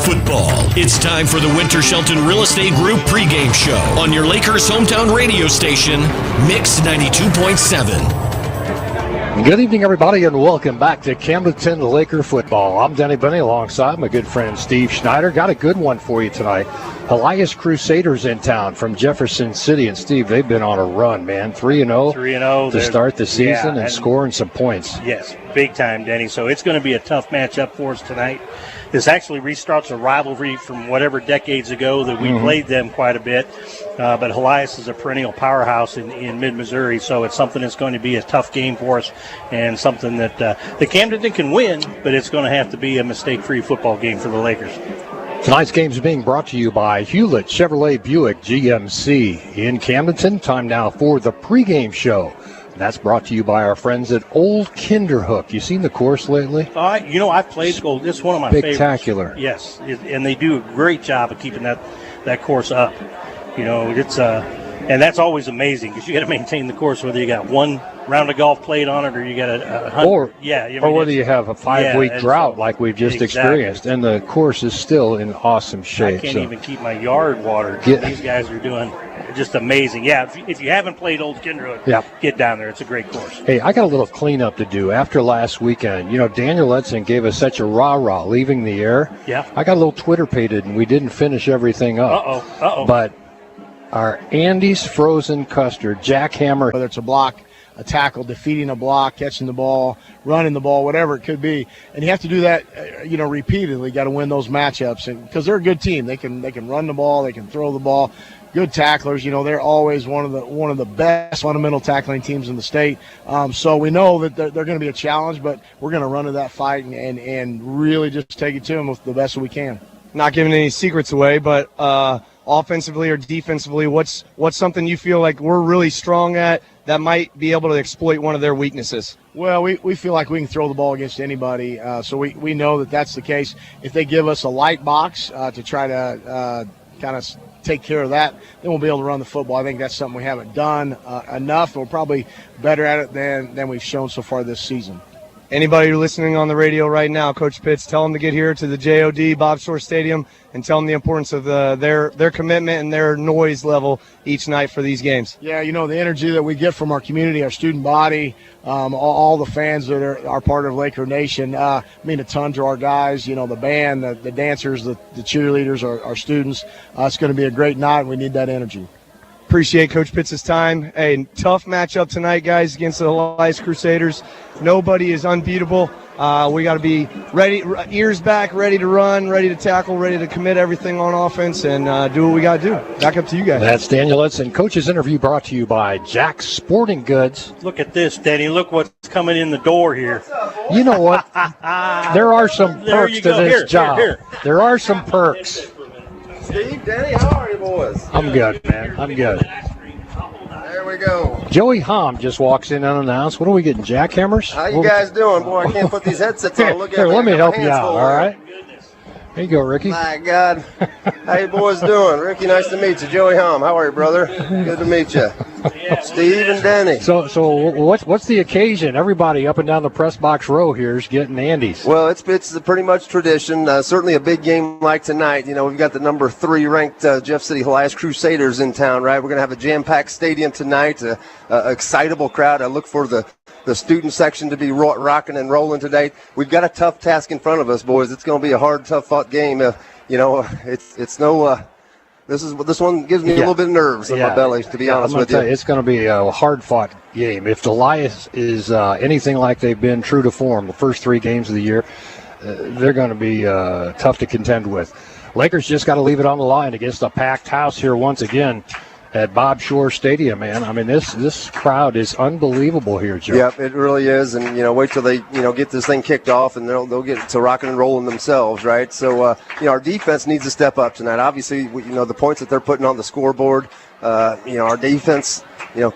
football. It's time for the Winter Shelton Real Estate Group pregame show on your Lakers hometown radio station, Mix 92.7. Good evening, everybody, and welcome back to Camdenton Laker football. I'm Denny Benny alongside my good friend Steve Schneider. Got a good one for you tonight. Helias Crusaders in town from Jefferson City. And, Steve, they've been on a run, man. 3-0 to start the season and scoring some points. Yes, big time, Denny. So it's going to be a tough matchup for us tonight. This actually restarts a rivalry from whatever decades ago that we played them quite a bit. But Helias is a perennial powerhouse in mid-Missouri, so it's something that's going to be a tough game for us and something that the Camdenton can win, but it's going to have to be a mistake-free football game for the Lakers. Tonight's game is being brought to you by Hewlett Chevrolet Buick GMC in Camdenton. Time now for the pregame show. That's brought to you by our friends at Old Kinderhook. You seen the course lately? I've played Old. It's one of my favorites. Spectacular. Yes, and they do a great job of keeping that course up. It's and that's always amazing because you got to maintain the course whether you got one round of golf played on it or you got a 100. Or whether you have a 5-week drought like we've just experienced, and the course is still in awesome shape. I can't even keep my yard watered. These guys are doing just amazing. Yeah, if you haven't played Old Kinderhook, get down there. It's a great course. Hey, I got a little cleanup to do after last weekend. Daniel Edson gave us such a rah-rah leaving the air. Yeah. I got a little Twitter-pated, and we didn't finish everything up. Uh-oh. But our Andy's Frozen Custard, jackhammer. Whether it's a block, a tackle, defeating a block, catching the ball, running the ball, whatever it could be. And you have to do that, repeatedly. Got to win those matchups because they're a good team. They can run the ball, they can throw the ball. Good tacklers. They're always one of the best fundamental tackling teams in the state. So we know that they're going to be a challenge, but we're going to run to that fight and really just take it to them with the best that we can. Not giving any secrets away, but offensively or defensively, what's something you feel like we're really strong at that might be able to exploit one of their weaknesses? Well, we feel like we can throw the ball against anybody, so we know that that's the case. If they give us a light box to try to kind of take care of that, then we'll be able to run the football. I think that's something we haven't done enough. We're probably better at it than we've shown so far this season. Anybody listening on the radio right now, Coach Pitts, tell them to get here to the JOD Bob Shore Stadium and tell them the importance of their commitment and their noise level each night for these games. Yeah, the energy that we get from our community, our student body, all the fans that are part of Laker Nation mean a ton to our guys. The band, the dancers, the cheerleaders, our students. It's going to be a great night, and we need that energy. Appreciate Coach Pitts' time. Hey, tough matchup tonight, guys, against the Helias Crusaders. Nobody is unbeatable. We got to be ready, ears back, ready to run, ready to tackle, ready to commit everything on offense, and do what we got to do. Back up to you guys. That's Daniel Edson. Coach's interview brought to you by Jack's Sporting Goods. Look at this, Danny. Look what's coming in the door here. You know what? There are some perks to this job. There are some perks. Steve, Danny, how are you boys? I'm good, man. I'm good. There we go. Joey Hom just walks in unannounced. What are we getting, jackhammers? How you guys doing? Boy, I can't put these headsets on. Look at Here, me. let me help you out, full. all right? There you go, Ricky. My God. How you boys doing? Ricky, nice to meet you. Joey Hom, how are you, brother? Good to meet you. Steve and Danny. So what's the occasion? Everybody up and down the press box row here is getting Andy's. Well, it's pretty much tradition. Certainly a big game like tonight. We've got the number 3 ranked Jeff City Helias Crusaders in town, right? We're going to have a jam-packed stadium tonight, excitable crowd. I look for the student section to be rocking and rolling today. We've got a tough task in front of us, boys. It's going to be a hard, tough-fought game. This one gives me a little bit of nerves in my belly, to be honest with you. It's going to be a hard-fought game. If the Helias is anything like they've been true to form the first 3 games of the year, they're going to be tough to contend with. Lakers just got to leave it on the line against a packed house here once again at Bob Shore Stadium, man. I mean, this crowd is unbelievable here, Joe. Yep, it really is. And, wait till they, get this thing kicked off and they'll get to rocking and rolling themselves, right? So, our defense needs to step up tonight. Obviously, the points that they're putting on the scoreboard, our defense,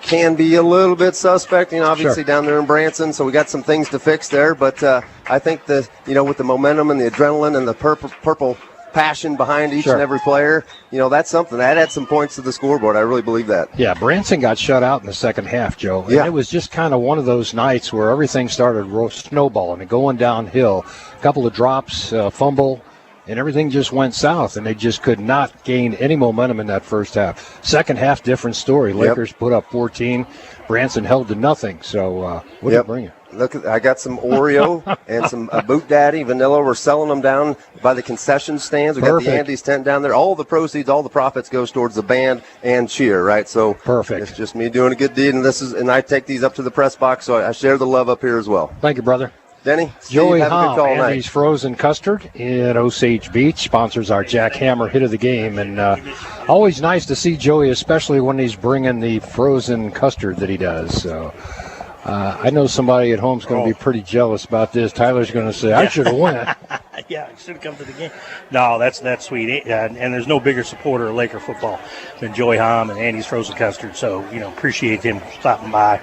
can be a little bit suspect, obviously down there in Branson. So we got some things to fix there. But I think with the momentum and the adrenaline and the purple passion behind each and every player, that's something that adds some points to the scoreboard. I really believe that. Yeah, Branson got shut out in the second half, Joe. And it was just kind of one of those nights where everything started snowballing and going downhill. A couple of drops, fumble, and everything just went south, and they just could not gain any momentum in that first half. Second half, different story. Lakers put up 14. Branson held to nothing. So what did you bring you? Look, I got some Oreo and some Boot Daddy vanilla. We're selling them down by the concession stands. We got the Andy's tent down there. All the proceeds, all the profits goes towards the band and cheer, right? So perfect. It's just me doing a good deed, and I take these up to the press box, so I share the love up here as well. Thank you, brother. Denny, Joey have a good call Andy's Frozen Custard in Osage Beach sponsors our Jack Hammer hit of the game, and always nice to see Joey, especially when he's bringing the frozen custard that he does. So I know somebody at home's going to be pretty jealous about this. Tyler's going to say, I should have went. Yeah, I should have come to the game. No, that's sweet. And there's no bigger supporter of Laker football than Joey Hom and Andy's Frozen Custard. So, appreciate him stopping by.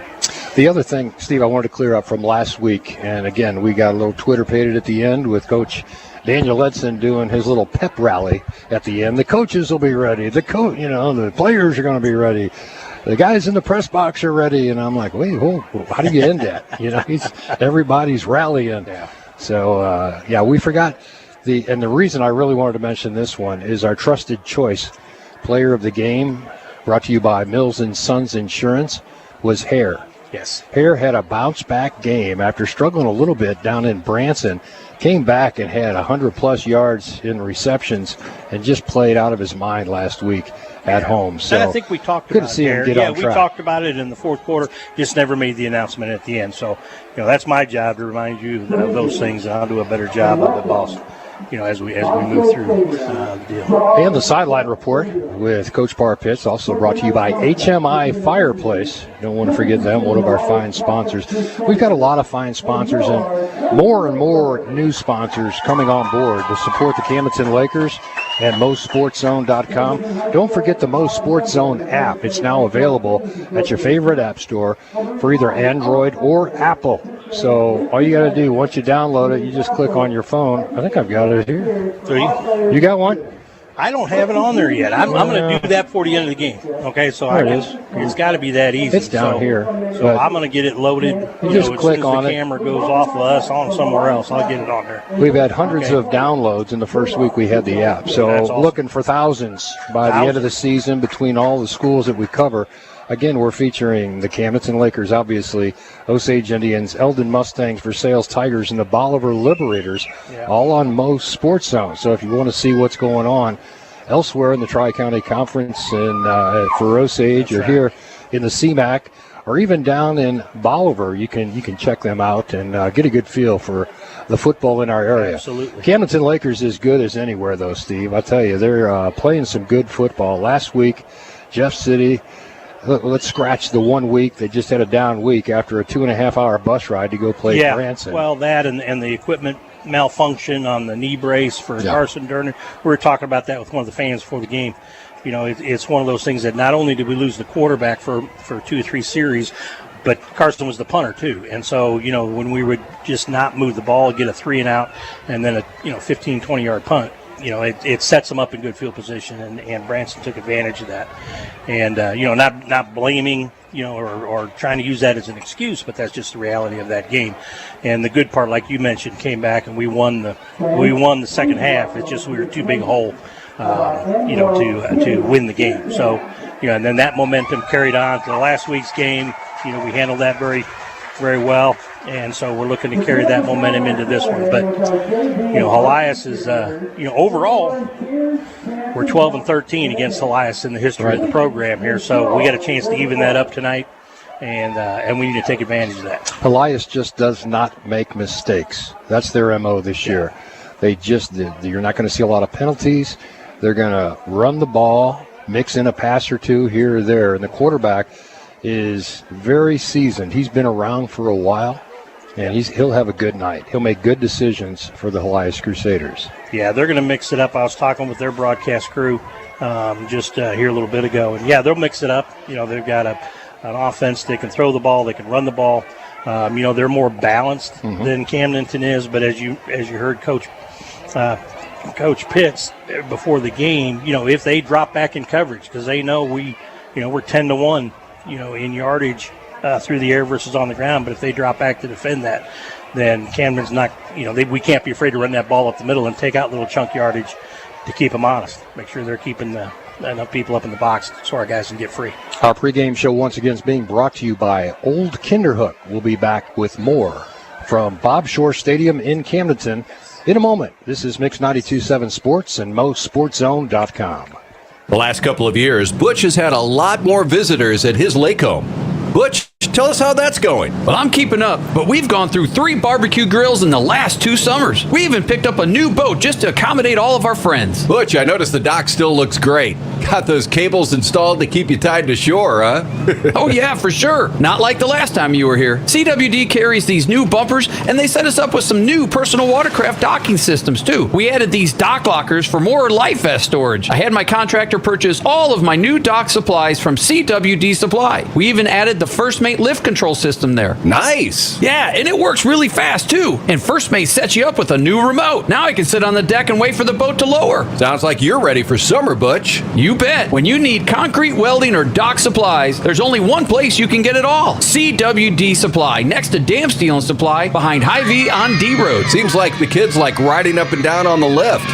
The other thing, Steve, I wanted to clear up from last week, and again, we got a little Twitter-pated at the end with Coach Daniel Edson doing his little pep rally at the end. The coaches will be ready. The players are going to be ready. The guys in the press box are ready, and I'm like, wait, how do you end that? Everybody's rallying. Yeah. So, we forgot and the reason I really wanted to mention this one is our trusted choice player of the game, brought to you by Mills & Sons Insurance, was Hare. Yes. Hare had a bounce-back game after struggling a little bit down in Branson, came back and had 100-plus yards in receptions and just played out of his mind last week at home. So and I think we talked good about to see him get on track. We talked about it in the fourth quarter, just never made the announcement at the end. So, that's my job to remind you of those things, and I'll do a better job of it, boss. As we move through the deal. And the sideline report with Coach Parpitz, also brought to you by HMI Fireplace. Don't want to forget them, one of our fine sponsors. We've got a lot of fine sponsors and more new sponsors coming on board to support the Camdenton Lakers and MoSportsZone.com. Don't forget the MoSportsZone app. It's now available at your favorite app store for either Android or Apple. So all you got to do, once you download it, you just click on your phone. I think I've got it here. You got one? I don't have it on there yet. I'm going to do that before the end of the game. Okay, so it's got to be that easy. It's down here. So I'm going to get it loaded. You just click on it. The camera goes off of us on somewhere else, I'll get it on there. We've had hundreds of downloads in the first week we had the app. So awesome. Looking for thousands by the end of the season between all the schools that we cover. Again, we're featuring the Camdenton Lakers, obviously, Osage Indians, Eldon Mustangs, Versailles Tigers, and the Bolivar Liberators, all on MoSportsZone. So if you want to see what's going on elsewhere in the Tri-County Conference and for Osage here in the CMAC, or even down in Bolivar, you can check them out and get a good feel for the football in our area. Absolutely. Camdenton Lakers is good as anywhere, though, Steve. I tell you, they're playing some good football. Last week, Jeff City. Let's scratch the 1 week. They just had a down week after a 2.5-hour bus ride to go play Branson. Well, that and the equipment malfunction on the knee brace for Carson Durner. We were talking about that with one of the fans before the game. It's one of those things that not only did we lose the quarterback for 2 or 3 series, but Carson was the punter too. And so, when we would just not move the ball, get a 3-and-out, and then a 15, 20-yard punt, it sets them up in good field position, and Branson took advantage of that. And, not blaming, or trying to use that as an excuse, but that's just the reality of that game. And the good part, like you mentioned, came back and we won the second half. It's just we were too big a hole, to win the game. So, and then that momentum carried on to the last week's game. We handled that very, very well. And so we're looking to carry that momentum into this one. But, Helias is, overall, we're 12-13 against Helias in the history of the program here. So we got a chance to even that up tonight, and we need to take advantage of that. Helias just does not make mistakes. That's their MO this year. You're not going to see a lot of penalties. They're going to run the ball, mix in a pass or two here or there. And the quarterback is very seasoned. He's been around for a while. And he'll have a good night. He'll make good decisions for the Helias Crusaders. Yeah, they're going to mix it up. I was talking with their broadcast crew here a little bit ago. And, they'll mix it up. They've got an offense. They can throw the ball. They can run the ball. They're more balanced than Camdenton is. But as you heard Coach Pitts before the game, if they drop back in coverage, because they know we're 10-1, in yardage through the air versus on the ground, but if they drop back to defend that, then Camden's not, we can't be afraid to run that ball up the middle and take out little chunk yardage to keep them honest. Make sure they're keeping enough people up in the box so our guys can get free. Our pregame show once again is being brought to you by Old Kinderhook. We'll be back with more from Bob Shore Stadium in Camdenton in a moment. This is Mix92.7 Sports and MoSportsZone.com. The last couple of years, Butch has had a lot more visitors at his lake home. Butch, tell us how that's going. Well, I'm keeping up, but we've gone through 3 barbecue grills in the last 2 summers. We even picked up a new boat just to accommodate all of our friends. Butch, I noticed the dock still looks great. Got those cables installed to keep you tied to shore, huh? Oh, yeah, for sure. Not like the last time you were here. CWD carries these new bumpers, and they set us up with some new personal watercraft docking systems, too. We added these dock lockers for more life vest storage. I had my contractor purchase all of my new dock supplies from CWD Supply. We even added the First Mate lift control system there. Nice. Yeah, and it works really fast, too. And First Mate sets you up with a new remote. Now I can sit on the deck and wait for the boat to lower. Sounds like you're ready for summer, Butch. You bet. When you need concrete, welding, or dock supplies, there's only one place you can get it all. CWD Supply, next to Dam Steel and Supply, behind Hy-Vee on D Road. Seems like the kids like riding up and down on the lift.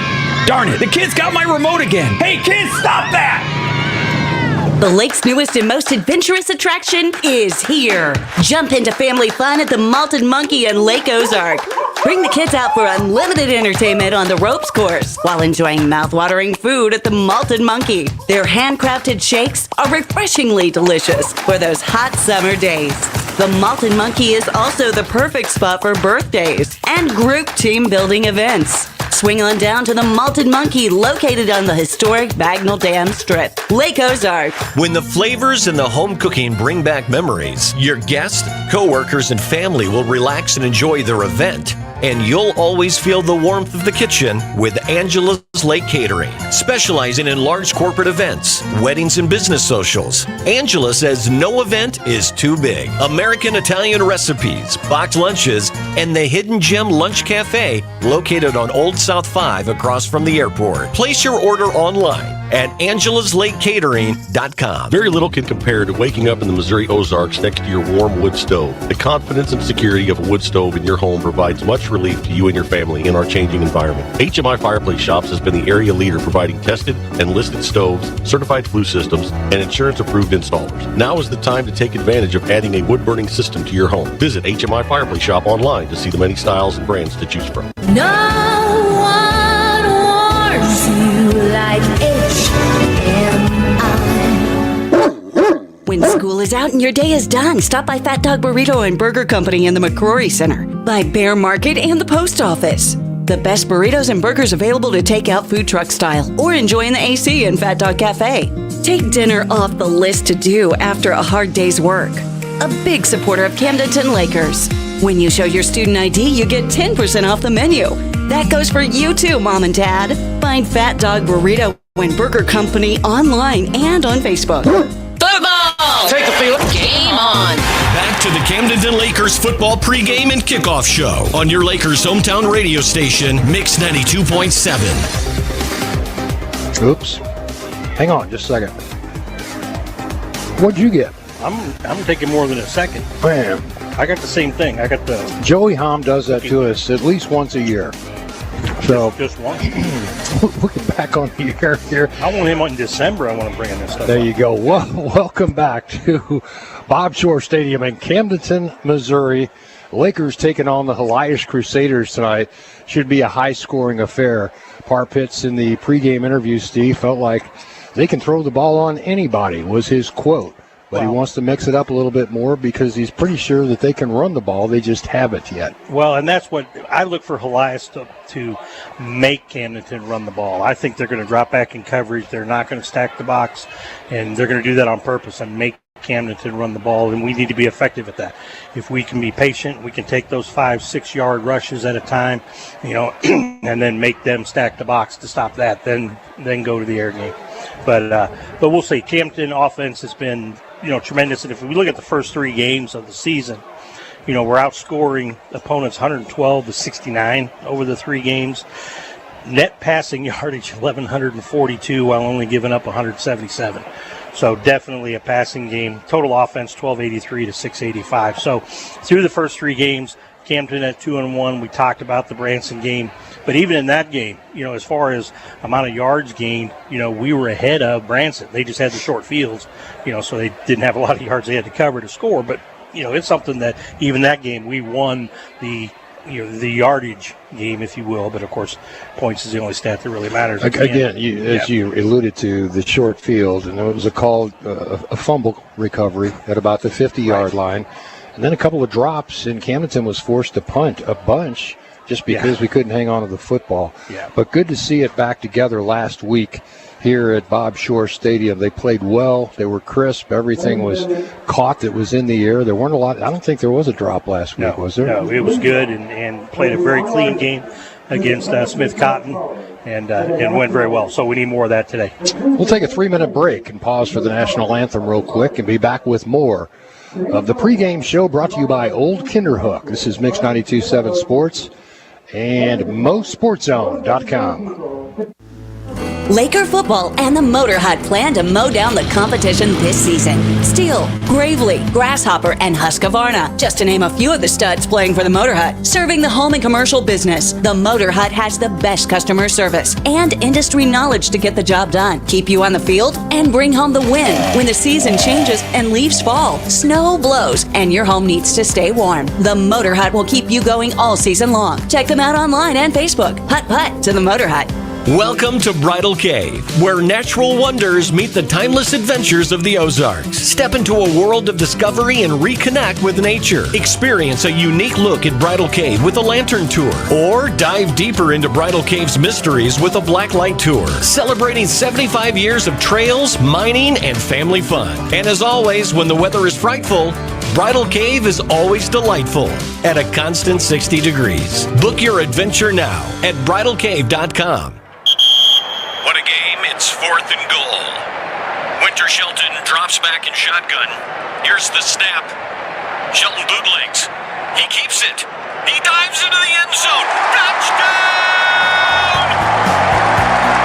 Darn it, the kid's got my remote again. Hey, kids, stop that! The lake's newest and most adventurous attraction is here. Jump into family fun at the Malted Monkey in Lake Ozark. Bring the kids out for unlimited entertainment on the ropes course while enjoying mouthwatering food at the Malted Monkey. Their handcrafted shakes are refreshingly delicious for those hot summer days. The Malted Monkey is also the perfect spot for birthdays and group team building events. Swing on down to the Malted Monkey, located on the historic Bagnell Dam Strip, Lake Ozark. When the flavors and the home cooking bring back memories, your guests, coworkers, and family will relax and enjoy their event. And you'll always feel the warmth of the kitchen with Angela's Lake Catering, specializing in large corporate events, weddings, and business socials. Angela says no event is too big. American Italian recipes, boxed lunches, and the Hidden Gem Lunch Cafe, located on Old South 5 across from the airport. Place your order online at angelaslakecatering.com. Very little can compare to waking up in the Missouri Ozarks next to your warm wood stove. The confidence and security of a wood stove in your home provides much relief to you and your family in our changing environment. HMI Fireplace Shops has been the area leader providing tested and listed stoves, certified flue systems, and insurance-approved installers. Now is the time to take advantage of adding a wood-burning system to your home. Visit HMI Fireplace Shop online to see the many styles and brands to choose from. No one warms you like When school is out and your day is done, stop by Fat Dog Burrito and Burger Company in the McCrory Center, by Bear Market and the Post Office. The best burritos and burgers available to take out food truck style or enjoy in the AC in Fat Dog Cafe. Take dinner off the list to do after a hard day's work. A big supporter of Camdenton Lakers. When you show your student ID, you get 10% off the menu. That goes for you too, Mom and Dad. Find Fat Dog Burrito and Burger Company online and on Facebook. Football! Take the field. Game on! Back to the Camdenton Lakers football pregame and kickoff show on your Lakers hometown radio station, Mix92.7. Oops. Hang on just a second. What'd you get? I'm taking more than a second. Man, I got the same thing. I got the Joey Hom does that to us at least once a year. So just one. we'll get back on the air here. I want him in December. I want to bring in this stuff. There you go. Welcome back to Bob Shore Stadium in Camdenton, Missouri. Lakers taking on the Helias Crusaders tonight. Should be a high-scoring affair. Parpitz in the pregame interview, Steve, felt like they can throw the ball on anybody, was his quote. But he wants to mix it up a little bit more because he's pretty sure that they can run the ball. They just haven't yet. Well, and that's what I look for Helias to make Camdenton run the ball. I think they're going to drop back in coverage. They're not going to stack the box, and they're going to do that on purpose and make Camdenton run the ball, and we need to be effective at that. If we can be patient, we can take those 5-6 yard rushes at a time, and then make them stack the box to stop that, then go to the air game. But we'll see. Camdenton offense has been tremendous, and if we look at the first 3 games of the season, we're outscoring opponents 112-69 over the 3 games. Net passing yardage 1,142 while only giving up 177. So definitely a passing game. Total offense 1,283 to 685. So through the first 3 games, Camden at 2-1. We talked about the Branson game. But even in that game, as far as amount of yards gained, we were ahead of Branson. They just had the short fields, so they didn't have a lot of yards they had to cover to score. But, it's something that even that game we won the yardage game, if you will. But, of course, points is the only stat that really matters. Again, as you alluded to, the short field, and it was a fumble recovery at about the 50-yard line. And then a couple of drops, and Camdenton was forced to punt a bunch just because we couldn't hang on to the football. Yeah. But good to see it back together last week here at Bob Shore Stadium. They played well. They were crisp. Everything was caught that was in the air. There weren't a lot. I don't think there was a drop last week, was there? No, it was good and played a very clean game against Smith Cotton and went very well. So we need more of that today. We'll take a 3-minute break and pause for the national anthem real quick and be back with more of the pregame show brought to you by Old Kinderhook. This is Mix92.7 Sports and MoSportsZone.com. Laker football and the Motor Hut plan to mow down the competition this season. Steel, Gravely, Grasshopper, and Husqvarna, just to name a few of the studs playing for the Motor Hut. Serving the home and commercial business, the Motor Hut has the best customer service and industry knowledge to get the job done, keep you on the field, and bring home the win when the season changes and leaves fall, snow blows, and your home needs to stay warm. The Motor Hut will keep you going all season long. Check them out online and Facebook. Hut Hut to the Motor Hut. Welcome to Bridal Cave, where natural wonders meet the timeless adventures of the Ozarks. Step into a world of discovery and reconnect with nature. Experience a unique look at Bridal Cave with a lantern tour, or dive deeper into Bridal Cave's mysteries with a blacklight tour. Celebrating 75 years of trails, mining, and family fun. And as always, when the weather is frightful, Bridal Cave is always delightful at a constant 60 degrees. Book your adventure now at bridalcave.com. What a game. It's 4th and goal. Winter Shelton drops back in shotgun. Here's the snap. Shelton bootlegs. He keeps it. He dives into the end zone. Touchdown!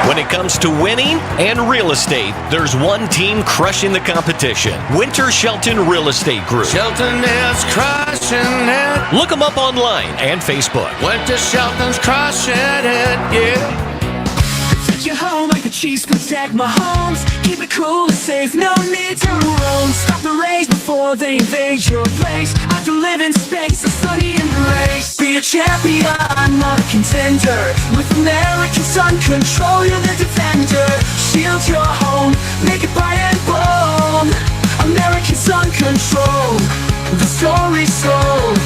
When it comes to winning and real estate, there's one team crushing the competition. Winter Shelton Real Estate Group. Shelton is crushing it. Look them up online and Facebook. Winter Shelton's crushing it, yeah. Your home like a cheese, protect my homes. Keep it cool and safe, no need to roam. Stop the rays before they invade your place. I can live in space, a sunny embrace. Be a champion, not a contender. With American Sun Control, you're the defender. Shield your home, make it bright and bold. American Sun Control, the story's sold.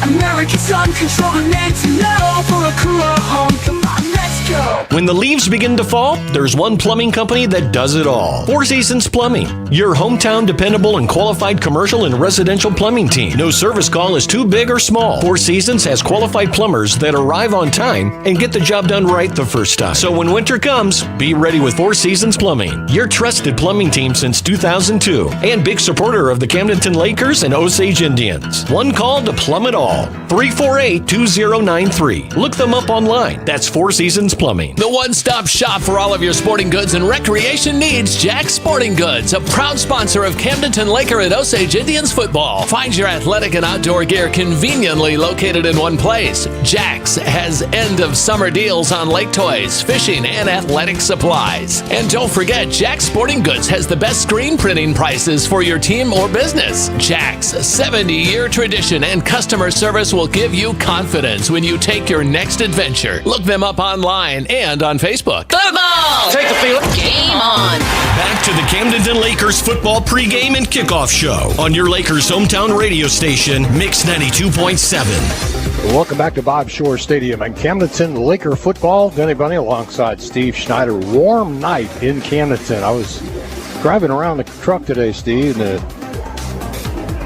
American Sun Control, the name to know. For a cooler home, come on, let's go. When the leaves begin to fall, there's one plumbing company that does it all. Four Seasons Plumbing, your hometown dependable and qualified commercial and residential plumbing team. No service call is too big or small. Four Seasons has qualified plumbers that arrive on time and get the job done right the first time. So when winter comes, be ready with Four Seasons Plumbing, your trusted plumbing team since 2002, and big supporter of the Camdenton Lakers and Osage Indians. One call to plumb it all. 348-2093. Look them up online. That's Four Seasons Plumbing. The one-stop shop for all of your sporting goods and recreation needs. Jack's Sporting Goods, a proud sponsor of Camdenton Laker and Osage Indians football. Find your athletic and outdoor gear conveniently located in one place. Jack's has end-of-summer deals on lake toys, fishing, and athletic supplies. And don't forget, Jack's Sporting Goods has the best screen printing prices for your team or business. Jack's 70-year tradition and customer service will give you confidence when you take your next adventure. Look them up online and on Facebook. Football! Take the field. Game on! Back to the Camdenton Lakers football pregame and kickoff show on your Lakers hometown radio station, Mix92.7. Welcome back to Bob Shore Stadium and Camdenton Laker football. Denny Bunny alongside Steve Schneider. Warm night in Camdenton. I was driving around the truck today, Steve, and the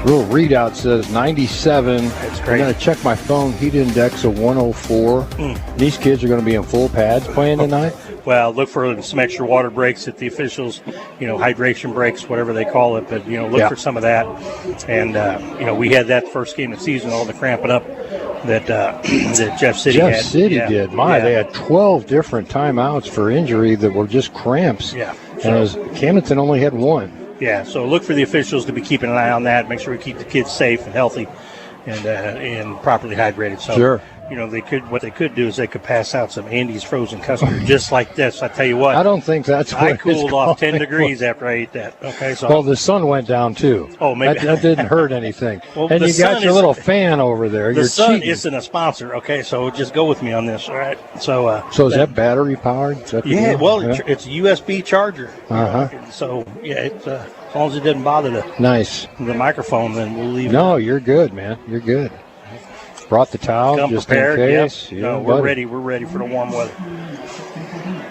little readout says 97. That's great. I'm going to check my phone. Heat index of 104. These kids are going to be in full pads playing tonight. Well, look for some extra water breaks at the officials, hydration breaks, whatever they call it. But, look for some of that. And, we had that first game of the season, all the cramping up that Jeff City had. Jeff City did. They had 12 different timeouts for injury that were just cramps. Yeah. And Camdenton only had one. Yeah, so look for the officials to be keeping an eye on that. Make sure we keep the kids safe and healthy. and properly hydrated. So, sure. What they could do is they could pass out some Andy's frozen custard just like this. I tell you what. I don't think that's what I cooled off 10 degrees after I ate that. Okay, so. Well, the sun went down too. Oh, maybe that didn't hurt anything. Well, and you got your little fan over there. The You're sun cheating. isn't a sponsor. Okay, so just go with me on this. All right. So. Is that battery powered? Yeah. Well, it's a USB charger. So it's as long as it doesn't bother the microphone, then we'll leave. No, you're good, man. You're good. Brought the towel just prepared, in case. Yep. No, we're ready. We're ready for the warm weather.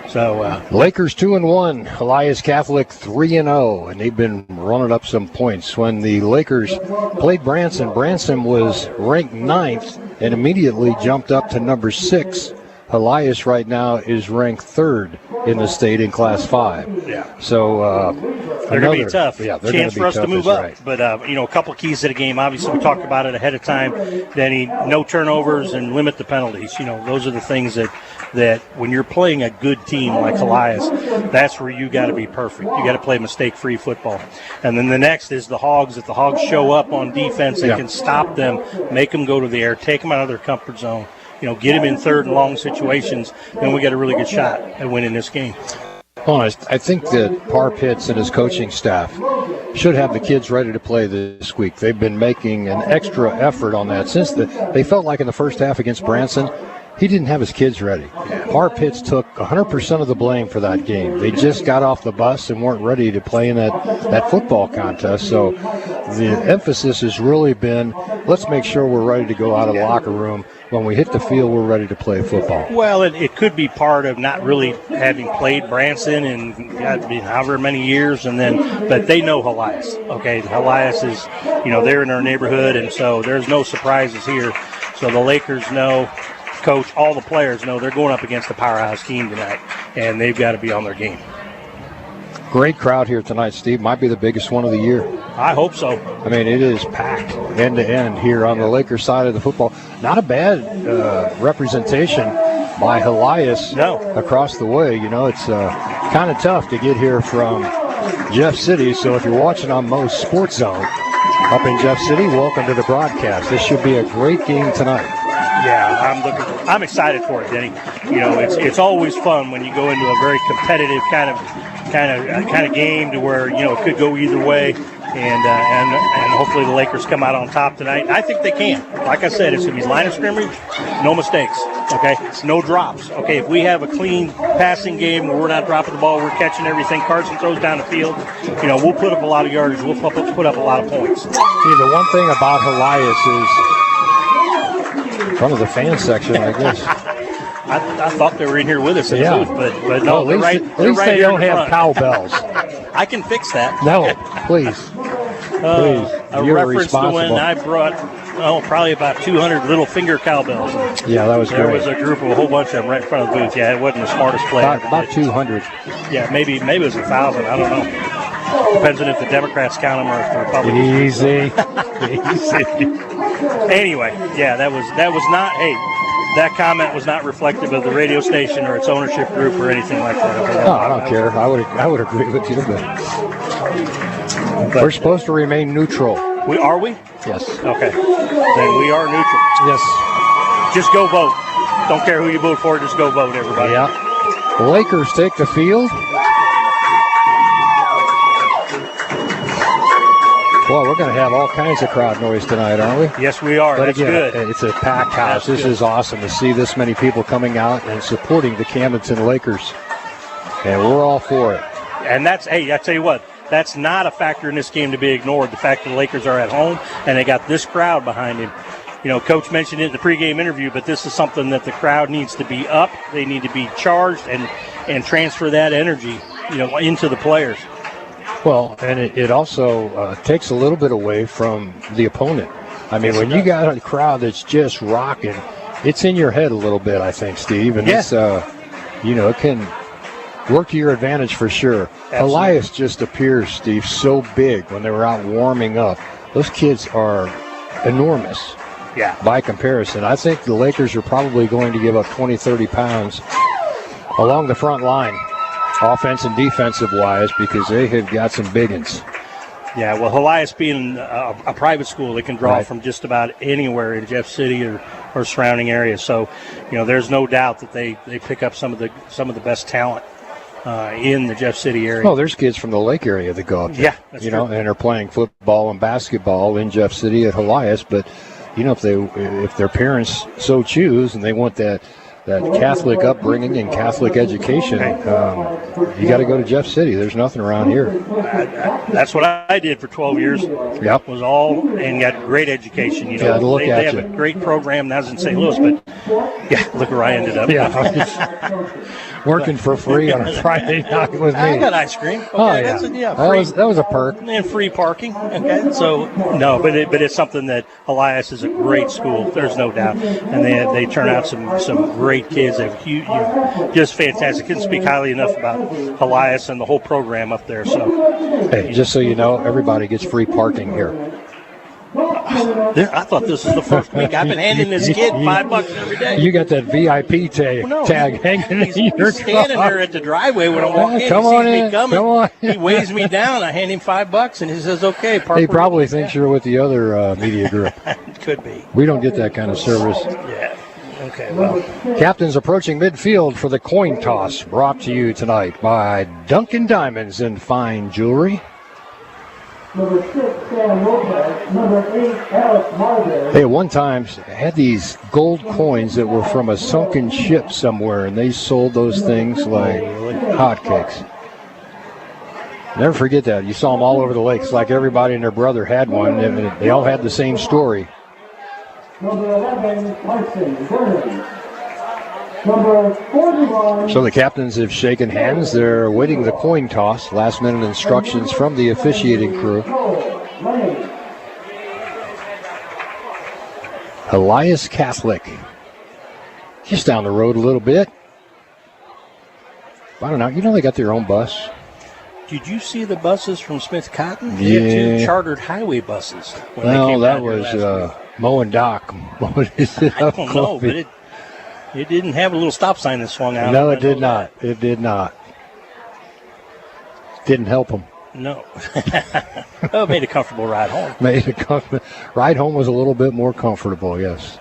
So Lakers 2-1, Helias Catholic 3-0, and they've been running up some points. When the Lakers played Branson was ranked 9th and immediately jumped up to number 6. Helias right now is ranked 3rd in the state in Class 5. Yeah. So they're going to be tough. Yeah, chance for us to move up. Right. But, a couple of keys to the game. Obviously, we talked about it ahead of time. Danny, no turnovers and limit the penalties. Those are the things that when you're playing a good team like Helias, that's where you got to be perfect. You got to play mistake-free football. And then the next is the Hogs. If the Hogs show up on defense, they can stop them, make them go to the air, take them out of their comfort zone. Get him in third and long situations, then we got a really good shot at winning this game. Well, I think that Par Pitts and his coaching staff should have the kids ready to play this week. They've been making an extra effort on that since they felt like in the first half against Branson, he didn't have his kids ready. Par Pitts took 100% of the blame for that game. They just got off the bus and weren't ready to play in that football contest. So the emphasis has really been, let's make sure we're ready to go out of the locker room. When we hit the field, we're ready to play football. Well, it could be part of not really having played Branson in however many years, but they know Helias. Okay, Helias is, they're in our neighborhood, and so there's no surprises here. So the Lakers know, coach, all the players know they're going up against a powerhouse team tonight, and they've got to be on their game. Great crowd here tonight, Steve. Might be the biggest one of the year. I hope so. I mean, it is packed end to end here on the Lakers side of the football. Not a bad representation by Helias across the way. It's kind of tough to get here from Jeff City. So if you're watching on MoSportsZone up in Jeff City, welcome to the broadcast. This should be a great game tonight. Yeah, I'm excited for it, Denny. It's always fun when you go into a very competitive kind of game to where it could go either way, and hopefully the Lakers come out on top tonight. I think they can. Like I said, it's going to be line of scrimmage, no mistakes. Okay, it's no drops. Okay, if we have a clean passing game where we're not dropping the ball, we're catching everything. Carson throws down the field. We'll put up a lot of yardage. We'll put up a lot of points. See, the one thing about Helias is. In front of the fan section, I guess. I thought they were in here with us in the booth, but no, at least they don't have cowbells. I can fix that. No, please. A You're reference to when responsible. I brought probably about 200 little finger cowbells. Yeah, that was There great. was a group of a whole bunch of them right in front of the booth. Yeah, it wasn't the smartest play. About 200. Yeah, maybe it was 1,000. I don't know. Depends on if the Democrats count them or if the Republicans. Easy. Anyway, yeah, that was not. Hey, that comment was not reflective of the radio station or its ownership group or anything like that. No, I don't care. I would agree with you, but we're supposed to remain neutral. Are we? Yes. Okay. Then we are neutral. Yes. Just go vote. Don't care who you vote for. Just go vote, everybody. Yeah. The Lakers take the field. Well, we're going to have all kinds of crowd noise tonight, aren't we? Yes, we are. But That's again, good. It's a packed house. This is awesome to see this many people coming out and supporting the Camdenton Lakers. And we're all for it. And I tell you what, that's not a factor in this game to be ignored. The fact that the Lakers are at home and they got this crowd behind him. Coach mentioned it in the pregame interview, but this is something that the crowd needs to be up. They need to be charged and transfer that energy, into the players. Well, and it also takes a little bit away from the opponent. I mean, when you got a crowd that's just rocking, it's in your head a little bit, I think, Steve. And it's, it can work to your advantage for sure. Helias just appears, Steve, so big when they were out warming up. Those kids are enormous. Yeah. By comparison, I think the Lakers are probably going to give up 20, 30 pounds along the front line, offense and defensive wise, because they have got some big uns. Yeah, well, Helias being a private school, they can draw from just about anywhere in Jeff City or surrounding areas. So, there's no doubt that they pick up some of the best talent in the Jeff City area. Oh, there's kids from the Lake area that go up there. Yeah, that's true. And are playing football and basketball in Jeff City at Helias. But if their parents so choose and they want that Catholic upbringing and Catholic education, you got to go to Jeff City. There's nothing around here. That's what I did for 12 years. Yep. Was all and got great education. They have a great program. That was in St. Louis, but look where I ended up. Yeah. Working for free on a Friday night with me. I got ice cream. Okay, that was a perk. And free parking. Okay, so no, but it's something that Helias is a great school. There's no doubt, and they turn out some great kids. They have just fantastic. Couldn't speak highly enough about Helias and the whole program up there. So, hey, just so you know, everybody gets free parking here. I thought this was the first week. I've been handing this kid $5 every day. You got that VIP tag hanging in your He's standing there at the driveway when I walk in. Come on in. Coming. Come on. He waves me down. I hand him $5, and he says, "Okay." He probably thinks you're with the other media group. Could be. We don't get that kind of service. Yeah. Okay. Well, Captains approaching midfield for the coin toss. Brought to you tonight by Duncan Diamonds and Fine Jewelry. Number 6, Sam Lopez. Number 8, Alex Marbury. They at one time had these gold coins that were from a sunken ship somewhere, and they sold those things like hotcakes. Never forget that. You saw them all over the lakes, like everybody and their brother had one, and they all had the same story. Number 11, Carson Vernon. Number 41. So the captains have shaken hands. They're awaiting the coin toss. Last minute instructions from the officiating crew. Helias Catholic. Just down the road a little bit. I don't know. They got their own bus. did you see the buses from Smith Cotton? Yeah. They had 2 chartered highway buses. Well, that was Mo and Doc. I don't know, but it didn't have a little stop sign that swung out. No, it did not. It did not. Didn't help them. No. Oh, it made a comfortable ride home. Ride home was a little bit more comfortable, yes.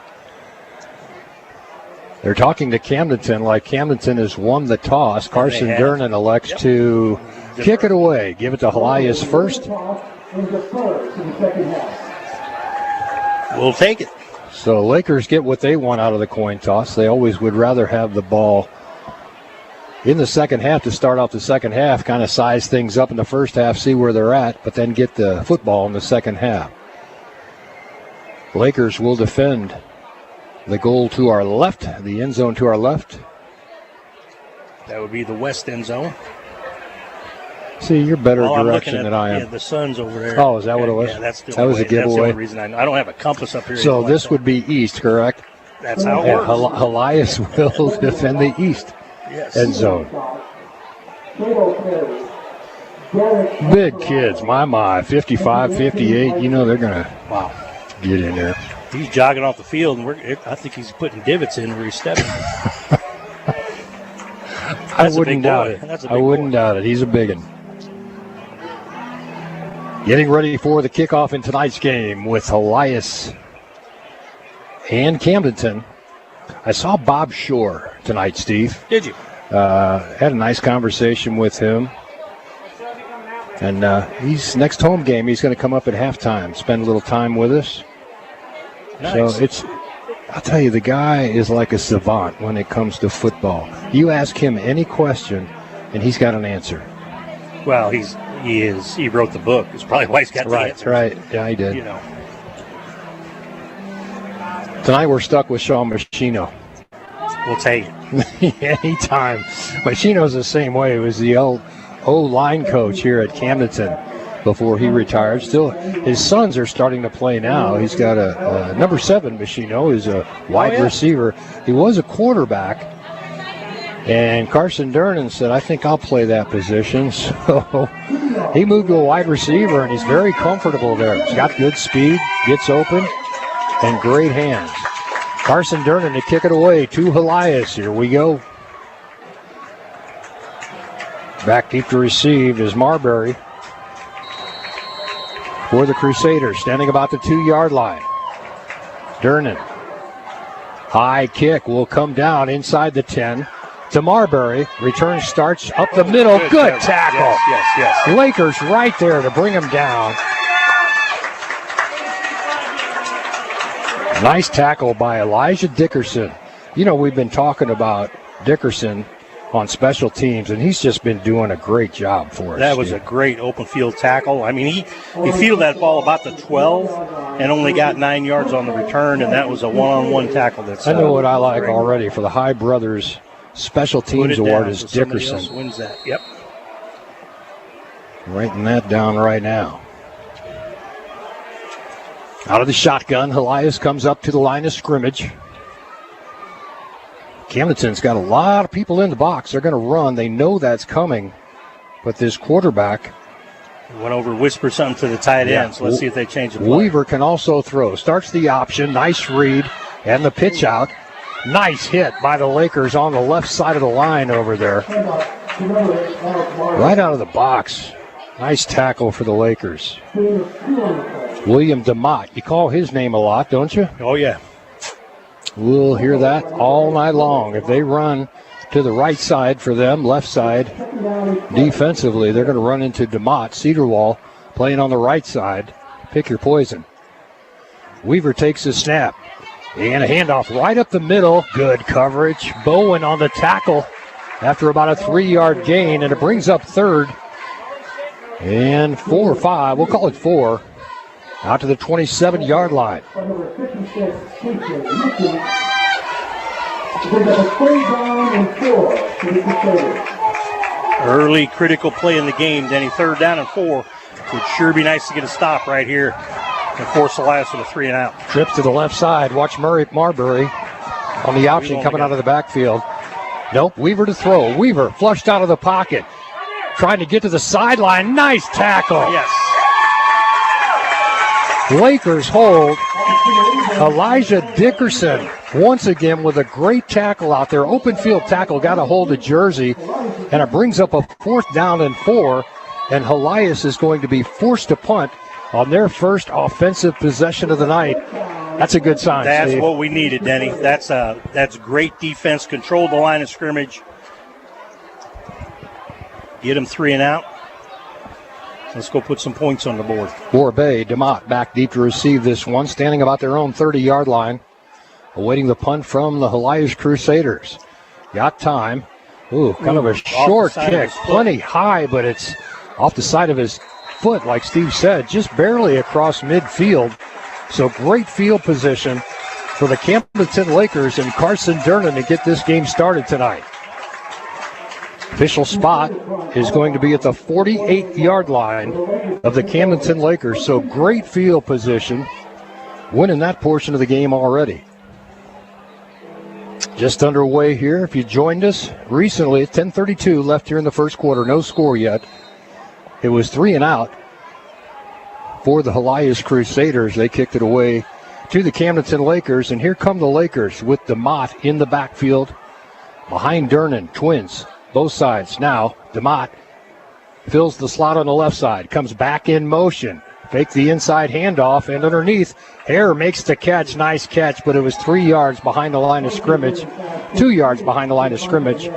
They're talking to Camdenton like Camdenton has won the toss. Carson Durnan elects to kick it away. Give it to Helias first. We'll take it. So Lakers get what they want out of the coin toss. They always would rather have the ball in the second half to start off the second half, kind of size things up in the first half, see where they're at, but then get the football in the second half. Lakers will defend the goal to our left, the end zone to our left. That would be the west end zone. See, you're better direction than I am. Yeah, the sun's over there. Oh, is that what it was? Yeah, that's the that was a giveaway. That's the only reason I don't have a compass up here. So this would be east, correct? That's how it works. Helias will defend the east end zone. Big kids, my, 55, 58. You know they're going to get in there. He's jogging off the field, and I think he's putting divots in where he's stepping. I wouldn't doubt it. I wouldn't doubt it. He's a big one. Getting ready for the kickoff in tonight's game with Helias and Camdenton. I saw Bob Shore tonight, Steve. Did you? Had a nice conversation with him. And he's next home game, he's going to come up at halftime, spend a little time with us. Nice. So I'll tell you, the guy is like a savant when it comes to football. You ask him any question, and he's got an answer. Well, he wrote the book. It's probably why he's got the answers. Right. Yeah, he did. You know. Tonight we're stuck with Sean Machino. We'll take it. Anytime. Machino's the same way. He was the O-line coach here at Camdenton before he retired. Still, his sons are starting to play now. He's got a number 7, Machino, is a wide receiver. He was a quarterback. And Carson Durnan said, I think I'll play that position. So he moved to a wide receiver, and he's very comfortable there. He's got good speed, gets open, and great hands. Carson Durnan to kick it away to Helias. Here we go. Back deep to receive is Marbury. for the Crusaders, standing about the 2-yard line. Durnan. High kick will come down inside the 10 to Marbury. Return starts up the middle. Good tackle. Yes. Lakers right there to bring him down. Nice tackle by Elijah Dickerson. You know, we've been talking about Dickerson on special teams, and he's just been doing a great job for us. That was a great open field tackle. I mean, he fielded that ball about the 12 and only got 9 yards on the return, and that was a one-on-one tackle. I know what I like already for the High Brothers Special Teams Award is Dickerson. Else wins that. Yep. Writing that down right now. Out of the shotgun, Helias comes up to the line of scrimmage. Camdenton's got a lot of people in the box. They're going to run. They know that's coming. But this quarterback went over, whispered something to the tight end. So let's see if they change the play. Weaver can also throw. Starts the option. Nice read. And the pitch out. Nice hit by the Lakers on the left side of the line over there. Right out of the box. Nice tackle for the Lakers. William DeMott. You call his name a lot, don't you? Oh, yeah. We'll hear that all night long. If they run to the right side for them, left side, defensively, they're going to run into DeMott. Cedarwall playing on the right side. Pick your poison. Weaver takes the snap. And a handoff right up the middle. Good coverage. Bowen on the tackle after about a 3-yard gain, and it brings up third. And 4 or 5. We'll call it 4. Out to the 27-yard line. Early critical play in the game, Denny. 3rd down and 4. Would sure be nice to get a stop right here and force Helias with a 3-and-out. Trips to the left side. Watch Marbury on the option coming out of the backfield. Nope, Weaver to throw. Weaver flushed out of the pocket. Trying to get to the sideline. Nice tackle. Yes. Lakers hold. Elijah Dickerson once again with a great tackle out there. Open field tackle, got a hold of Jersey, and it brings up a 4th down and 4. And Helias is going to be forced to punt on their first offensive possession of the night. That's a good sign. That's Steve. what we needed, Denny. That's great defense. Control the line of scrimmage. Get them 3-and-out. Let's go put some points on the board. Borbay, DeMott back deep to receive this one, standing about their own 30-yard line, awaiting the punt from the Helias Crusaders. Got time. Ooh, kind of a short kick. Plenty high, but it's off the side of his foot, like Steve said, just barely across midfield. So great field position for the Camdenton Lakers and Carson Durnan to get this game started tonight. Official spot is going to be at the 48-yard line of the Camdenton Lakers. So great field position, winning that portion of the game already. Just underway here. If you joined us recently, at 10:32 left here in the first quarter. No score yet. It was 3-and-out for the Helias Crusaders. They kicked it away to the Camdenton Lakers. And here come the Lakers with DeMott in the backfield. Behind Durnan, Twins. Both sides. Now, DeMott fills the slot on the left side. Comes back in motion. Fake the inside handoff, and underneath, Hare makes the catch. Nice catch, but it was 3 yards behind the line of scrimmage. 2 yards behind the line of scrimmage,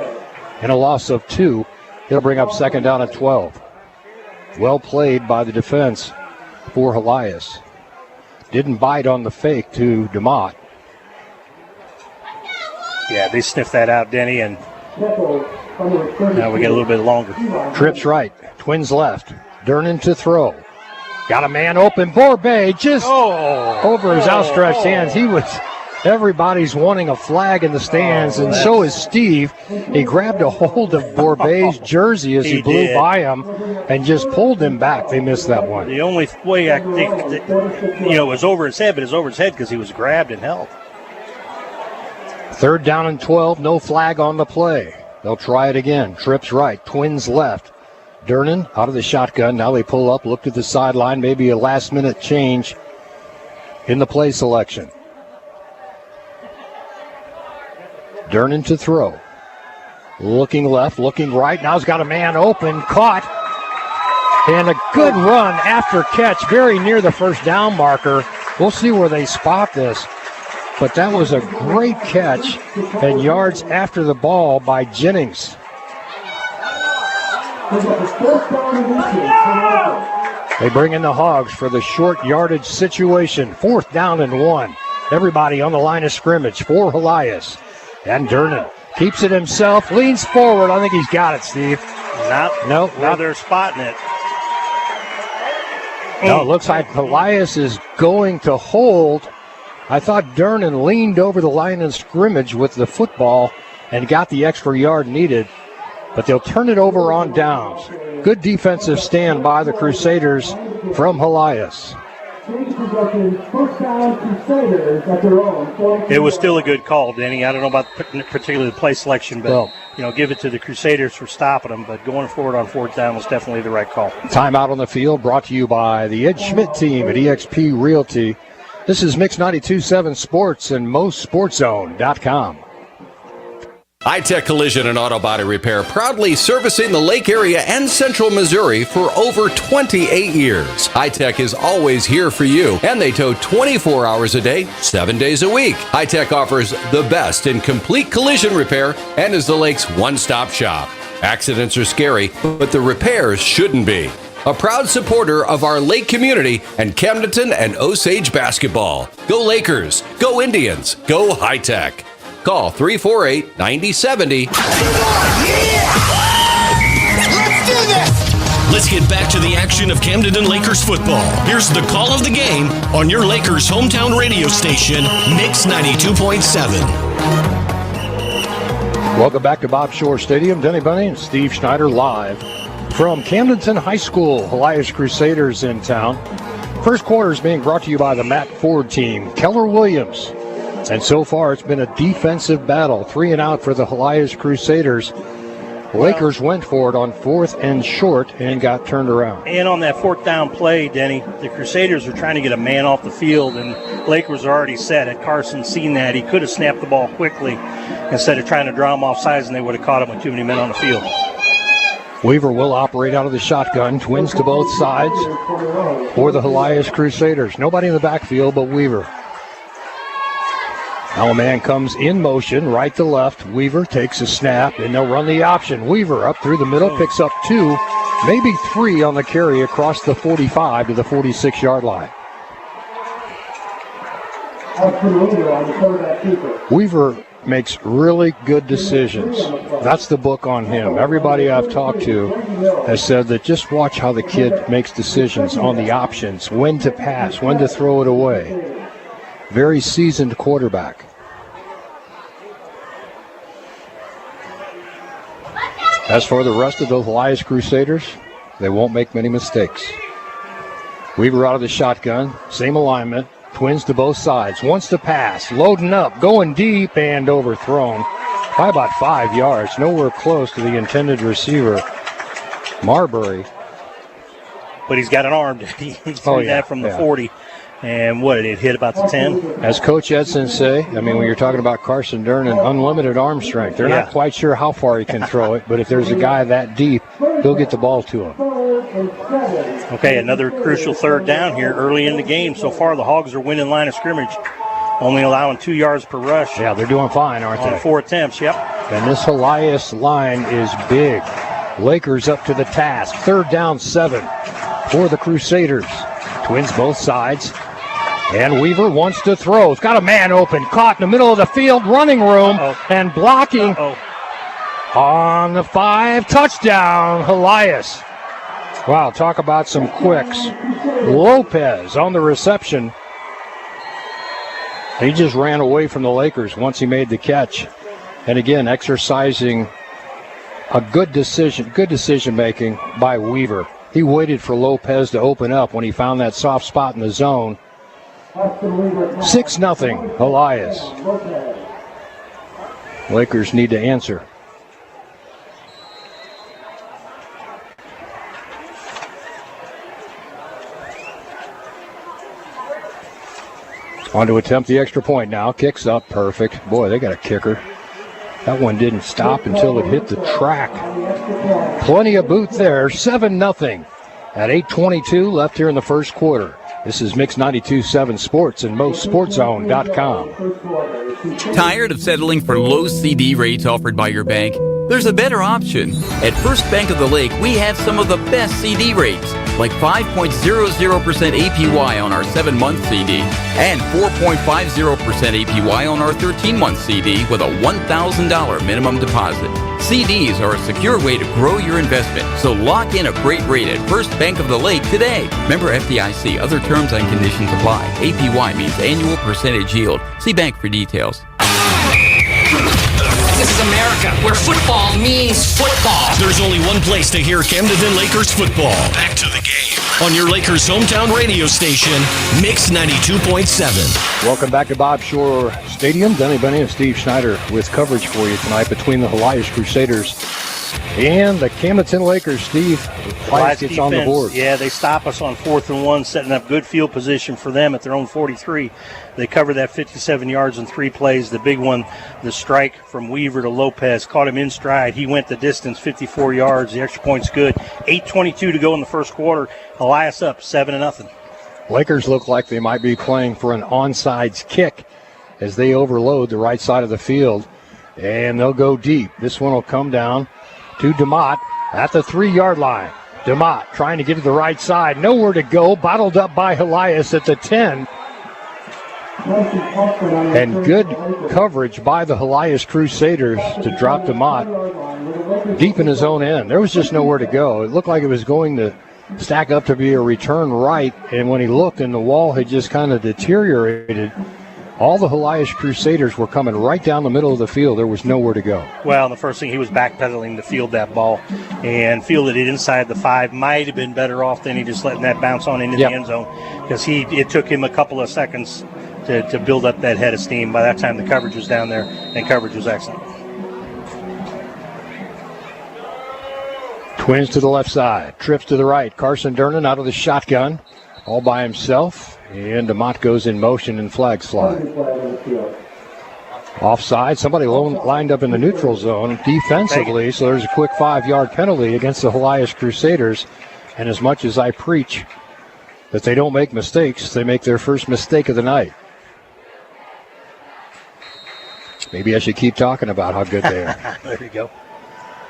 and a loss of 2. It'll bring up 2nd down at 12. Well played by the defense for Helias. Didn't bite on the fake to DeMott. Yeah, they sniffed that out, Denny, and now we get a little bit longer. Trips right. Twins left. Durnan to throw. Got a man open. Borbay just over his outstretched hands. Everybody's wanting a flag in the stands, and so is Steve. He grabbed a hold of Borbay's jersey as he blew by him and just pulled him back. They missed that one. The only way I think that, it was over his head, but it's over his head because he was grabbed and held. 3rd down and 12, no flag on the play. They'll try it again. Trips right, Twins left. Durnan out of the shotgun. Now they pull up, look to the sideline, maybe a last-minute change in the play selection. Durnan to throw. Looking left, looking right. Now he's got a man open, caught. And a good run after catch, very near the first down marker. We'll see where they spot this. But that was a great catch and yards after the ball by Jennings. They bring in the Hogs for the short yardage situation. 4th down and 1. Everybody on the line of scrimmage for Helias. And Durnan keeps it himself, leans forward. I think he's got it, Steve. Nope. Now they're spotting it. No, it looks like Helias is going to hold. I thought Durnan leaned over the line of scrimmage with the football and got the extra yard needed, but they'll turn it over on downs. Good defensive stand by the Crusaders from Helias. It was still a good call, Denny. I don't know about particularly the play selection, but give it to the Crusaders for stopping them. But going forward on 4th down was definitely the right call. Timeout on the field brought to you by the Ed Schmidt team at EXP Realty. This is Mix92.7 Sports and MoSportsZone.com. High-Tech Collision and Auto Body Repair, proudly servicing the Lake area and Central Missouri for over 28 years. High-Tech is always here for you, and they tow 24 hours a day, 7 days a week. High-Tech offers the best in complete collision repair and is the lake's one-stop shop. Accidents are scary, but the repairs shouldn't be. A proud supporter of our lake community and Camdenton and Osage basketball. Go Lakers, go Indians, go High-Tech. Call 348-9070. Let's get back to the action of Camdenton Lakers football. Here's the call of the game on your Lakers hometown radio station, Mix92.7. Welcome back to Bob Shore Stadium. Denny Bunny and Steve Schneider live from Camdenton High School. Helias Crusaders in town. First quarter is being brought to you by the Matt Ford team. Keller Williams. And so far, it's been a defensive battle. 3 and out for the Helias Crusaders. Lakers went for it on 4th and short and got turned around. And on that 4th down play, Denny, the Crusaders were trying to get a man off the field, and Lakers were already set. Had Carson seen that, he could have snapped the ball quickly instead of trying to draw him off sides, and they would have caught him with too many men on the field. Weaver will operate out of the shotgun. Twins to both sides for the Helias Crusaders. Nobody in the backfield but Weaver. Now a man comes in motion, right to left. Weaver takes a snap, and they'll run the option. Weaver up through the middle, picks up 2, maybe 3 on the carry across the 45 to the 46-yard line. Weaver makes really good decisions. That's the book on him. Everybody I've talked to has said that just watch how the kid makes decisions on the options, when to pass, when to throw it away. Very seasoned quarterback. As for the rest of the Helias Crusaders, they won't make many mistakes. Weaver out of the shotgun, same alignment, twins to both sides, wants to pass, loading up, going deep, and overthrown by about 5 yards, nowhere close to the intended receiver, Marbury. But he's got an arm. He threw that from the 40. And what, it hit about the 10? As Coach Edson say, I mean, when you're talking about Carson Durnan, unlimited arm strength. They're not quite sure how far he can throw it, but if there's a guy that deep, he'll get the ball to him. Okay, another crucial 3rd down here early in the game. So far, the Hogs are winning line of scrimmage, only allowing 2 yards per rush. Yeah, they're doing fine, aren't they? On 4 attempts, yep. And this Helias line is big. Lakers up to the task. 3rd down 7 for the Crusaders. Twins both sides. And Weaver wants to throw. He's got a man open, caught in the middle of the field, running room, and blocking on the 5. Touchdown, Helias. Wow, talk about some quicks. Lopez on the reception. He just ran away from the Lakers once he made the catch. And again, exercising a good decision making by Weaver. He waited for Lopez to open up when he found that soft spot in the zone. 6-0, Helias. Lakers need to answer. On to attempt the extra point now. Kicks up, perfect. Boy, they got a kicker. That one didn't stop until it hit the track. Plenty of boot there. 7-0. at 8:22 left here in the first quarter. This is Mix 92.7 Sports and MoSportsZone.com. Tired of settling for low CD rates offered by your bank? There's a better option. At First Bank of the Lake, we have some of the best CD rates, like 5.00% APY on our 7-month CD and 4.50% APY on our 13-month CD with a $1,000 minimum deposit. CDs are a secure way to grow your investment, so lock in a great rate at First Bank of the Lake today. Member FDIC. Other terms and conditions apply. APY means annual percentage yield. See bank for details. This is America, where football means football. There's only one place to hear Camdenton Lakers football. Back to the game on your Lakers hometown radio station, Mix 92.7. Welcome back to Bob Shore Stadium. Denny Benny and Steve Schneider with coverage for you tonight between the Helias Crusaders and the Camdenton Lakers. Steve, Helias gets on the board. Yeah, they stop us on 4th and 1, setting up good field position for them at their own 43. They covered that 57 yards in 3 plays. The big one, the strike from Weaver to Lopez, caught him in stride. He went the distance, 54 yards. The extra point's good. 8:22 to go in the first quarter. Helias up 7-0. Lakers look like they might be playing for an onside kick as they overload the right side of the field, and they'll go deep. This one will come down to DeMott at the 3-yard line. DeMott trying to get to the right side. Nowhere to go. Bottled up by Helias at the 10. And good coverage by the Helias Crusaders to drop DeMott deep in his own end. There was just nowhere to go. It looked like it was going to stack up to be a return right, and when he looked and the wall had just kind of deteriorated, all the Helias Crusaders were coming right down the middle of the field. There was nowhere to go. Well, the first thing, he was backpedaling to field that ball and fielded it inside the 5. Might have been better off than he just letting that bounce on into the end zone, because it took him a couple of seconds to build up that head of steam. By that time, the coverage was down there, and coverage was excellent. Twins to the left side. Trips to the right. Carson Durnan out of the shotgun all by himself. And DeMott goes in motion and flags fly. Offside. Somebody lined up in the neutral zone defensively, so there's a quick 5-yard penalty against the Helias Crusaders. And as much as I preach that they don't make mistakes, they make their first mistake of the night. Maybe I should keep talking about how good they are. There you go.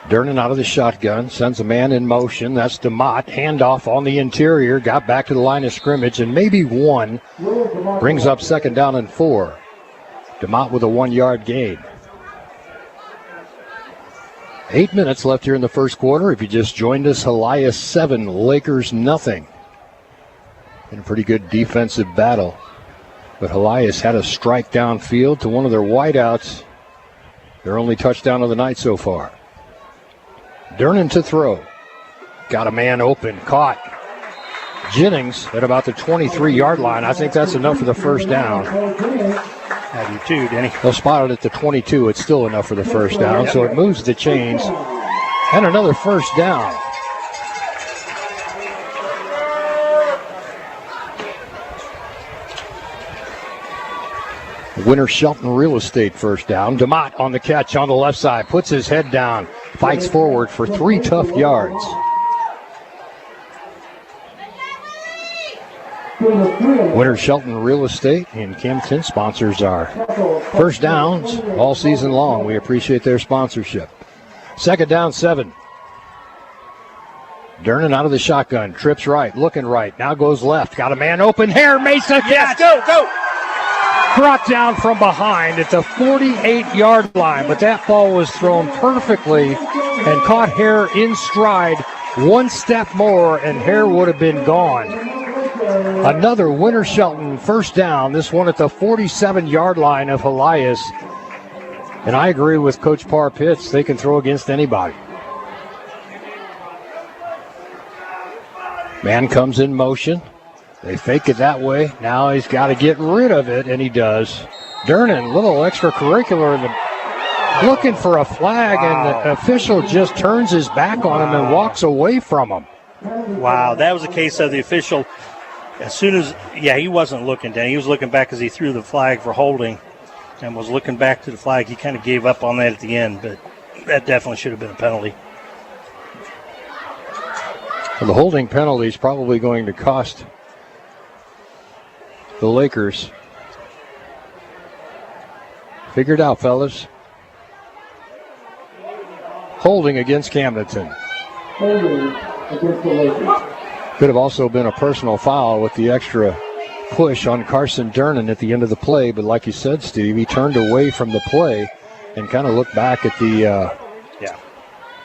Durnan out of the shotgun, sends a man in motion. That's DeMott. Handoff on the interior. Got back to the line of scrimmage, and maybe one. Brings up 2nd down and 4. DeMott with a 1-yard gain. 8 minutes left here in the first quarter. If you just joined us, Helias 7, Lakers nothing. In a pretty good defensive battle. But Helias had a strike downfield to one of their wideouts. Their only touchdown of the night so far. Durnan to throw. Got a man open. Caught. Jennings at about the 23-yard line. I think that's enough for the first down. I do too, Denny. They'll spot it at the 22. It's still enough for the first down. So it moves the chains. And another first down. Winter Shelton Real Estate first down. DeMott on the catch on the left side. Puts his head down. Fights forward for 3 tough yards. Winter Shelton Real Estate in Camdenton sponsors our first downs all season long. We appreciate their sponsorship. 2nd down, 7. Durnan out of the shotgun. Trips right. Looking right. Now goes left. Got a man open. Hare makes a catch. Go. Brought down from behind at the 48-yard line, but that ball was thrown perfectly and caught Hare in stride. 1 step more, and Hare would have been gone. Another Winter Shelton first down, this one at the 47-yard line of Helias. And I agree with Coach Parr Pitts. They can throw against anybody. Man comes in motion. They fake it that way. Now he's got to get rid of it, and he does. Durnan, a little extracurricular, looking for a flag, and the official just turns his back on him and walks away from him. Wow, that was a case of the official, as soon as, he wasn't looking down. He was looking back as he threw the flag for holding and was looking back to the flag. He kind of gave up on that at the end, but that definitely should have been a penalty. Well, the holding penalty is probably going to cost the Lakers. Figure it out, fellas. Holding against Camdenton. Holding against the Lakers. Could have also been a personal foul with the extra push on Carson Durnan at the end of the play, but like you said, Steve, he turned away from the play and kind of looked back at the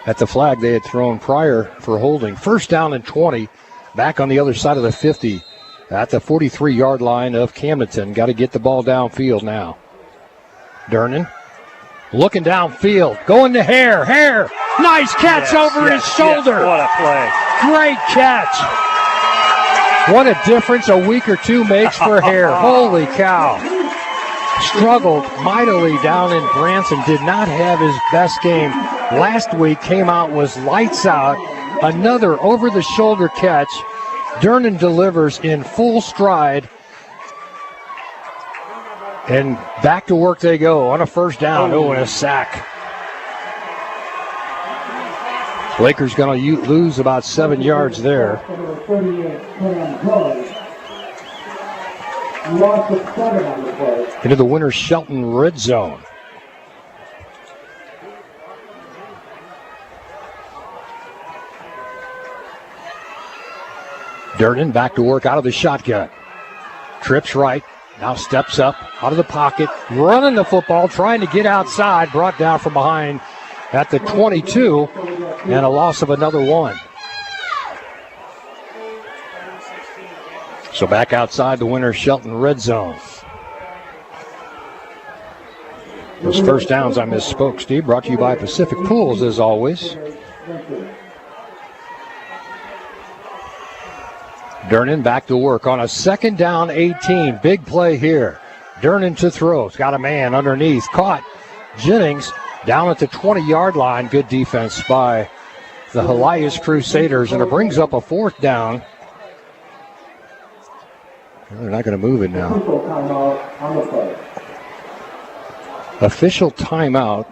at the flag they had thrown prior for holding. First down and 20, back on the other side of the 50 at the 43-yard line of Camdenton. Got to get the ball downfield now. Durnan looking downfield, going to Hare. Hare, nice catch over his shoulder. What a play. Great catch. What a difference a week or two makes for Hare. Holy cow. Struggled mightily down in Branson. Did not have his best game. Last week came out, was lights out. Another over-the-shoulder catch. Durnan delivers in full stride. And back to work they go on a first down. Oh, and a sack. Lakers going to lose about 7 yards there. Into the Winter Shelton red zone. Durnan back to work out of the shotgun. Trips right. Now steps up out of the pocket. Running the football. Trying to get outside. Brought down from behind at the 22. And a loss of another one. So back outside the Winter Shelton red zone. Those first downs, I misspoke, Steve. Brought to you by Pacific Pools, as always. Durnan back to work on a second down 18. Big play here. Durnan to throw. Got a man underneath. Caught. Jennings down at the 20-yard line. Good defense by the Helias Crusaders. And it brings up a fourth down. They're not going to move it now. Official timeout.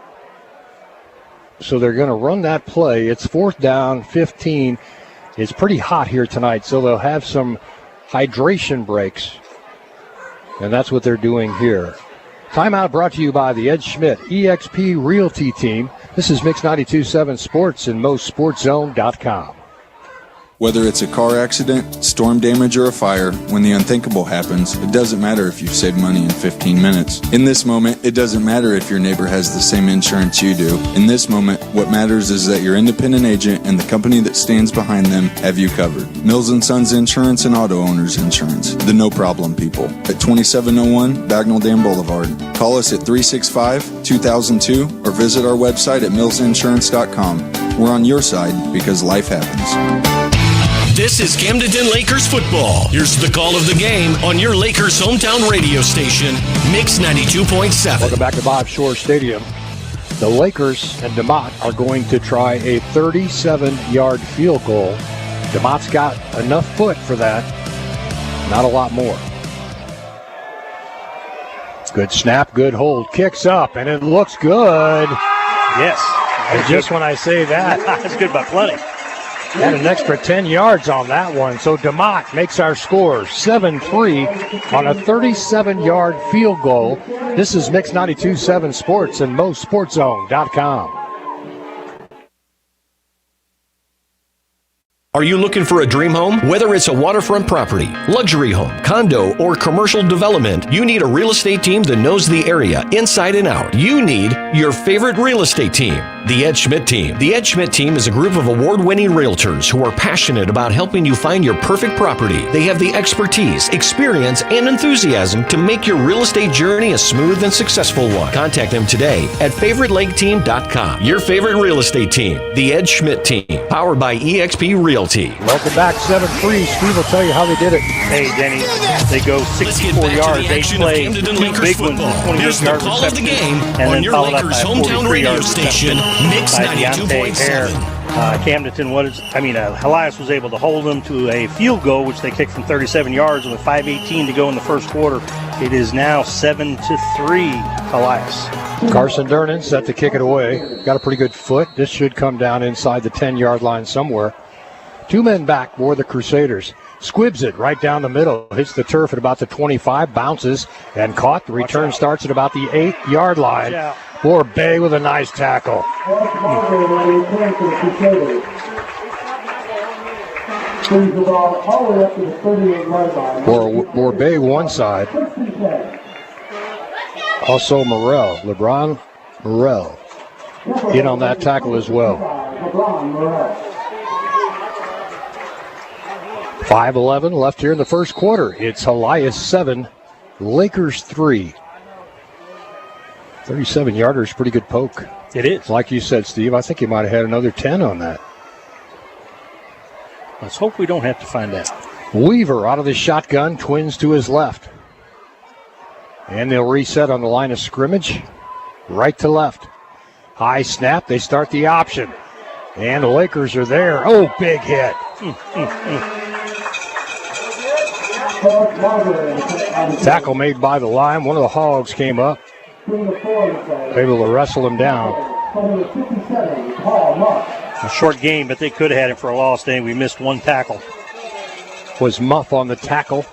So they're going to run that play. It's fourth down, 15. It's pretty hot here tonight, so they'll have some hydration breaks. And that's what they're doing here. Timeout brought to you by the Ed Schmidt eXp Realty Team. This is Mix92.7 Sports and MoSportsZone.com. Whether it's a car accident, storm damage, or a fire, when the unthinkable happens, it doesn't matter if you've saved money in 15 minutes. In this moment, it doesn't matter if your neighbor has the same insurance you do. In this moment, what matters is that your independent agent and the company that stands behind them have you covered. Mills & Sons Insurance and Auto Owners Insurance. The no-problem people. At 2701 Bagnell Dam Boulevard. Call us at 365-2002 or visit our website at millsinsurance.com. We're on your side because life happens. This is Camdenton Lakers football. Here's the call of the game on your Lakers hometown radio station, Mix 92.7. Welcome back to Bob Shore Stadium. The Lakers and DeMott are going to try a 37-yard field goal. DeMott's got enough foot for that. Not a lot more. Good snap, good hold. Kicks up, and it looks good. Yes. And just when I say that. That's good by plenty. Had an extra 10 yards on that one. So DeMott makes our score 7-3 on a 37-yard field goal. This is Mix 92.7 Sports and MoSportsZone.com. Are you looking for a dream home? Whether it's a waterfront property, luxury home, condo, or commercial development, you need a real estate team that knows the area inside and out. You need your favorite real estate team, the Ed Schmidt Team. The Ed Schmidt Team is a group of award-winning realtors who are passionate about helping you find your perfect property. They have the expertise, experience, and enthusiasm to make your real estate journey a smooth and successful one. Contact them today at favoritelake.team.com. Your favorite real estate team, the Ed Schmidt Team, powered by eXp Realty. Welcome back, 7-3. Steve will tell you how they did it. Hey, Denny, they go 64 yards. They play two big ones, 28-yard reception, and then followed up by a 43-yard reception by Deontay Hare. Camdenton Helias was able to hold them to a field goal, which they kicked from 37 yards with 5:18 to go in the first quarter. It is now 7-3 Helias. Carson Durnan set to kick it away. Got a pretty good foot. This should come down inside the 10-yard line somewhere. 2 men back for the Crusaders. Squibs it right down the middle. Hits the turf at about the 25. Bounces and caught. The return starts at about the 8-yard line. For Bay with a nice tackle. For Bay one side. Also Morrell. LeBron Morrell in on that tackle as well. 5:11 left here in the first quarter. It's Helias 7, Lakers 3. 37-yarder is pretty good poke. It is. Like you said, Steve, I think he might have had another 10 on that. Let's hope we don't have to find out. Weaver out of the shotgun, Twins to his left. And they'll reset on the line of scrimmage, right to left. High snap, they start the option. And the Lakers are there. Oh, big hit. Tackle made by the line. One of the Hogs came up, able to wrestle him down. A short game, but they could have had it for a loss day. We missed one tackle. Was Muff on the tackle,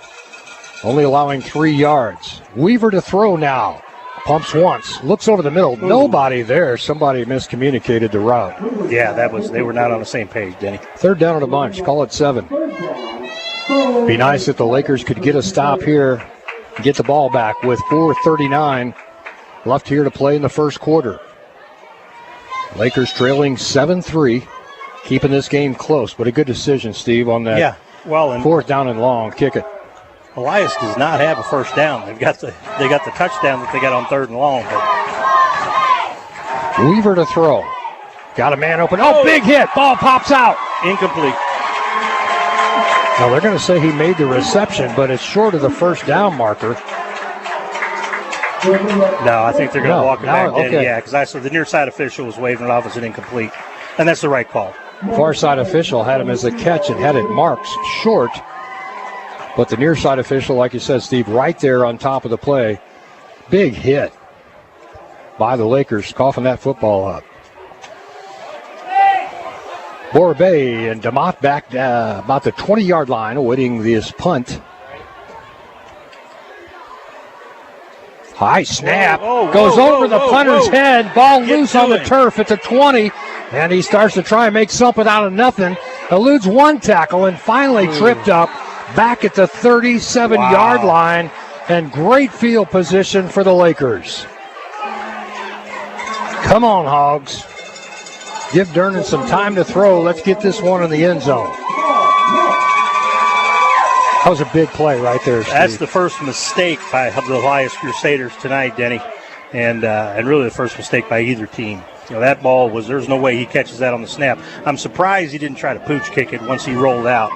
only allowing 3 yards. Weaver to throw now. Pumps once, looks over the middle. Ooh. Nobody there. Somebody miscommunicated the route. Yeah, they were not on the same page, Denny. 3rd down on a bunch. Call it 7. Be nice if the Lakers could get a stop here, get the ball back with 4:39 left here to play in the first quarter. Lakers trailing 7-3, keeping this game close, but a good decision, Steve, on that. Yeah, well, and 4th down and long. Kick it. Helias does not have a first down. They got the touchdown that they got on 3rd and long. But Weaver to throw. Got a man open. Oh, big hit. Ball pops out. Incomplete. Now they're going to say he made the reception, but it's short of the first down marker. No, I think they're going to walk it back. Okay. Yeah, because I saw the near side official was waving it off as an incomplete, and that's the right call. Far side official had him as a catch and had it marked short, but the near side official, like you said, Steve, right there on top of the play. Big hit by the Lakers, coughing that football up. Borbay and DeMott back about the 20-yard line, awaiting this punt. High snap, goes over the punter's head, ball loose on the turf at the 20, and he starts to try and make something out of nothing. Eludes one tackle and finally tripped up back at the 37-yard line, and great field position for the Lakers. Come on, Hogs. Give Durnan some time to throw. Let's get this one in the end zone. That was a big play right there, Steve. That's the first mistake by the Helias Crusaders tonight, Denny, and really the first mistake by either team. You know, that ball there's no way he catches that on the snap. I'm surprised he didn't try to pooch kick it once he rolled out.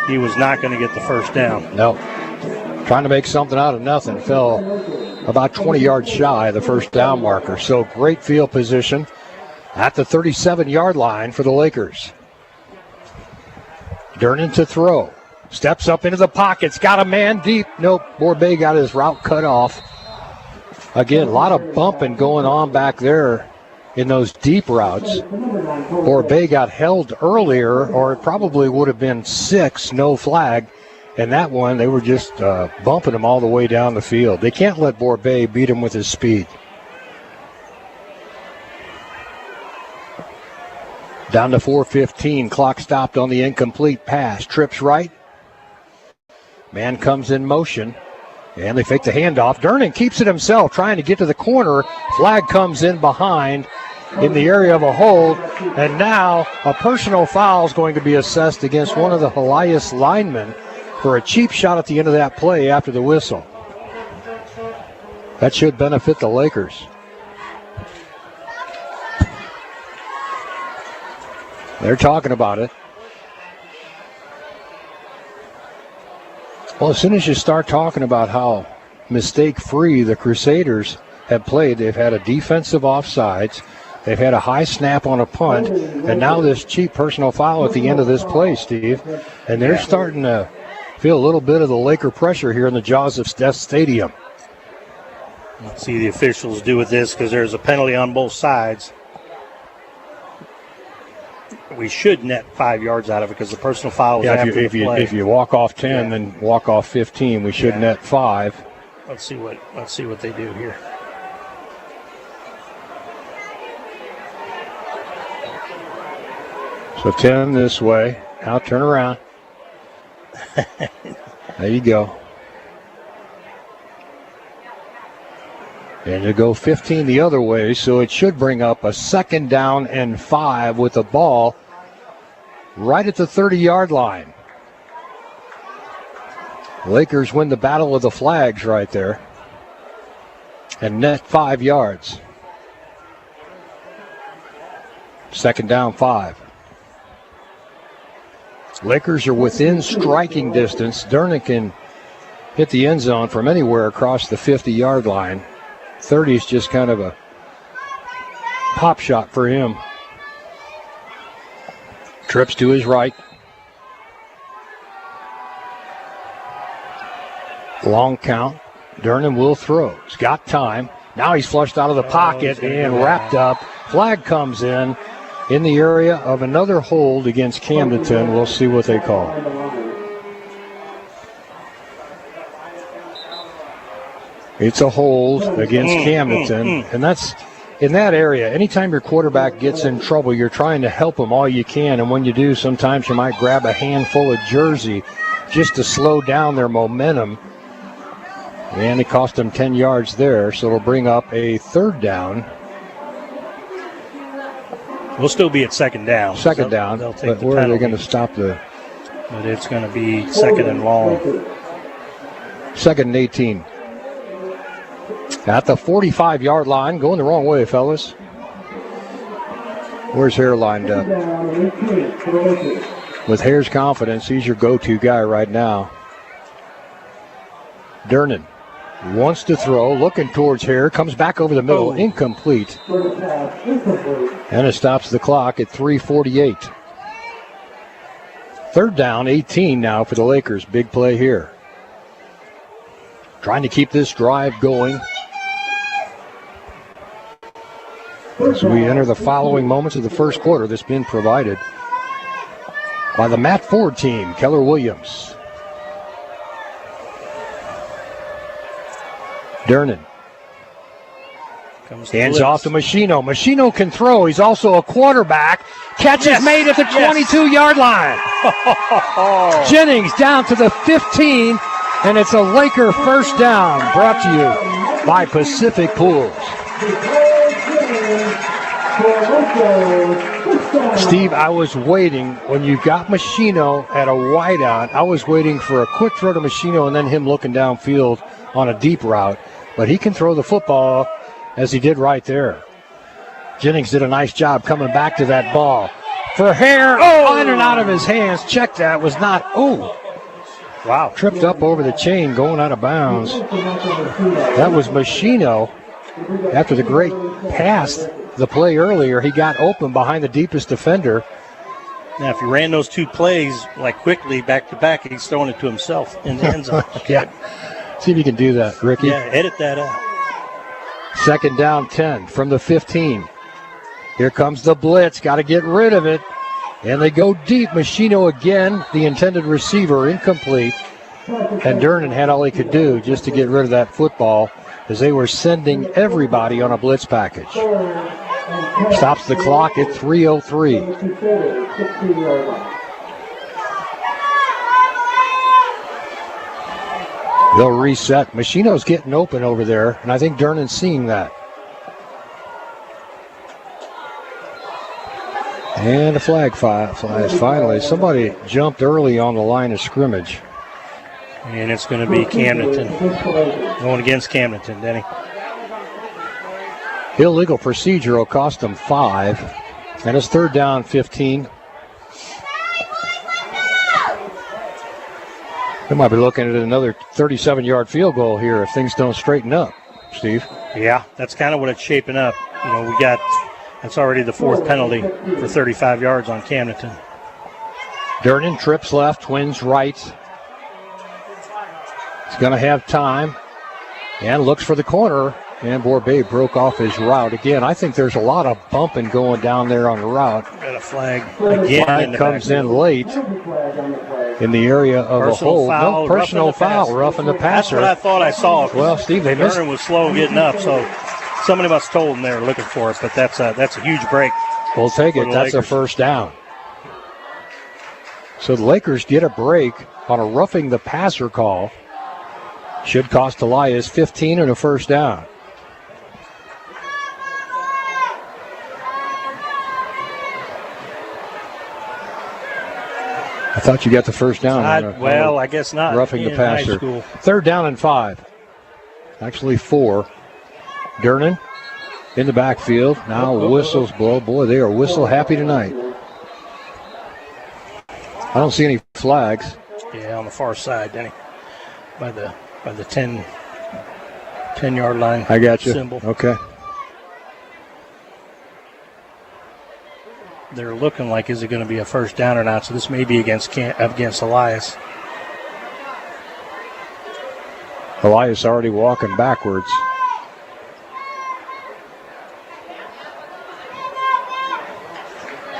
He was not going to get the first down. No. Trying to make something out of nothing. Fell about 20 yards shy of the first down marker. So great field position at the 37-yard line for the Lakers. Durnan to throw. Steps up into the pockets. Got a man deep. Nope. Borbay got his route cut off. Again, a lot of bumping going on back there in those deep routes. Borbay got held earlier, or it probably would have been 6, no flag. And that one, they were just bumping him all the way down the field. They can't let Borbay beat him with his speed. Down to 4:15. Clock stopped on the incomplete pass. Trips right. Man comes in motion. And they fake the handoff. Durnan keeps it himself, trying to get to the corner. Flag comes in behind in the area of a hold. And now a personal foul is going to be assessed against one of the Helias linemen for a cheap shot at the end of that play after the whistle. That should benefit the Lakers. They're talking about it. Well, as soon as you start talking about how mistake-free the Crusaders have played, they've had a defensive offsides, they've had a high snap on a punt, and now this cheap personal foul at the end of this play, Steve. And they're starting to feel a little bit of the Laker pressure here in the jaws of Steph Stadium. Let's see the officials do with this, because there's a penalty on both sides. we should net 5 yards out of it because the personal foul was after the play. If you walk off 10, then walk off 15, we should net 5. Let's see what they do here. So 10 this way. Now turn around. There you go. And you go 15 the other way, so it should bring up a 2nd down and 5 with the ball right at the 30-yard line. Lakers win the battle of the flags right there and net 5 yards. 2nd down, 5. Lakers are within striking distance. Durnin can hit the end zone from anywhere across the 50-yard line. 30 is just kind of a pop shot for him. Trips to his right. Long count. Durnin will throw. He's got time. Now he's flushed out of the pocket and wrapped up. Flag comes in the area of another hold against Camdenton. We'll see what they call. It's a hold against Camdenton, and that's in that area. Anytime your quarterback gets in trouble, you're trying to help him all you can, and when you do, sometimes you might grab a handful of jersey just to slow down their momentum, and it cost them 10 yards there, so it'll bring up a 3rd down. We'll still be at 2nd down. 2nd down, but where are they going to stop the... But it's going to be 2nd and long. 2nd and 18. At the 45-yard line, going the wrong way, fellas. Where's Hare lined up? With Hare's confidence, he's your go-to guy right now. Durnin wants to throw, looking towards Hare, comes back over the middle, incomplete. And it stops the clock at 3:48. 3rd down, 18 now for the Lakers. Big play here. Trying to keep this drive going. As we enter the following moments of the first quarter, that's been provided by the Matt Ford team. Keller Williams. Durnin. Hands off to Machino. Machino can throw. He's also a quarterback. Catch is made at the 22-yard line. Jennings down to the 15, and it's a Laker 1st down, brought to you by Pacific Pools. Steve, I was waiting when you got Machino at a wideout. I was waiting for a quick throw to Machino and then him looking downfield on a deep route. But he can throw the football as he did right there. Jennings did a nice job coming back to that ball. For Hare, in and out of his hands. Check that, was not, wow. Tripped up over the chain going out of bounds. That was Machino. After the great pass, the play earlier, he got open behind the deepest defender. Now, if you ran those 2 plays like quickly back to back, he's throwing it to himself in the end zone. Yeah. See if you can do that, Ricky. Yeah, edit that out. 2nd down, 10 from the 15. Here comes the blitz. Got to get rid of it. And they go deep. Machino again, the intended receiver, incomplete. And Durnin had all he could do just to get rid of that football as they were sending everybody on a blitz package. Stops the clock at 3:03. They'll reset. Machino's getting open over there, and I think Durnin's seeing that. And a flag flies finally. Somebody jumped early on the line of scrimmage. And it's going to be Camdenton. Going against Camdenton, Denny. Illegal procedure will cost them 5. And it's 3rd down, 15. They might be looking at another 37-yard field goal here if things don't straighten up, Steve. Yeah, that's kind of what it's shaping up. You know, that's already the 4th penalty for 35 yards on Camdenton. Durnin trips left, Twins right. He's going to have time and looks for the corner. And Borbet broke off his route again. I think there's a lot of bumping going down there on the route. Got a flag again. Flag comes in late in the area of a hold. No personal foul, roughing the passer. That's what I thought I saw. Well, Steve, they missed. Vernon was slow getting up, so somebody must have told him they were looking for it. But that's a huge break. We'll take it. That's Lakers. a first down. So the Lakers get a break on a roughing the passer call. Should cost Helias 15 and a first down. I thought you got the first down. I guess not. Roughing the In passer. high school. 3rd down and 5. Actually 4. Durnan in the backfield. Now whistles blow. Boy, they are whistle happy tonight. I don't see any flags. Yeah, on the far side, Denny. By the 10-yard line. I got you. Symbol. Okay. They're looking like, is it going to be a first down or not? So this may be against Helias. Helias already walking backwards.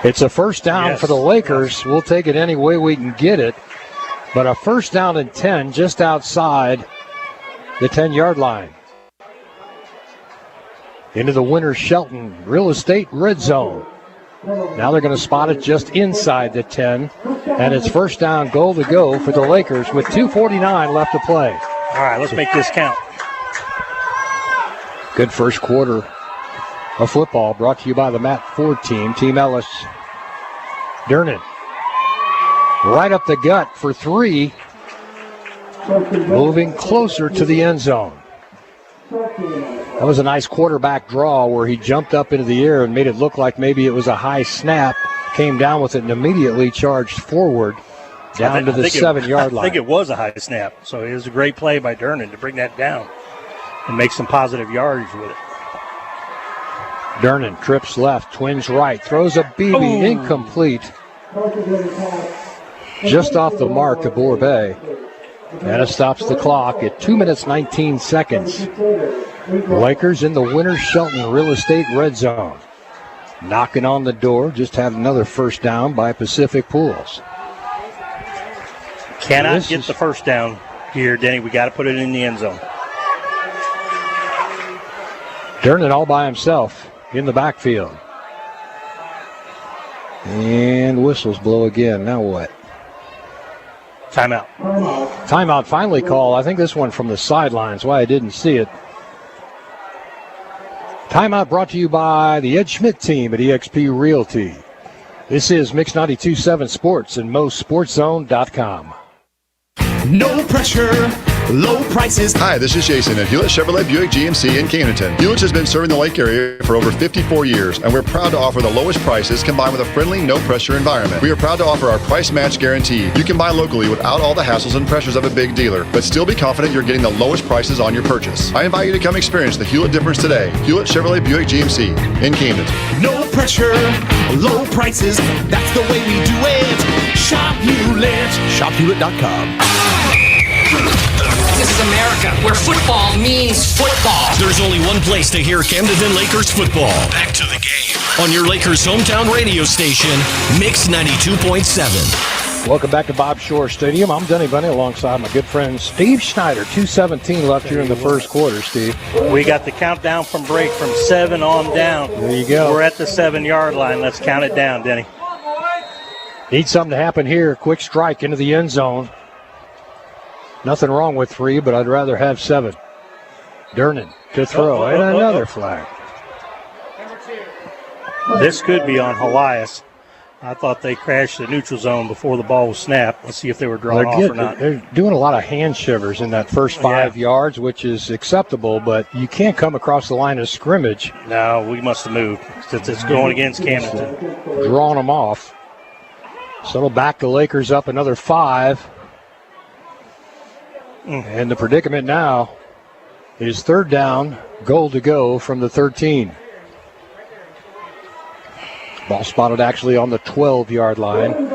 It's a first down for the Lakers. We'll take it any way we can get it. But a first down and 10 just outside the 10-yard line. Into the Winter Shelton Real Estate red zone. Now they're going to spot it just inside the 10. And it's first down, goal to go for the Lakers with 2:49 left to play. All right, let's make this count. Good first quarter of football brought to you by the Matt Ford team. Team Ellis. Durnan. Right up the gut for 3. Moving closer to the end zone. That was a nice quarterback draw where he jumped up into the air and made it look like maybe it was a high snap. Came down with it and immediately charged forward down to the 7-yard line. I think it was a high snap. So it was a great play by Durnan to bring that down and make some positive yardage with it. Durnan trips left, twins right, throws a BB, incomplete. Just off the mark to Borbet. And it stops the clock at 2 minutes, 19 seconds. Lakers in the Winter Shelton Real Estate red zone. Knocking on the door, just had another first down by Pacific Pools. Cannot get the first down here, Denny. We got to put it in the end zone. Durnan all by himself in the backfield. And whistles blow again. Now what? Timeout. Timeout finally called. I think this one from the sidelines. Why I didn't see it. Timeout brought to you by the Ed Schmidt team at eXp Realty. This is Mix92.7 Sports and MoSportsZone.com. No pressure, low prices. Hi, this is Jason at Hewlett Chevrolet Buick GMC in Camdenton. Hewlett has been serving the Lake area for over 54 years, and we're proud to offer the lowest prices combined with a friendly, no-pressure environment. We are proud to offer our price match guarantee. You can buy locally without all the hassles and pressures of a big dealer, but still be confident you're getting the lowest prices on your purchase. I invite you to come experience the Hewlett difference today. Hewlett Chevrolet Buick GMC in Camdenton. No pressure, low prices. That's the way we do it. Shop Hewlett. ShopHewlett.com. This is America, where football means football. There's only one place to hear Camdenton Lakers football. Back to the game on your Lakers hometown radio station, Mix 92.7. Welcome back to Bob Shore Stadium. I'm Denny Bunny alongside my good friend Steve Schneider. 2:17 left here in the first quarter, Steve. We got the countdown from break from 7 on down. There you go. We're at the 7-yard line. Let's count it down, Denny. Need something to happen here. Quick strike into the end zone. Nothing wrong with 3, but I'd rather have 7. Durnan to throw, and another flag. This could be on Helias. I thought they crashed the neutral zone before the ball was snapped. Let's see if they were drawn off or not. They're doing a lot of hand shivers in that first 5 yards, which is acceptable, but you can't come across the line of scrimmage. No, we must have moved since it's going against Camdenton. Drawing them off. So it'll back the Lakers up another 5. And the predicament now is 3rd down, goal to go from the 13. Ball spotted actually on the 12-yard line.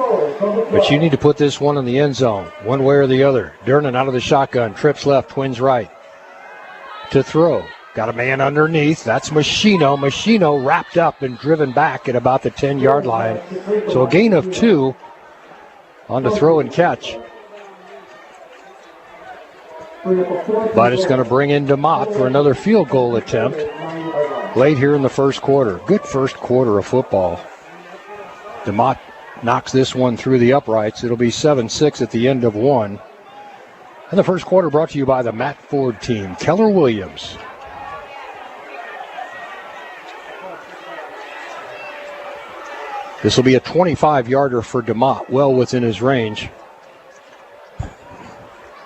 But you need to put this one in the end zone, one way or the other. Durnan out of the shotgun, trips left, twins right. To throw, Got a man underneath. That's Machino. Machino wrapped up and driven back at about the 10-yard line. So a gain of 2 on the throw and catch. But it's going to bring in DeMott for another field goal attempt late here in the first quarter. Good first quarter of football. DeMott knocks this one through the uprights. It'll be 7-6 at the end of 1. And the first quarter brought to you by the Matt Ford team. Keller Williams. This will be a 25-yarder for DeMott, well within his range.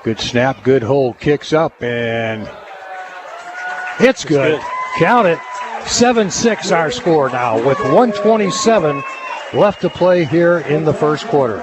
Good snap, good hold, kicks up, and it's good. Count it. 7-6 our score now with 1:27 left to play here in the first quarter.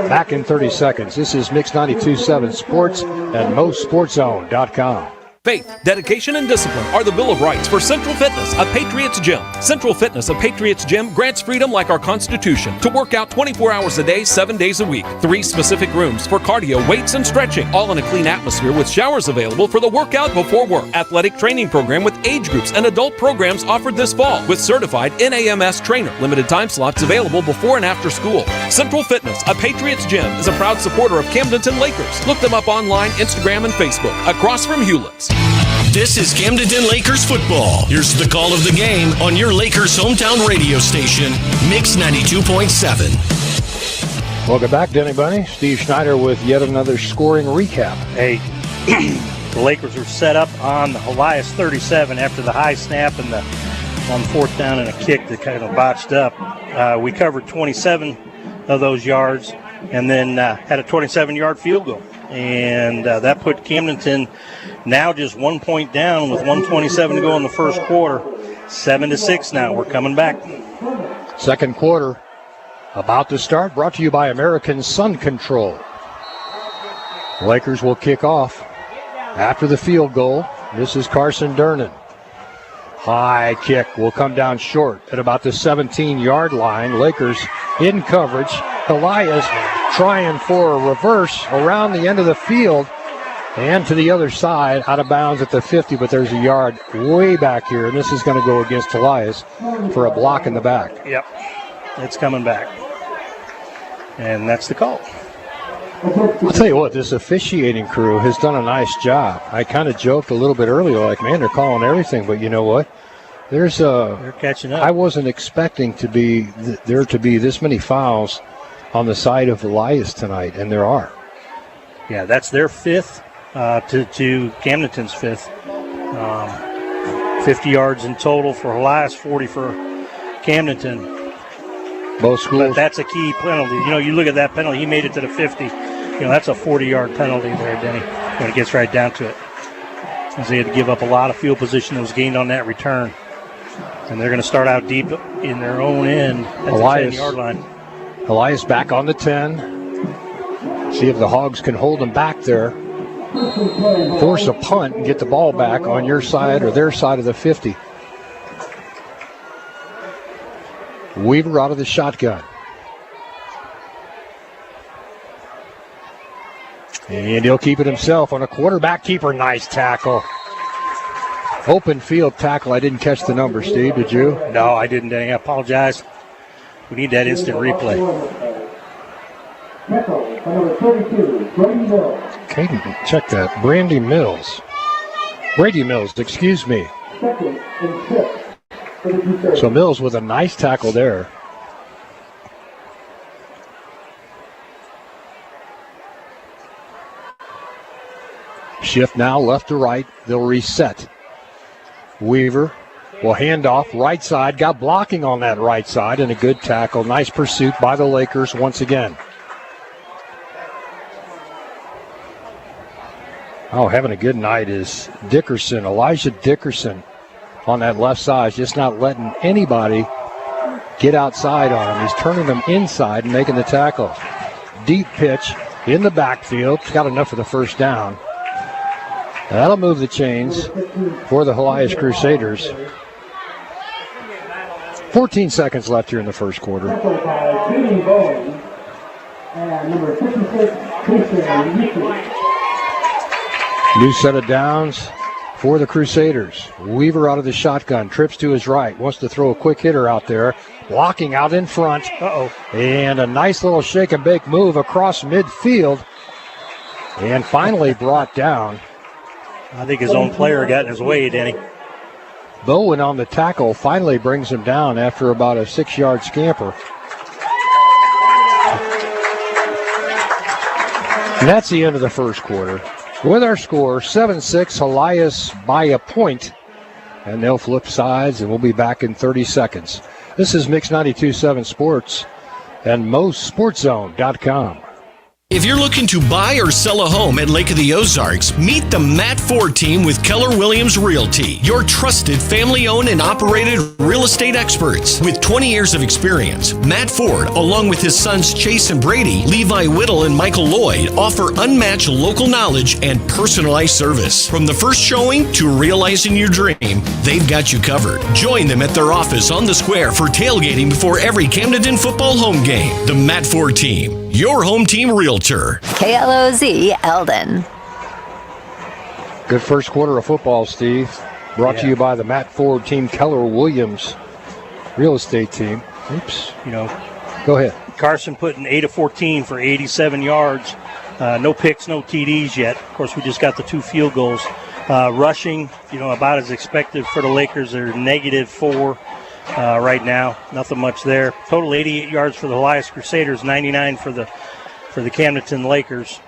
Back in 30 seconds. This is Mix 92.7 Sports and MoSportsZone.com. Faith, dedication, and discipline are the Bill of Rights for Central Fitness, a Patriots Gym. Central Fitness, a Patriots Gym, grants freedom like our Constitution to work out 24 hours a day, 7 days a week. 3 specific rooms for cardio, weights, and stretching, all in a clean atmosphere with showers available for the workout before work. Athletic training program with age groups and adult programs offered this fall with certified NAMS trainer. Limited time slots available before and after school. Central Fitness, a Patriots Gym, is a proud supporter of Camdenton Lakers. Look them up online, Instagram, and Facebook. Across from Helias. This is Camdenton Lakers football. Here's the call of the game on your Lakers hometown radio station, Mix 92.7. Welcome back, Denny Bunny. Steve Schneider with yet another scoring recap. Hey, the Lakers are set up on the Helias 37 after the high snap and the on 4th down and a kick that kind of botched up. We covered 27 of those yards and then had a 27-yard field goal. And that put Camdenton now just 1 point down with 1:27 to go in the first quarter. 7-6 now. We're coming back. Second quarter about to start. Brought to you by American Sun Control. Lakers will kick off after the field goal. This is Carson Durnan. High kick will come down short at about the 17-yard line. Lakers in coverage. Helias trying for a reverse around the end of the field and to the other side, out of bounds at the 50, but there's a yard way back here, and this is going to go against Helias for a block in the back. Yep, it's coming back. And that's the call. I'll tell you what, this officiating crew has done a nice job. I kind of joked a little bit earlier, like, man, they're calling everything, but you know what? They're catching up. I wasn't expecting there to be this many fouls on the side of Helias tonight, and there are. Yeah, that's their 5th to Camdenton's 5th. 50 yards in total for Helias, 40 for Camdenton. Both schools. But that's a key penalty. You know, you look at that penalty, he made it to the 50. You know, that's a 40-yard penalty there, Denny, when it gets right down to it. Because they had to give up a lot of field position that was gained on that return. And they're going to start out deep in their own end at the 10-yard line. Helias back on the 10. See if the Hogs can hold them back there. Force a punt and get the ball back on your side or their side of the 50. Weaver out of the shotgun. And he'll keep it himself on a quarterback keeper. Nice tackle. Open field tackle. I didn't catch the number, Steve. Did you? No, I didn't. I apologize. We need that instant replay. Caden, check that. Brady Mills, excuse me. So Mills with a nice tackle there. Shift now left to right. They'll reset. Weaver will hand off right side. Got blocking on that right side and a good tackle. Nice pursuit by the Lakers once again. Oh, having a good night is Dickerson, Elijah Dickerson on that left side, just not letting anybody get outside on him. He's turning them inside and making the tackle. Deep pitch in the backfield. He's got enough for the first down. That'll move the chains for the Helias Crusaders. 14 seconds left here in the first quarter. New set of downs for the Crusaders. Weaver out of the shotgun, trips to his right, wants to throw a quick hitter out there, blocking out in front. And a nice little shake and bake move across midfield, and finally brought down. I think his own player got in his way, Denny. Bowen on the tackle finally brings him down after about a 6-yard scamper. And that's the end of the first quarter. With our score, 7-6, Helias by a point. And they'll flip sides, and we'll be back in 30 seconds. This is Mix92.7 Sports and MoSportsZone.com. If you're looking to buy or sell a home at Lake of the Ozarks, meet the Matt Ford team with Keller Williams Realty, your trusted family-owned and operated real estate experts. With 20 years of experience, Matt Ford, along with his sons Chase and Brady, Levi Whittle and Michael Lloyd, offer unmatched local knowledge and personalized service. From the first showing to realizing your dream, they've got you covered. Join them at their office on the square for tailgating before every Camdenton football home game. The Matt Ford team, your home team realtor. KLOZ Eldon. Good first quarter of football, Steve. Brought to you by the Matt Ford team, Keller Williams real estate team. Oops. Go ahead. Carson putting 8 of 14 for 87 yards. No picks, no TDs yet. Of course, we just got the 2 field goals. Rushing, about as expected for the Lakers. They're -4 right now. Nothing much there. Total 88 yards for the Helias Crusaders, 99 for the Camdenton Lakers.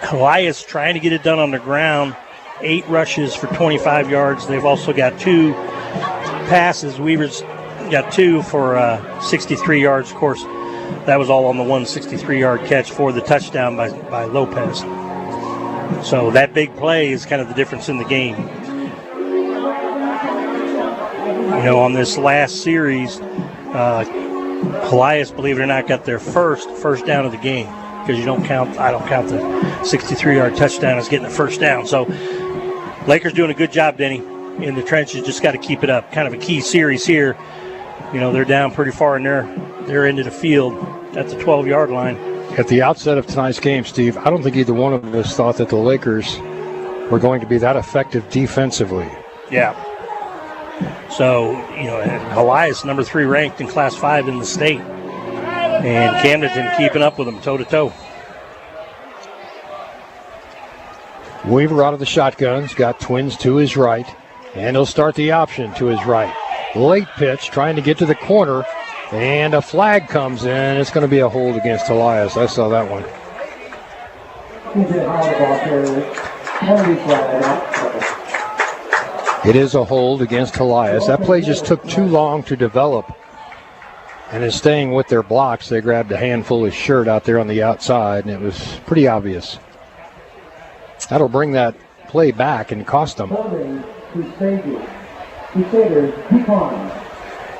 Helias trying to get it done on the ground. 8 rushes for 25 yards. They've also got 2 passes. Weaver's got 2 for 63 yards. Of course, that was all on the 163-yard catch for the touchdown by Lopez. So that big play is kind of the difference in the game. On this last series, Helias, believe it or not, got their first down of the game, because I don't count the 63-yard touchdown as getting the first down. So Lakers doing a good job, Denny, in the trenches. Just got to keep it up. Kind of a key series here. They're down pretty far in their end of the field at the 12-yard line. At the outset of tonight's game, Steve, I don't think either one of us thought that the Lakers were going to be that effective defensively. Yeah. So, Helias, number 3 ranked in Class 5 in the state. And Camdenton keeping up with them toe-to-toe. Weaver out of the shotguns, got twins to his right, and he'll start the option to his right. Late pitch, trying to get to the corner, and a flag comes in. It's going to be a hold against Helias. I saw that one. It is a hold against Helias. That play just took too long to develop, and is staying with their blocks. They grabbed a handful of shirt out there on the outside, and it was pretty obvious. That'll bring that play back and cost them.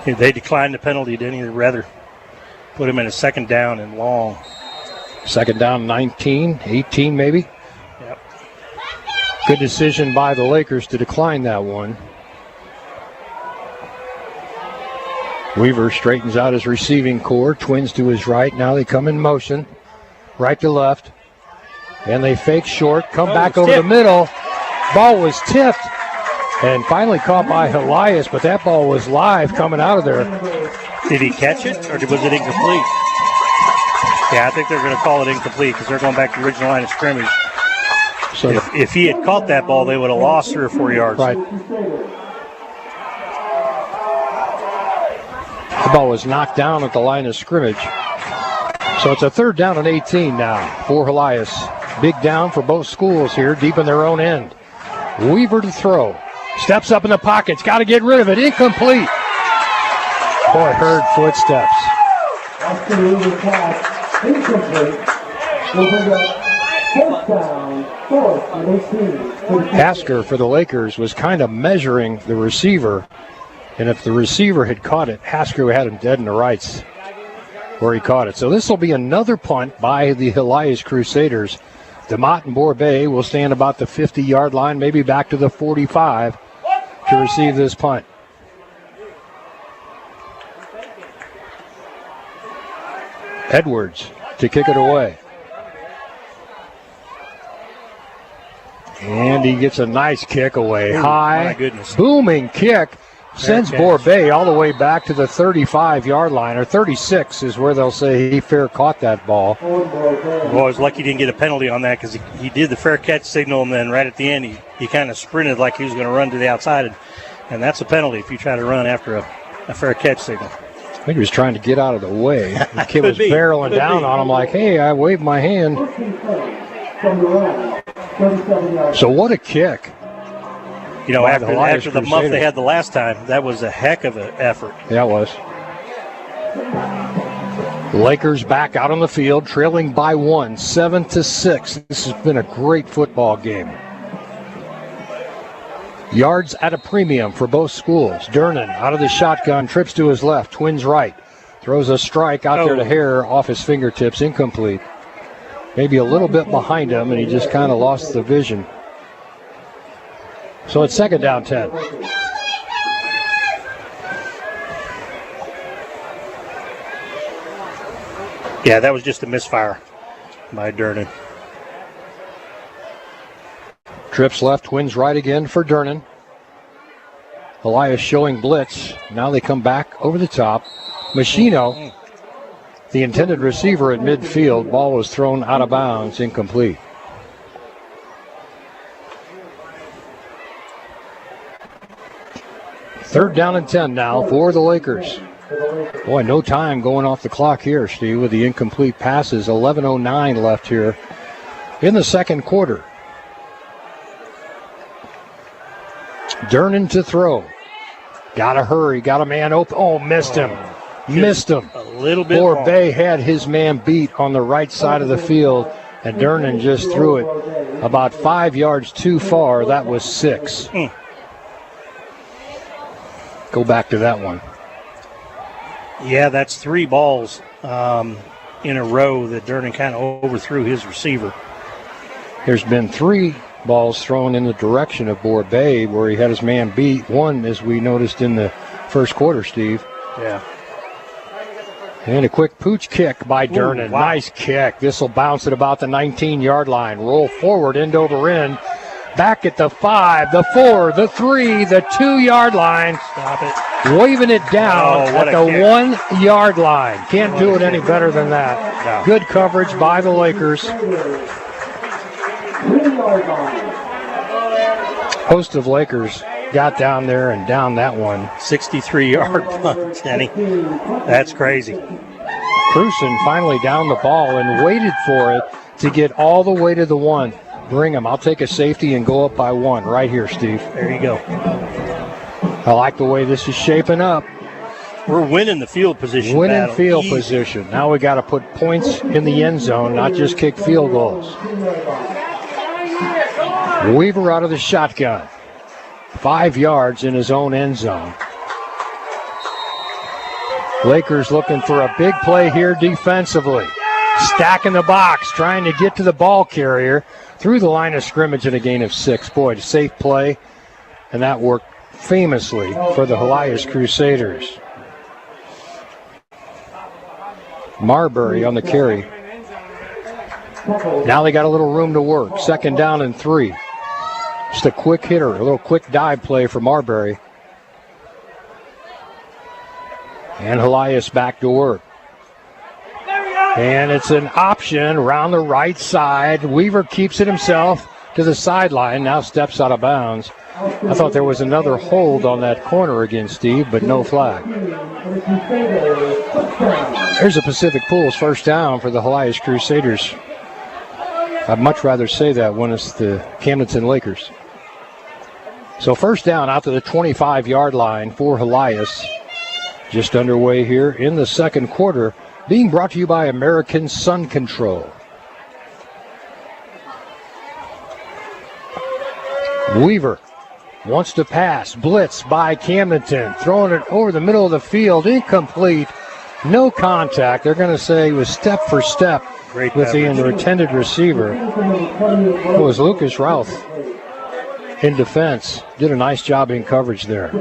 They declined the penalty, didn't they? They'd rather put him in a second down and long. Second down, 19, 18 maybe. Yep. Good decision by the Lakers to decline that one. Weaver straightens out his receiving core, twins to his right. Now they come in motion, right to left. And they fake short, come back over the middle. Ball was tipped and finally caught by Helias, but that ball was live coming out of there. Did he catch it, or was it incomplete? Yeah, I think they're going to call it incomplete because they're going back to the original line of scrimmage. So if he had caught that ball, they would have lost 3 or 4 yards. Right. The ball was knocked down at the line of scrimmage. So it's a 3rd down and 18 now for Helias. Big down for both schools here, deep in their own end. Weaver to throw. Steps up in the pockets. Got to get rid of it. Incomplete. Boy, heard footsteps. After the Weaver pass, incomplete. Will bring up 4th down, 4th and 18. Hasker for the Lakers was kind of measuring the receiver. And if the receiver had caught it, Hasker had him dead in the rights where he caught it. So this will be another punt by the Helias Crusaders. DeMott and Borbet will stand about the 50-yard line, maybe back to the 45 to receive this punt. Edwards to kick it away. And he gets a nice kick away. High. My goodness. Booming kick. Sends Borbet all the way back to the 35-yard line, or 36 is where they'll say he fair caught that ball. Well, I was lucky he didn't get a penalty on that because he did the fair catch signal, and then right at the end he kind of sprinted like he was going to run to the outside, and that's a penalty if you try to run after a fair catch signal. I think he was trying to get out of the way. The kid was barreling down on him like, hey, I waved my hand. So what a kick. You know, after the muff they had the last time, that was a heck of an effort. Yeah, it was. Lakers back out on the field, trailing by 1, 7-6. This has been a great football game. Yards at a premium for both schools. Durnan out of the shotgun, trips to his left, Twins right. Throws a strike out there to Hare, off his fingertips, incomplete. Maybe a little bit behind him, and he just kind of lost the vision. So it's second down 10. Yeah, that was just a misfire by Durnan. Trips left, Twins right again for Durnan. Helias showing blitz. Now they come back over the top. Machino, the intended receiver at midfield. Ball was thrown out of bounds, incomplete. Third down and 10 now for the Lakers. Boy, no time going off the clock here, Steve, with the incomplete passes. 11:09 left here in the second quarter. Durnan to throw. Got to hurry. Got a man open. Oh, missed him. Missed him. A little bit Borbet had his man beat on the right side of the field, and Durnan just threw it about 5 yards too far. That was 6. Go back to that one. Yeah, that's 3 balls in a row that Durnan kind of overthrew his receiver. There's been 3 balls thrown in the direction of Borbet where he had his man beat. One, as we noticed in the first quarter, Steve. Yeah. And a quick pooch kick by Durnan. Wow. Nice kick. This will bounce at about the 19-yard line. Roll forward, end over end. Back at the 5, the 4, the 3, the 2-yard line. Stop it. Waving it down at the 1-yard line. Can't do it any better than that. No. Good coverage by the Lakers. Host of Lakers got down there and down that one. 63-yard punt, Denny. That's crazy. Cruson finally down the ball and waited for it to get all the way to the 1. Bring him. I'll take a safety and go up by 1 right here, Steve. There you go. I like the way this is shaping up. We're winning the field position Winning battle. field position. Now we got to put points in the end zone, not just kick field goals. Weaver out of the shotgun. 5 yards in his own end zone. Lakers looking for a big play here defensively. Stacking the box, trying to get to the ball carrier through the line of scrimmage at a gain of 6. Boy, safe play, and that worked famously for the Helias Crusaders. Marbury on the carry. Now they got a little room to work. Second down and 3. Just a quick hitter, a little quick dive play for Marbury. And Helias back to work. And it's an option around the right side. Weaver keeps it himself to the sideline. Now steps out of bounds. I thought there was another hold on that corner again, Steve, but no flag. Here's a Pacific Pools first down for the Helias Crusaders. I'd much rather say that when it's the Camdenton Lakers. So first down out to the 25-yard line for Helias. Just underway here in the second quarter. Being brought to you by American Sun Control. Weaver wants to pass. Blitz by Camdenton. Throwing it over the middle of the field. Incomplete. No contact. They're going to say it was step for step with the intended receiver. It was Lucas Routh in defense. Did a nice job in coverage there.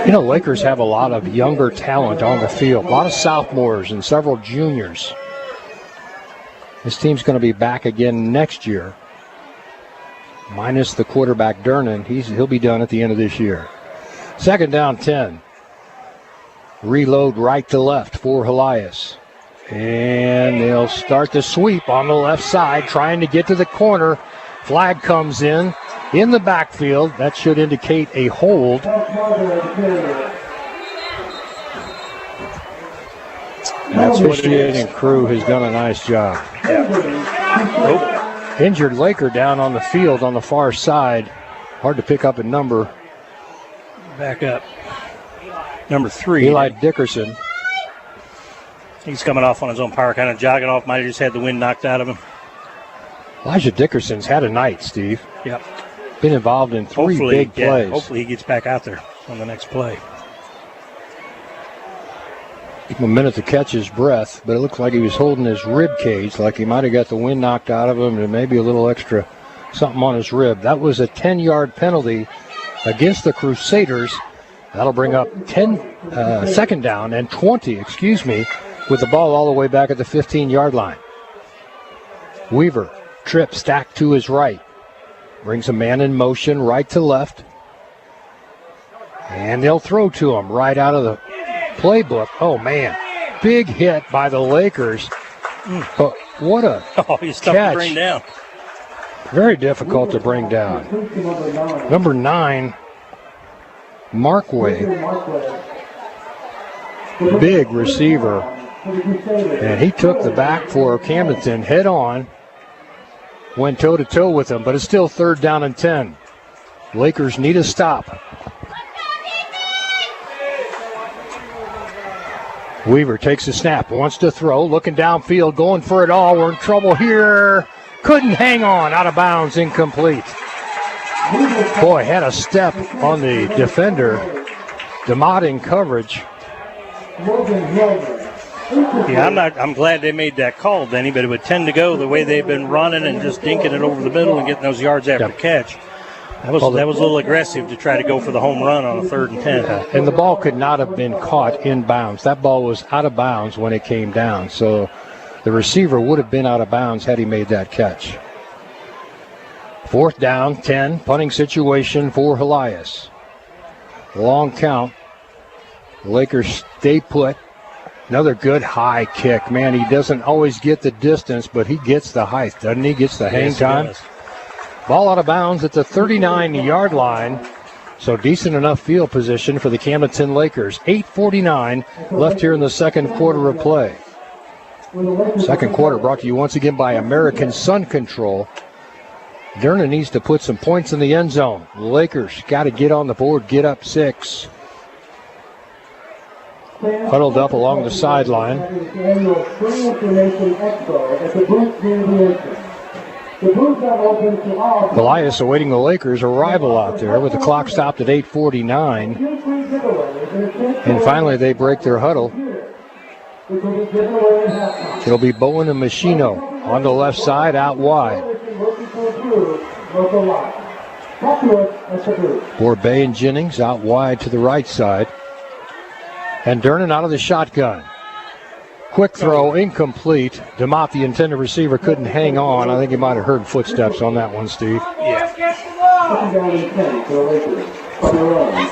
You know, Lakers have a lot of younger talent on the field. A lot of sophomores and several juniors. This team's going to be back again next year. Minus the quarterback, Durnan. He'll be done at the end of this year. Second down, 10. Reload right to left for Helias. And they'll start the sweep on the left side, trying to get to the corner. Flag comes in the backfield. That should indicate a hold. That officiating crew has done a nice job. Injured Laker down on the field on the far side. Hard to pick up a number. Back up. Number 3. Eli Dickerson. He's coming off on his own power, kind of jogging off. Might have just had the wind knocked out of him. Elijah Dickerson's had a night, Steve. Yep. Been involved in 3 big plays. Hopefully he gets back out there on the next play. Give him a minute to catch his breath, but it looks like he was holding his rib cage, like he might have got the wind knocked out of him and maybe a little extra something on his rib. That was a 10-yard penalty against the Crusaders. That'll bring up second down and 20, with the ball all the way back at the 15-yard line. Weaver, trip, stacked to his right. Brings a man in motion right to left. And they'll throw to him right out of the playbook. Oh, man. Big hit by the Lakers. But what a he's tough catch. To bring down. Very difficult to bring down. Number 9, Markway. Big receiver. And he took the back for Camdenton head on. Went toe-to-toe with him, but it's still third down and 10. Lakers need a stop. Weaver takes a snap, wants to throw, looking downfield, going for it all. We're in trouble here. Couldn't hang on, out of bounds, incomplete. Boy, had a step on the defender. DeMott in coverage. Yeah, I'm glad they made that call, Denny, but it would tend to go the way they've been running and just dinking it over the middle and getting those yards after the catch. That was a little aggressive to try to go for the home run on a 3rd and 10. And the ball could not have been caught in bounds. That ball was out of bounds when it came down. So the receiver would have been out of bounds had he made that catch. 4th down, 10, punting situation for Helias. Long count. The Lakers stay put. Another good high kick. Man, he doesn't always get the distance, but he gets the height, doesn't he? Gets the hang time. Ball out of bounds at the 39-yard line. So decent enough field position for the Camdenton Lakers. 8:49 left here in the second quarter of play. Second quarter brought to you once again by American Sun Control. Durnan needs to put some points in the end zone. The Lakers got to get on the board, get up 6. Huddled up along the sideline. Helias awaiting the Lakers' arrival out there with the clock stopped at 8:49. And finally they break their huddle. It'll be Bowen and Machino on the left side, out wide. Borbay and Jennings out wide to the right side. And Durnan out of the shotgun. Quick throw, incomplete. DeMott, the intended receiver, couldn't hang on. I think he might have heard footsteps on that one, Steve. Yeah.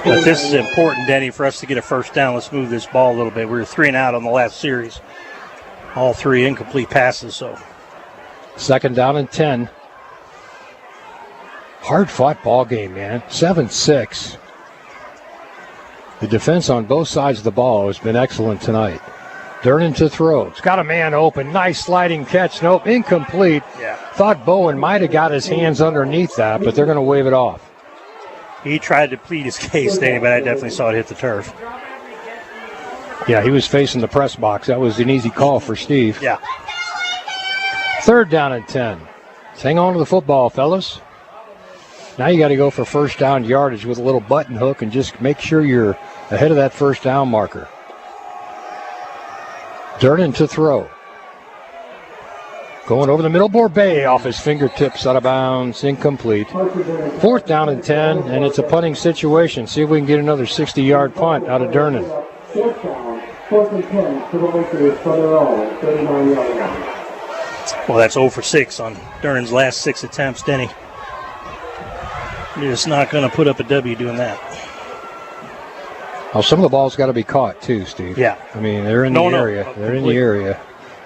But this is important, Denny, for us to get a first down. Let's move this ball a little bit. We were 3 and out on the last series. All 3 incomplete passes, so. Second down and 10. Hard-fought ball game, man. 7-6. The defense on both sides of the ball has been excellent tonight. Durnan to throw. It's got a man open. Nice sliding catch. Nope, incomplete. Yeah. Thought Bowen might have got his hands underneath that, but they're going to wave it off. He tried to plead his case, Danny, but I definitely saw it hit the turf. Yeah, he was facing the press box. That was an easy call for Steve. Yeah. Third down and 10. Let's hang on to the football, fellas. Now you got to go for first down yardage with a little button hook and just make sure you're ahead of that first down marker. Durnan to throw. Going over the middle, Borbay off his fingertips, out of bounds, incomplete. 4th down and 10, and it's a punting situation. See if we can get another 60-yard punt out of Durnan. 4th and 10 to the Lakers from their own 39-yard line. Well, that's 0 for 6 on Dernan's last 6 attempts, Denny. You're just not going to put up a W doing that. Well, some of the balls got to be caught, too, Steve. Yeah. I mean, they're in the area. They're in the area.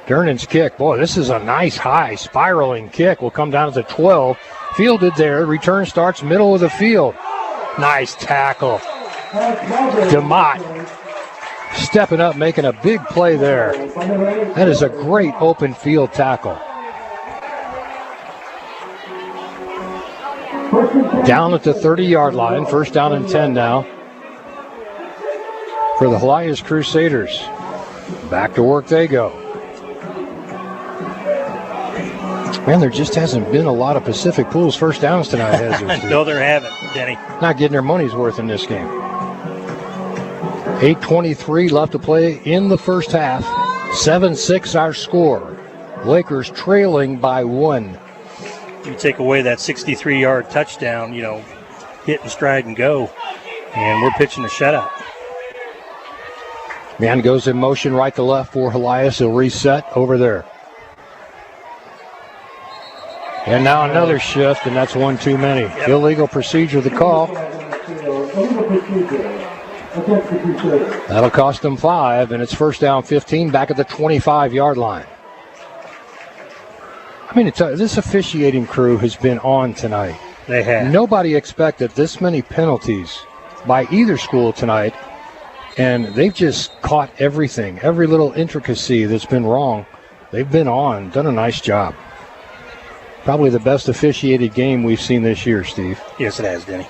Dernan's kick. Boy, this is a nice, high, spiraling kick. Will come down to the 12. Fielded there. Return starts middle of the field. Nice tackle. DeMott stepping up, making a big play there. That is a great open field tackle. Down at the 30-yard line. First down and 10 now for the Helias Crusaders. Back to work they go. Man, there just hasn't been a lot of Pacific Pools first downs tonight, has there, Steve? No, there haven't, Denny. Not getting their money's worth in this game. 8:23 left to play in the first half. 7-6 our score. Lakers trailing by 1. You take away that 63-yard touchdown, hit and stride and go, and we're pitching a shutout. Man goes in motion right to left for Helias. He'll reset over there. And now another shift, and that's one too many. Yep. Illegal procedure, the call. That'll cost them 5, and it's first down 15 back at the 25-yard line. I mean, this officiating crew has been on tonight. They have. Nobody expected this many penalties by either school tonight, and they've just caught everything, every little intricacy that's been wrong. They've been on, done a nice job. Probably the best officiated game we've seen this year, Steve. Yes, it has, Denny.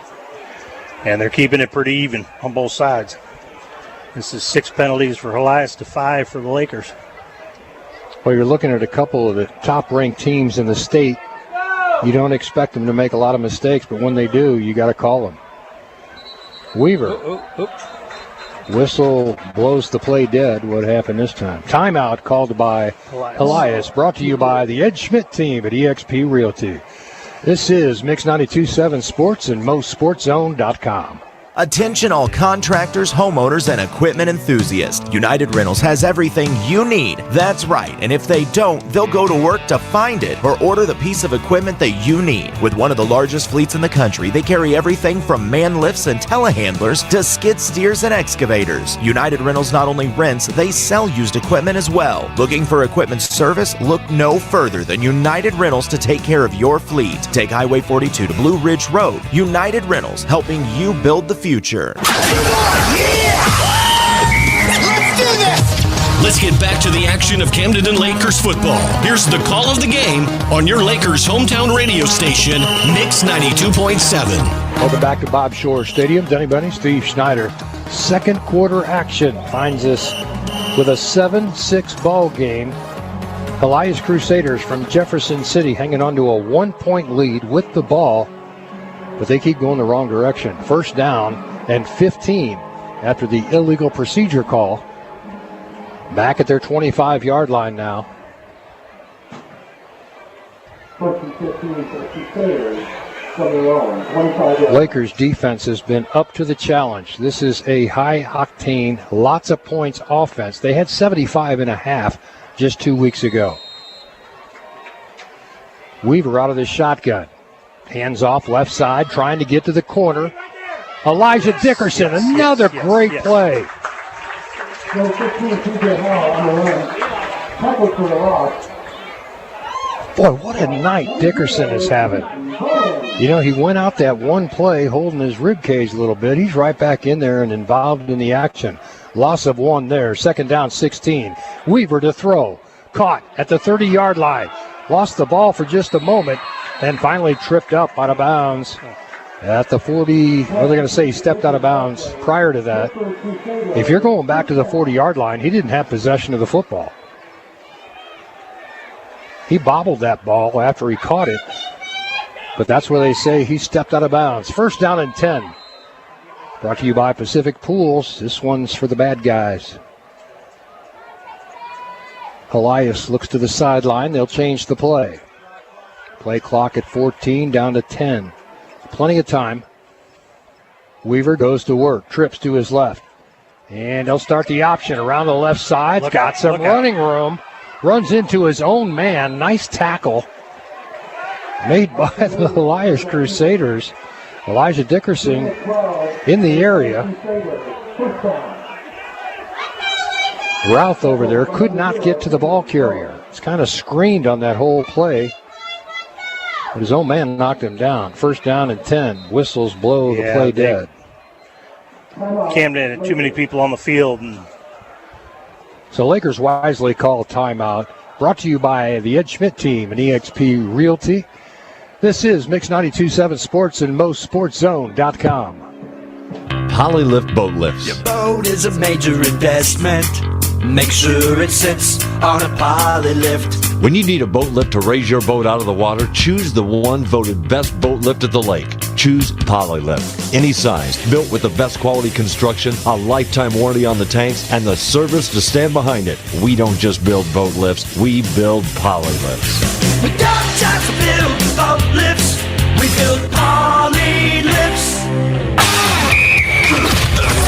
And they're keeping it pretty even on both sides. This is 6 penalties for Helias to 5 for the Lakers. Well, you're looking at a couple of the top-ranked teams in the state. You don't expect them to make a lot of mistakes, but when they do, you got to call them. Weaver. Whistle blows the play dead. What happened this time? Timeout called by Helias. Brought to you by the Ed Schmidt team at eXp Realty. This is Mix92.7 Sports and MoSportsZone.com. Attention all contractors, homeowners, and equipment enthusiasts. United Rentals has everything you need. That's right. And if they don't, they'll go to work to find it or order the piece of equipment that you need. With one of the largest fleets in the country, they carry everything from man lifts and telehandlers to skid steers and excavators. United Rentals not only rents, they sell used equipment as well. Looking for equipment service? Look no further than United Rentals to take care of your fleet. Take Highway 42 to Blue Ridge Road. United Rentals, helping you build the future. Let's get back to the action of Camdenton Lakers football. Here's the call of the game on your Lakers hometown radio station, Mix 92.7. Welcome back to Bob Shore Stadium. Denny Bunny, Steve Schneider. Second quarter action finds us with a 7-6 ball game. Helias Crusaders from Jefferson City hanging on to a 1-point lead with the ball, but they keep going the wrong direction. First down and 15 after the illegal procedure call. Back at their 25-yard line now. Lakers defense has been up to the challenge. This is a high-octane, lots of points offense. They had 75.5 just 2 weeks ago. Weaver out of the shotgun. Hands off left side, trying to get to the corner. Elijah Dickerson, another great play. Boy, what a night Dickerson is having. He went out that one play holding his rib cage a little bit. He's right back in there and involved in the action. Loss of 1 there. Second down, 16. Weaver to throw. Caught at the 30-yard line. Lost the ball for just a moment. And finally tripped up out of bounds at the 40. What are they going to say? He stepped out of bounds prior to that. If you're going back to the 40-yard line, he didn't have possession of the football. He bobbled that ball after he caught it. But that's where they say he stepped out of bounds. First down and 10. Brought to you by Pacific Pools. This one's for the bad guys. Helias looks to the sideline. They'll change the play. Play clock at 14, down to 10. Plenty of time. Weaver goes to work, trips to his left. And he'll start the option around the left side. Got some running room. runs into his own man. Nice tackle made by the Helias Crusaders. Elijah Dickerson in the area. Routh over there could not get to the ball carrier. It's kind of screened on that whole play. But his own man knocked him down. First down and 10. Whistles blow the play dead. Camden had too many people on the field. So Lakers wisely call timeout. Brought to you by the Ed Schmidt team and eXp Realty. This is Mix92.7 Sports and MoSportsZone.com. Polylift boat lifts. Your boat is a major investment. Make sure it sits on a poly lift. When you need a boat lift to raise your boat out of the water, choose the one voted best boat lift at the lake. Choose Polylift. Any size, built with the best quality construction, a lifetime warranty on the tanks, and the service to stand behind it. We don't just build boat lifts, we build Polylifts. We don't just build boat lifts, we build poly lifts.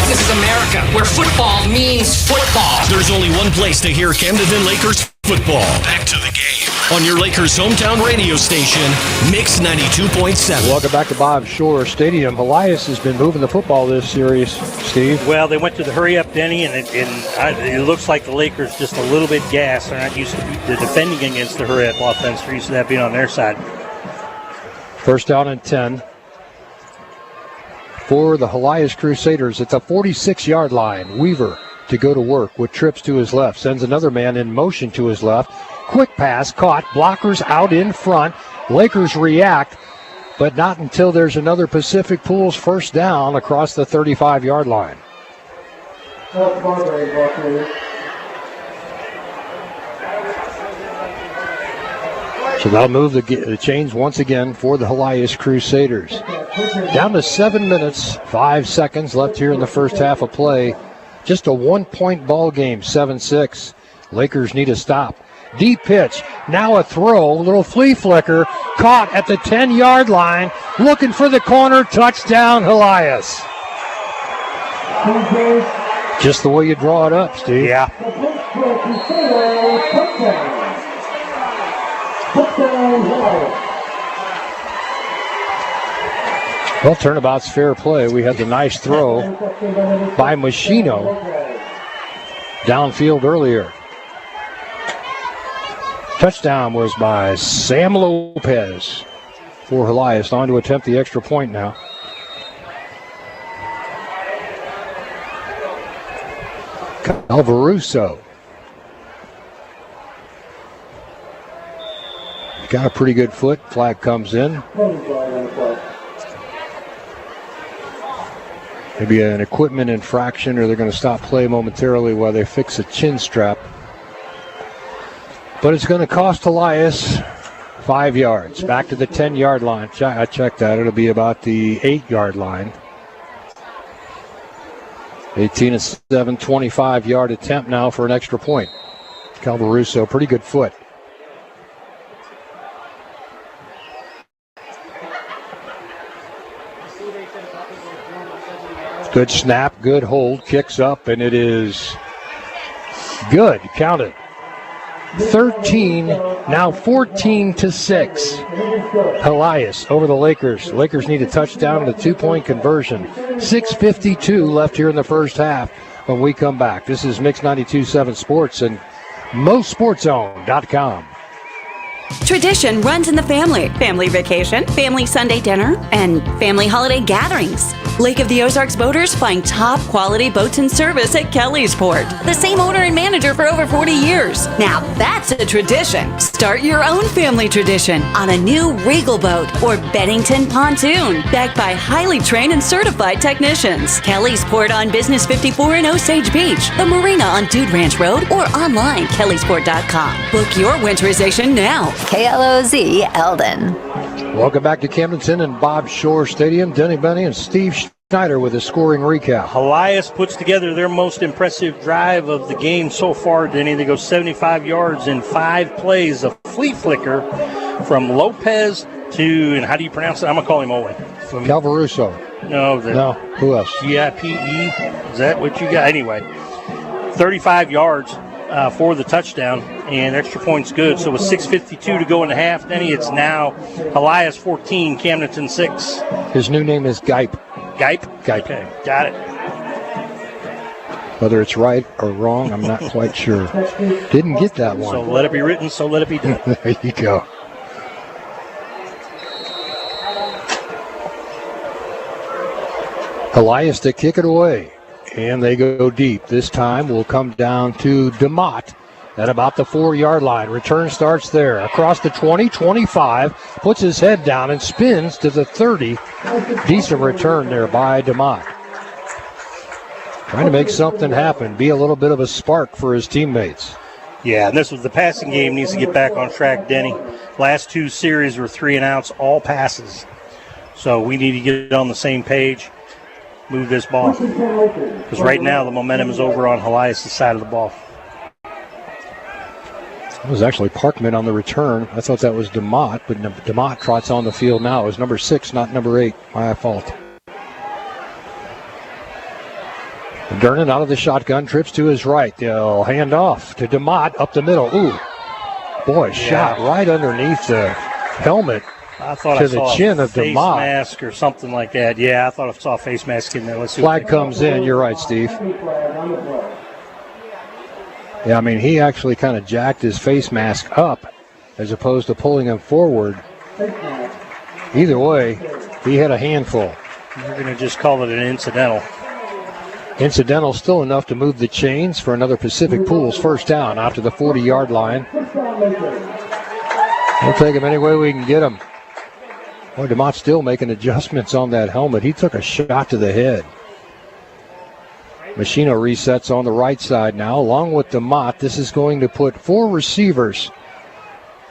This is America, where football means football. There's only one place to hear Camdenton Lakers football. Back to the game on your Lakers hometown radio station, Mix 92.7. Welcome back to Bob Shore Stadium. Helias has been moving the football this series, Steve. Well, they went to the hurry up, Denny, and it looks like the Lakers just a little bit gassed. They're not used to defending against the hurry up offense. They're used to that being on their side. First down and 10 for the Helias Crusaders at the 46-yard line. Weaver to go to work with trips to his left. Sends another man in motion to his left. Quick pass caught. Blockers out in front. Lakers react, but not until there's another Pacific Pools first down across the 35-yard line. So that'll move the chains once again for the Helias Crusaders. Down to 7 minutes, 5 seconds left here in the first half of play. Just a 1-point ball game, 7-6. Lakers need a stop. Deep pitch, now a throw, little flea flicker, caught at the 10-yard line, looking for the corner, touchdown Helias. Just the way you draw it up, Steve. Yeah. Well, turnabout's fair play. We had the nice throw by Machino downfield earlier. Touchdown was by Sam Lopez for Helias. On to attempt the extra point now. Alvaruso. Got a pretty good foot. Flag comes in. Maybe an equipment infraction, or they're going to stop play momentarily while they fix a chin strap. But it's going to cost Helias 5 yards. Back to the 10-yard line. I checked that. It'll be about the 8-yard line. 18-7, 25-yard attempt now for an extra point. Calvaruso, pretty good foot. Good snap, good hold, kicks up, and it is good. Count it. 13, now 14-6. Helias over the Lakers. Lakers need a touchdown and a 2-point conversion. 6:52 left here in the first half when we come back. This is Mix 92.7 Sports and MoSportsZone.com. Tradition runs in the family. Family vacation, family Sunday dinner, and family holiday gatherings. Lake of the Ozarks boaters find top quality boats and service at Kelly's Port. The same owner and manager for over 40 years. Now that's a tradition. Start your own family tradition on a new Regal boat or Bennington pontoon, backed by highly trained and certified technicians. Kelly's Port on Business 54 in Osage Beach, the marina on Dude Ranch Road, or online kellysport.com. Book your winterization now. KLOZ Eldon. Welcome back to Camdenton and Bob Shore Stadium. Denny Benny and Steve Schneider with a scoring recap. Helias puts together their most impressive drive of the game so far, Denny. They go 75 yards in 5 plays. A flea flicker from Lopez to, and how do you pronounce it? I'm going to call him Owen. Calvaruso. No, who else? G-I-P-E. Is that what you got? Anyway, 35 yards. for the touchdown, and extra point's good. So with 6:52 to go in the half, Denny, it's now Helias 14, Camdenton 6. His new name is Gipe. Gipe? Gipe. Okay, got it. Whether it's right or wrong, I'm not quite sure. Didn't get that one. So let it be written, so let it be done. There you go. Helias to kick it away, and they go deep. This time will come down to DeMott at about the 4-yard line. Return starts there. Across the 20, 25, puts his head down and spins to the 30. Decent return there by DeMott. Trying to make something happen, be a little bit of a spark for his teammates. Yeah, and this was the passing game needs to get back on track, Denny. Last 2 series were 3-and-outs, all passes. So we need to get on the same page. Move this ball, because right now the momentum is over on Helias' side of the ball. It was actually Parkman on the return. I thought that was DeMott, but DeMott trots on the field now. It was number 6, not number 8. My fault. Dernan out of the shotgun, trips to his right. They'll hand off to DeMott up the middle. Ooh, boy, shot right underneath the helmet. I thought to I saw the chin a of face DeMott. mask or something like that. Yeah, I thought I saw a face mask in there. Let's see. Flag comes in. You're right, Steve. Yeah, I mean, he actually kind of jacked his face mask up as opposed to pulling him forward. Either way, he had a handful. You're going to just call it an incidental. Incidental still enough to move the chains for another Pacific Pools first down out to the 40-yard line. We'll take him any way we can get him. Boy, DeMott's still making adjustments on that helmet. He took a shot to the head. Machino resets on the right side now, along with DeMott. This is going to put 4 receivers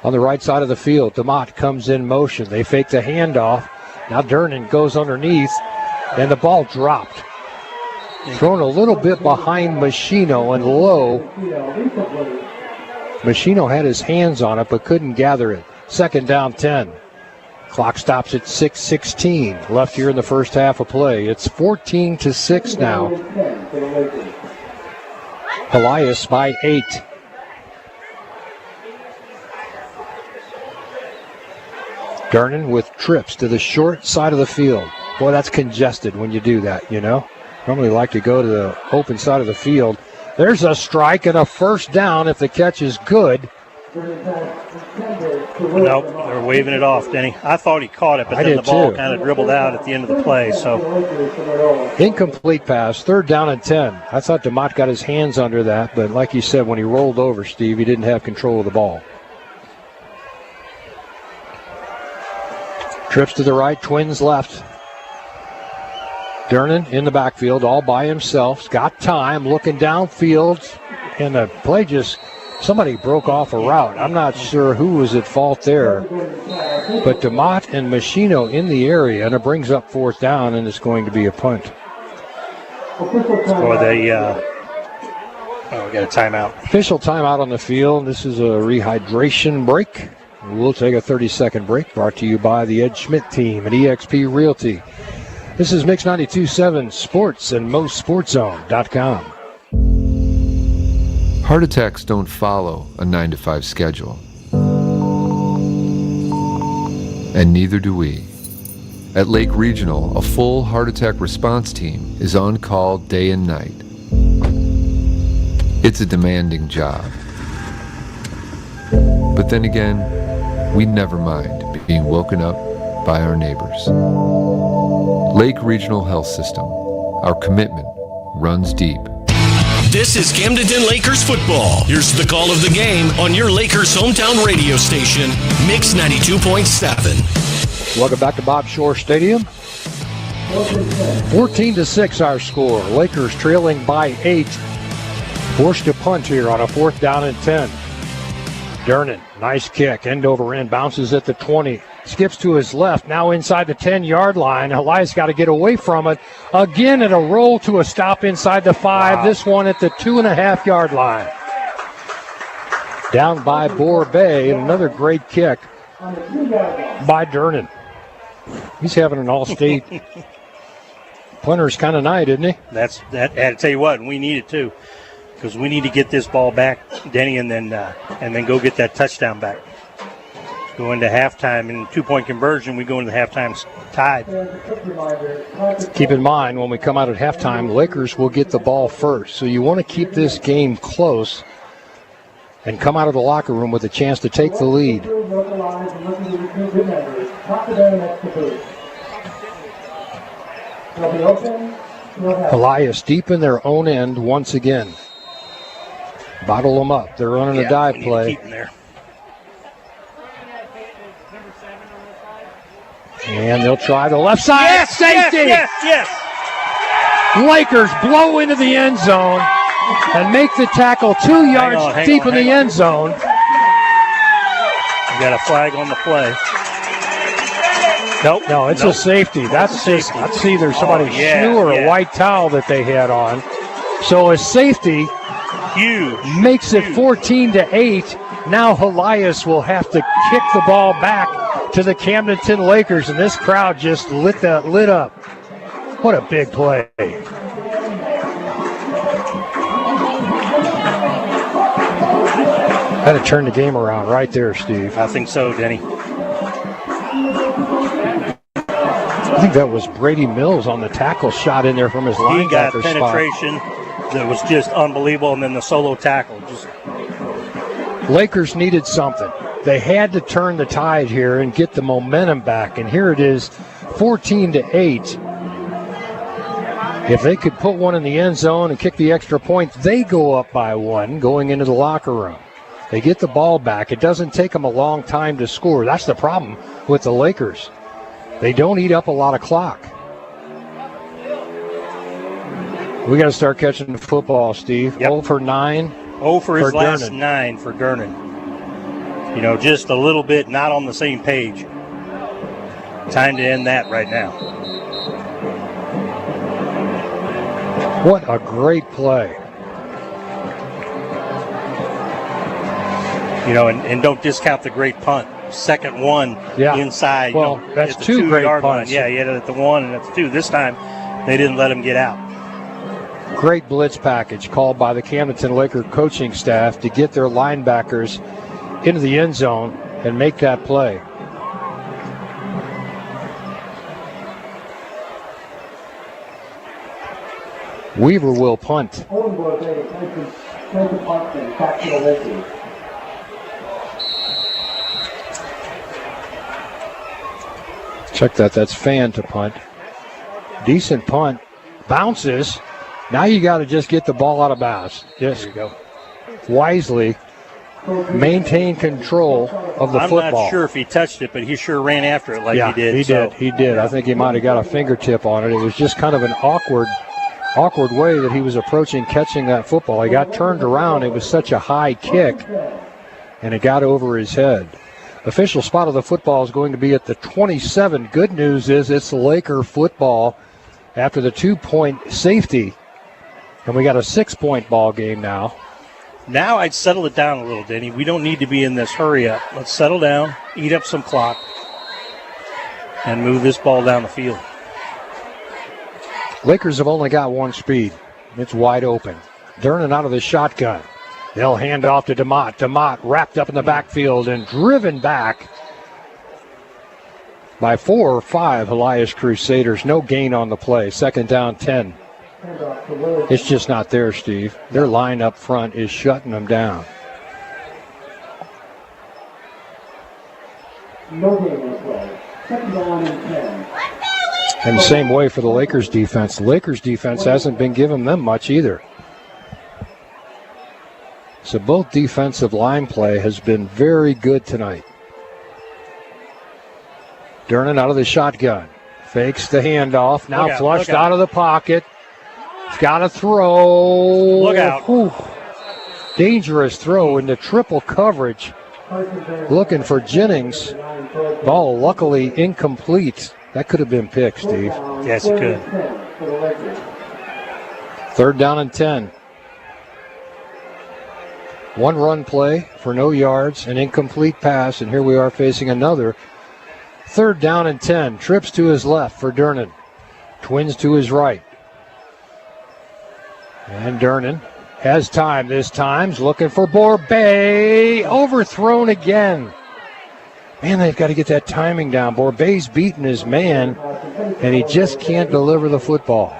on the right side of the field. DeMott comes in motion. They fake the handoff. Now Dernan goes underneath, and the ball dropped. Thrown a little bit behind Machino and low. Machino had his hands on it, but couldn't gather it. Second down, 10. Clock stops at 6:16 left here in the first half of play. It's 14-6 now. Helias by 8. Dernan with trips to the short side of the field. Boy, that's congested when you do that, you know. Normally like to go to the open side of the field. There's a strike and a first down if the catch is good. Nope, they're waving it off, Denny. I thought he caught it, but then the ball kind of dribbled out at the end of the play. So incomplete pass, 3rd down and 10. I thought DeMott got his hands under that, but like you said, when he rolled over, Steve, he didn't have control of the ball. Trips to the right, Twins left. Dernan in the backfield all by himself. Got time, looking downfield, and the play just... Somebody broke off a route. I'm not sure who was at fault there. But DeMott and Machino in the area, and it brings up 4th down, and it's going to be a punt. Or we got a timeout. Official timeout on the field. This is a rehydration break. We'll take a 30-second break, brought to you by the Ed Schmidt team at eXp Realty. This is Mix92.7 Sports and MoSportsZone.com. Heart attacks don't follow a 9-to-5 schedule. And neither do we. At Lake Regional, a full heart attack response team is on call day and night. It's a demanding job. But then again, we never mind being woken up by our neighbors. Lake Regional Health System. Our commitment runs deep. This is Camdenton Lakers football. Here's the call of the game on your Lakers hometown radio station, Mix 92.7. Welcome back to Bob Shore Stadium. 14-6 our score. Lakers trailing by 8. Forced to punt here on a 4th down and 10. Dernan, nice kick, end over end, bounces at the 20. Skips to his left, now inside the 10-yard line. Helias got to get away from it. Again, at a roll to a stop inside the 5. Wow. This one at the 2.5-yard line. Down by Borbay, and another great kick by Dernan. He's having an all-state punter's kind of night, isn't he? I tell you what, we need it too, because we need to get this ball back Denny, and then go get that touchdown back. Go into halftime, and 2-point conversion, we go into halftime tied. Keep in mind, when we come out at halftime, Lakers will get the ball first. So you want to keep this game close and come out of the locker room with a chance to take the lead. Helias deep in their own end once again. Bottle them up. They're running a dive play. Keep them there. And they'll try the left side. Yes, safety! Yes. Lakers blow into the end zone and make the tackle 2 yards deep in the end zone. You got a flag on the play. Nope. No, it's a safety. That's safety. Let's see, there's somebody's shoe or a white towel that they had on. So a safety makes it 14-8. Now Helias will have to kick the ball back to the Camdenton Lakers, and this crowd just lit up. What a big play. Had to turn the game around right there, Steve. I think so, Denny. I think that was Brady Mills on the tackle shot in there from his linebacker spot. He got penetration that was just unbelievable, and then the solo tackle. Lakers needed something. They had to turn the tide here and get the momentum back, and here it is, 14-8. If they could put one in the end zone and kick the extra point, they go up by 1 going into the locker room. They get the ball back. It doesn't take them a long time to score. That's the problem with the Lakers. They don't eat up a lot of clock. We got to start catching the football, Steve. 0 for 9. 0 for his last 9 for Gernon. You know, just a little bit not on the same page. Time to end that right now. What a great play. You know, and don't discount the great punt. Second one inside. Well, that's 2 great punts. Yeah, he had it at the 1, and that's 2. This time, they didn't let him get out. Great blitz package called by the Camdenton Laker coaching staff to get their linebackers into the end zone and make that play. Weaver will punt. Check that. That's Fan to punt. Decent punt. Bounces. Now you got to just get the ball out of bounds. Just wisely maintain control of the football. I'm not sure if he touched it, but he sure ran after it like he did. He did. I think he might have got a fingertip on it. It was just kind of an awkward way that he was approaching catching that football. He got turned around. It was such a high kick, and it got over his head. Official spot of the football is going to be at the 27. Good news is it's Laker football after the 2-point safety. And we got a 6-point ball game now. Now I'd settle it down a little, Denny. We don't need to be in this hurry up. Let's settle down, eat up some clock, and move this ball down the field. Lakers have only got 1 speed. It's wide open. Durnan out of the shotgun. They'll hand off to DeMott. DeMott wrapped up in the backfield and driven back by 4 or 5 Helias Crusaders. No gain on the play. 2nd down, 10. It's just not there, Steve. Their line up front is shutting them down. No gain on the play. 2nd down and 10. And the same way for the Lakers defense. The Lakers defense hasn't been giving them much either. So both defensive line play has been very good tonight. Durnan out of the shotgun. Fakes the handoff. Now flushed out of the pocket. He's got to throw. Look out. Whew. Dangerous throw into triple coverage. Looking for Jennings. Ball luckily incomplete. That could have been picked, Steve. Yes, it could. 3rd down and 10. 1 run play for no yards, an incomplete pass, and here we are facing another 3rd down and 10. Trips to his left for Durnan. Twins to his right. And Durnan has time this time. Looking for Borbet. Overthrown again. Man, they've got to get that timing down. Borbet's beating his man, and he just can't deliver the football.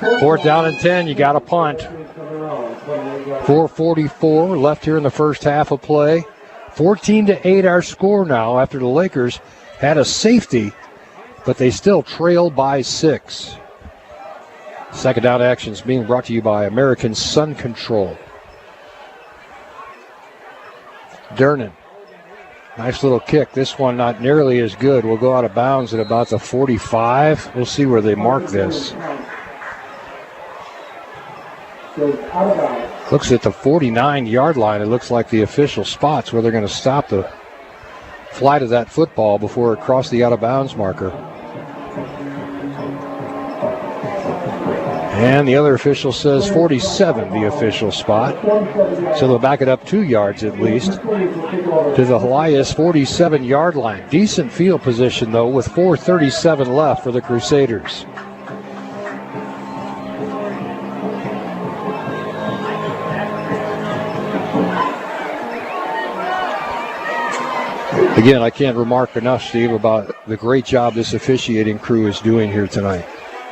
4th down and 10, you got a punt. 4:44 left here in the first half of play. 14-8 our score now after the Lakers had a safety, but they still trail by 6. Second down actions being brought to you by American Sun Control. Durnin. Nice little kick. This one not nearly as good. We'll go out of bounds at about the 45. We'll see where they mark this. Looks at the 49-yard line. It looks like the official spots where they're going to stop the flight of that football before it crossed the out-of-bounds marker. And the other official says 47, the official spot. So they'll back it up 2 yards at least to the Helias 47-yard line. Decent field position, though, with 4:37 left for the Crusaders. Again, I can't remark enough, Steve, about the great job this officiating crew is doing here tonight.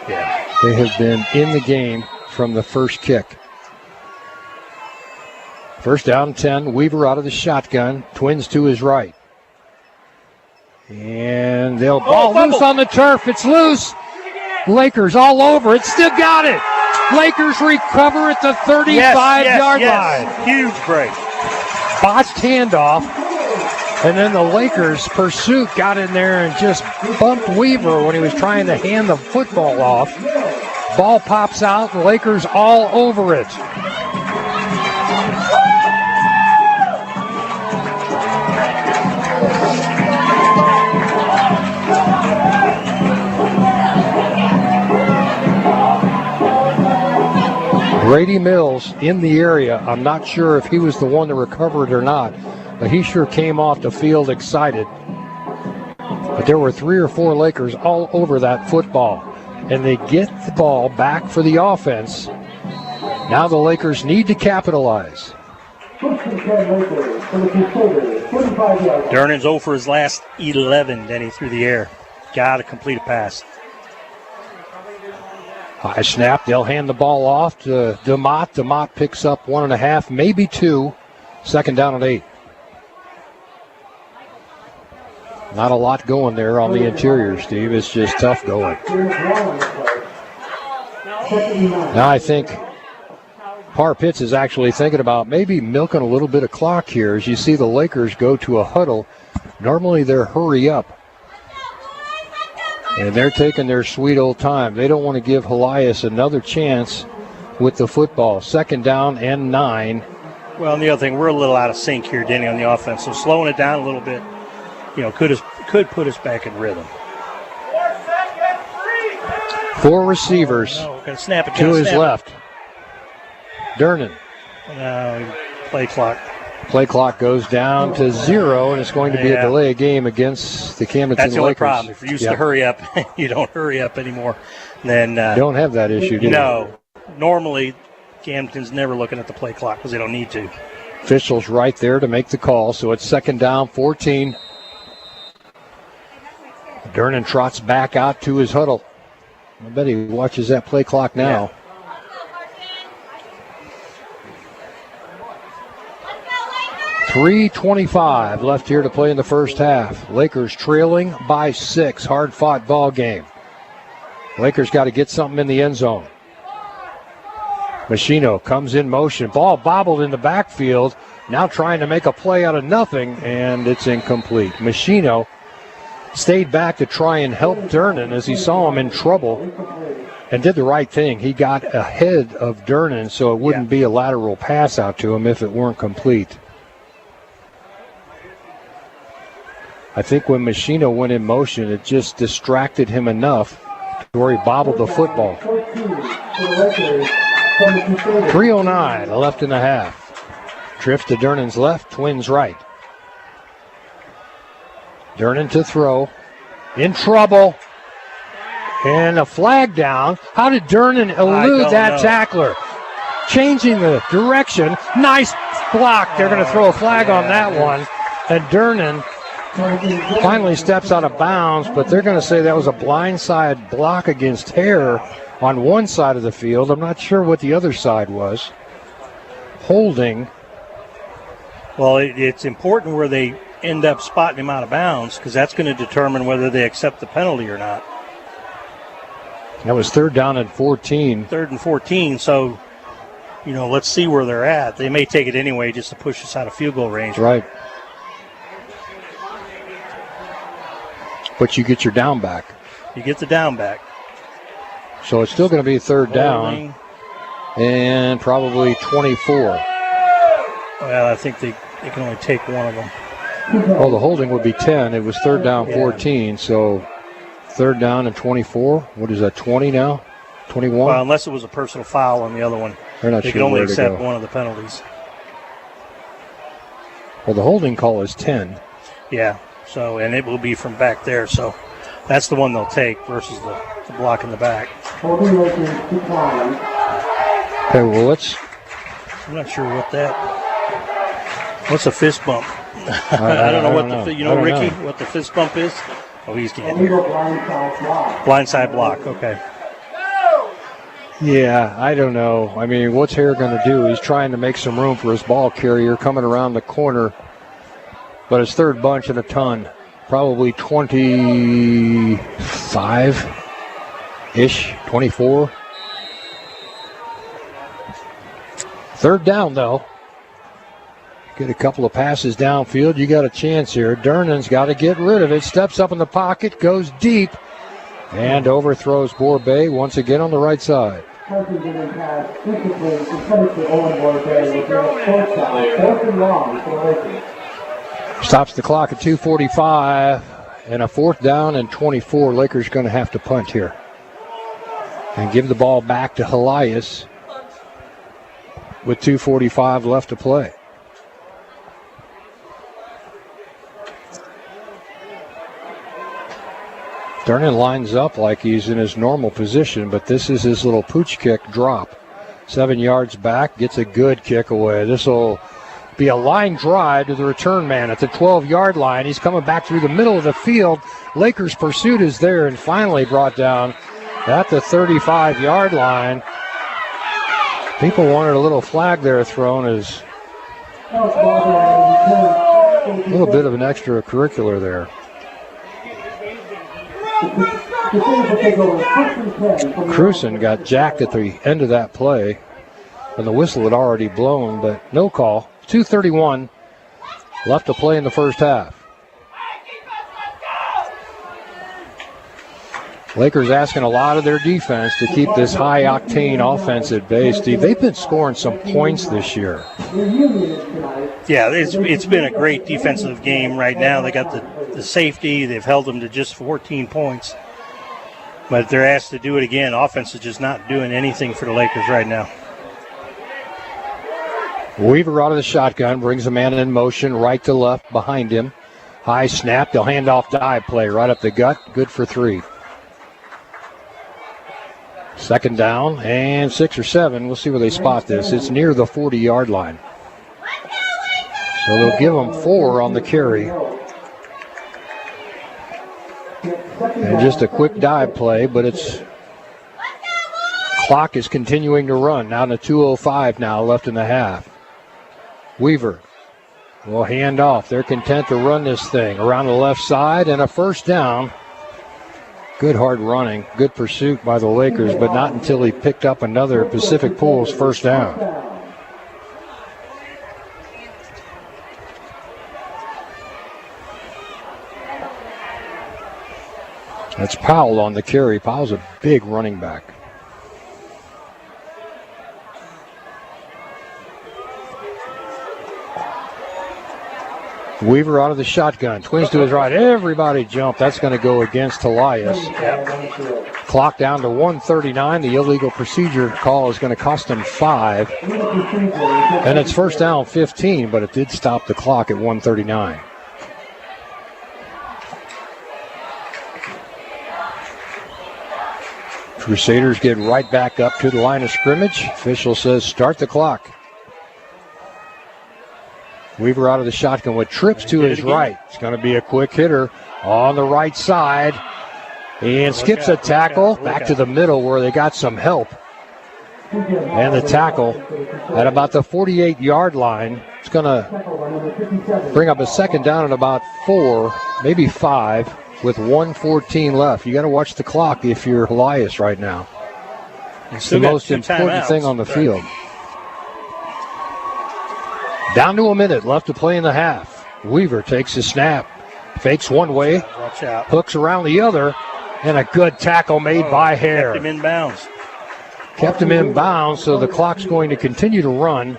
Yeah. They have been in the game from the first kick. First down 10, Weaver out of the shotgun, Twins to his right. And they'll ball loose on the turf. It's loose. Lakers all over it. Still got it. Lakers recover at the 35-yard line. Huge break. Botched handoff. And then the Lakers' pursuit got in there and just bumped Weaver when he was trying to hand the football off. Ball pops out, the Lakers all over it. Grady Mills in the area. I'm not sure if he was the one that recovered or not, but he sure came off the field excited. But there were 3 or 4 Lakers all over that football. And they get the ball back for the offense. Now the Lakers need to capitalize. Durnin's 0 for his last 11, Denny, through the air. Got to complete a pass. High snap. They'll hand the ball off to DeMott. DeMott picks up 1.5, maybe 2. Second down and 8. Not a lot going there on the interior, Steve. It's just tough going. Now I think Par Pitts is actually thinking about maybe milking a little bit of clock here. As you see the Lakers go to a huddle, normally they're hurry up. And they're taking their sweet old time. They don't want to give Helias another chance with the football. Second down and 9. Well, and the other thing, we're a little out of sync here, Denny, on the offense. So slowing it down a little bit, could put us back in rhythm. 4 receivers to his left. Durnin. Play clock. Play clock goes down to 0, and it's going to be a delay of game against the Camdenton Lakers. That's the only problem. If you're used to hurry up, you don't hurry up anymore. Then you don't have that issue, do you? No. Normally, Camdenton's never looking at the play clock because they don't need to. Officials right there to make the call, so it's second down, 14. Durnin trots back out to his huddle. I bet he watches that play clock now. Yeah. .325 left here to play in the first half. Lakers trailing by 6. Hard-fought ball game. Lakers got to get something in the end zone. Machino comes in motion. Ball bobbled in the backfield. Now trying to make a play out of nothing, and it's incomplete. Machino stayed back to try and help Durnin as he saw him in trouble and did the right thing. He got ahead of Durnin so it wouldn't be a lateral pass out to him if it weren't complete. I think when Machino went in motion, it just distracted him enough to where he bobbled the football. 3:09 left in the half. Drifts to Durnin's left, Twins right. Durnin to throw. In trouble. And a flag down. How did Durnin elude that tackler? changing the direction. Nice block. They're going to throw a flag on that one. And Durnan finally steps out of bounds, but they're going to say that was a blindside block against Hare on one side of the field. I'm not sure what the other side was. Holding. Well, it's important where they end up spotting him out of bounds because that's going to determine whether they accept the penalty or not. That was 3rd down and 14. 3rd and 14, so, let's see where they're at. They may take it anyway just to push us out of field goal range. Right. But you get your down back. You get the down back. So it's still going to be 3rd down and probably 24. Well, I think they can only take one of them. Well, the holding would be 10. It was 3rd down 14, so 3rd down and 24. What is that, 20 now? 21? Well, unless it was a personal foul on the other one. They're not they sure can only where to accept go. one of the penalties. Well, the holding call is 10. Yeah, so, and it will be from back there, so that's the one they'll take versus the block in the back. Okay, well, I'm not sure what's a fist bump? I don't know Ricky, what the fist bump is? Oh, he's getting here. Blindside block, okay. Yeah, I don't know. I mean, what's Hare going to do? He's trying to make some room for his ball carrier coming around the corner. But his 3rd bunch and a ton. Probably 25-ish, 24. 3rd down, though. Get a couple of passes downfield. You got a chance here. Durnan's got to get rid of it. Steps up in the pocket, goes deep, and overthrows Borbay once again on the right side. Stops the clock at 2:45, and a 4th down and 24. Lakers going to have to punt here and give the ball back to Helias with 2:45 left to play. Durnan lines up like he's in his normal position, but this is his little pooch kick drop. 7 yards back, gets a good kick away. This will be a line drive to the return man at the 12-yard line. He's coming back through the middle of the field. Lakers' pursuit is there and finally brought down at the 35-yard line. People wanted a little flag there thrown as a little bit of an extracurricular there. Cruson got jacked at the end of that play, and the whistle had already blown, but no call. 2:31 left to play in the first half. Lakers asking a lot of their defense to keep this high-octane offense at bay. Steve, they've been scoring some points this year. Yeah, it's been a great defensive game right now. They got the safety. They've held them to just 14 points. But if they're asked to do it again, offense is just not doing anything for the Lakers right now. Weaver out of the shotgun, brings a man in motion, right to left behind him. High snap, they'll hand off dive play right up the gut, good for 3. 2nd down and 6 or 7. We'll see where they spot this. It's near the 40-yard line. So they'll give them 4 on the carry. And just a quick dive play, but it's clock is continuing to run. Down to 2:05 now left in the half. Weaver will hand off. They're content to run this thing around the left side and a 1st down. Good hard running, good pursuit by the Lakers, but not until he picked up another Pacific Pools 1st down. That's Powell on the carry. Powell's a big running back. Weaver out of the shotgun. Twins to his right. Everybody jump. That's going to go against Helias. Clock down to 1:39. The illegal procedure call is going to cost him 5. And it's 1st down 15, but it did stop the clock at 1:39. Crusaders get right back up to the line of scrimmage. Official says start the clock. Weaver out of the shotgun with trips to his right. It's going to be a quick hitter on the right side. And skips a tackle back to the middle where they got some help. And the tackle at about the 48-yard line. It's going to bring up a second down at about 4, maybe 5, with 1:14 left. You got to watch the clock if you're Helias right now. It's the most important thing on the field. Down to a minute left to play in the half. Weaver takes a snap, fakes one way, hooks around the other, and a good tackle made by Hare. Kept him in bounds. Kept him in bounds, so the clock's going to continue to run,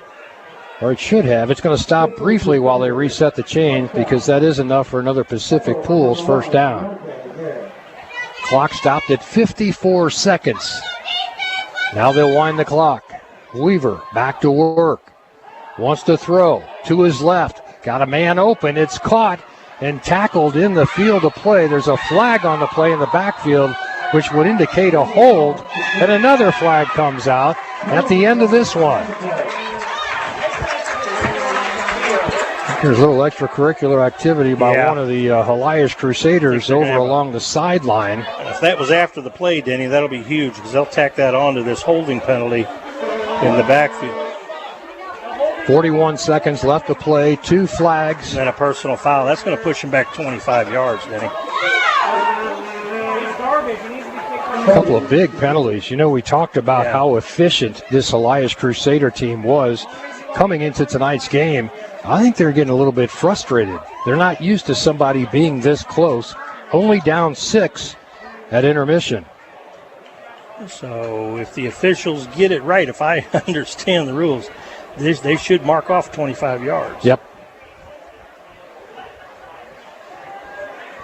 or it should have. It's going to stop briefly while they reset the chains because that is enough for another Pacific Pools first down. Clock stopped at 54 seconds. Now they'll wind the clock. Weaver back to work. Wants to throw to his left. Got a man open. It's caught and tackled in the field of play. There's a flag on the play in the backfield, which would indicate a hold. And another flag comes out at the end of this one. There's a little extracurricular activity by one of the Helias Crusaders over along the sideline. If that was after the play, Denny, that'll be huge because they'll tack that on to this holding penalty in the backfield. 41 seconds left to play, 2 flags. And a personal foul. That's going to push him back 25 yards, Denny. A couple of big penalties. You know, we talked about how efficient this Helias Crusader team was coming into tonight's game. I think they're getting a little bit frustrated. They're not used to somebody being this close, only down 6 at intermission. So if the officials get it right, if I understand the rules, they should mark off 25 yards. Yep.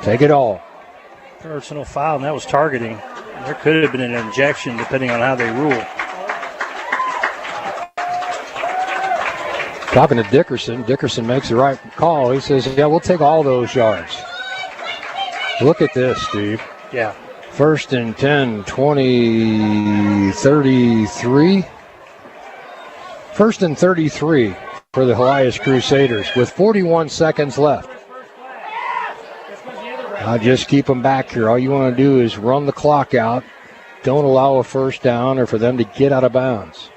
Take it all. Personal foul, and that was targeting. There could have been an injection depending on how they rule. Talking to Dickerson. Dickerson makes the right call. He says, yeah, we'll take all those yards. Look at this, Steve. Yeah. 1st and 10, 20, 33. 1st and 33 for the Helias Crusaders with 41 seconds left. I'll just keep them back here. All you want to do is run the clock out. Don't allow a first down or for them to get out of bounds.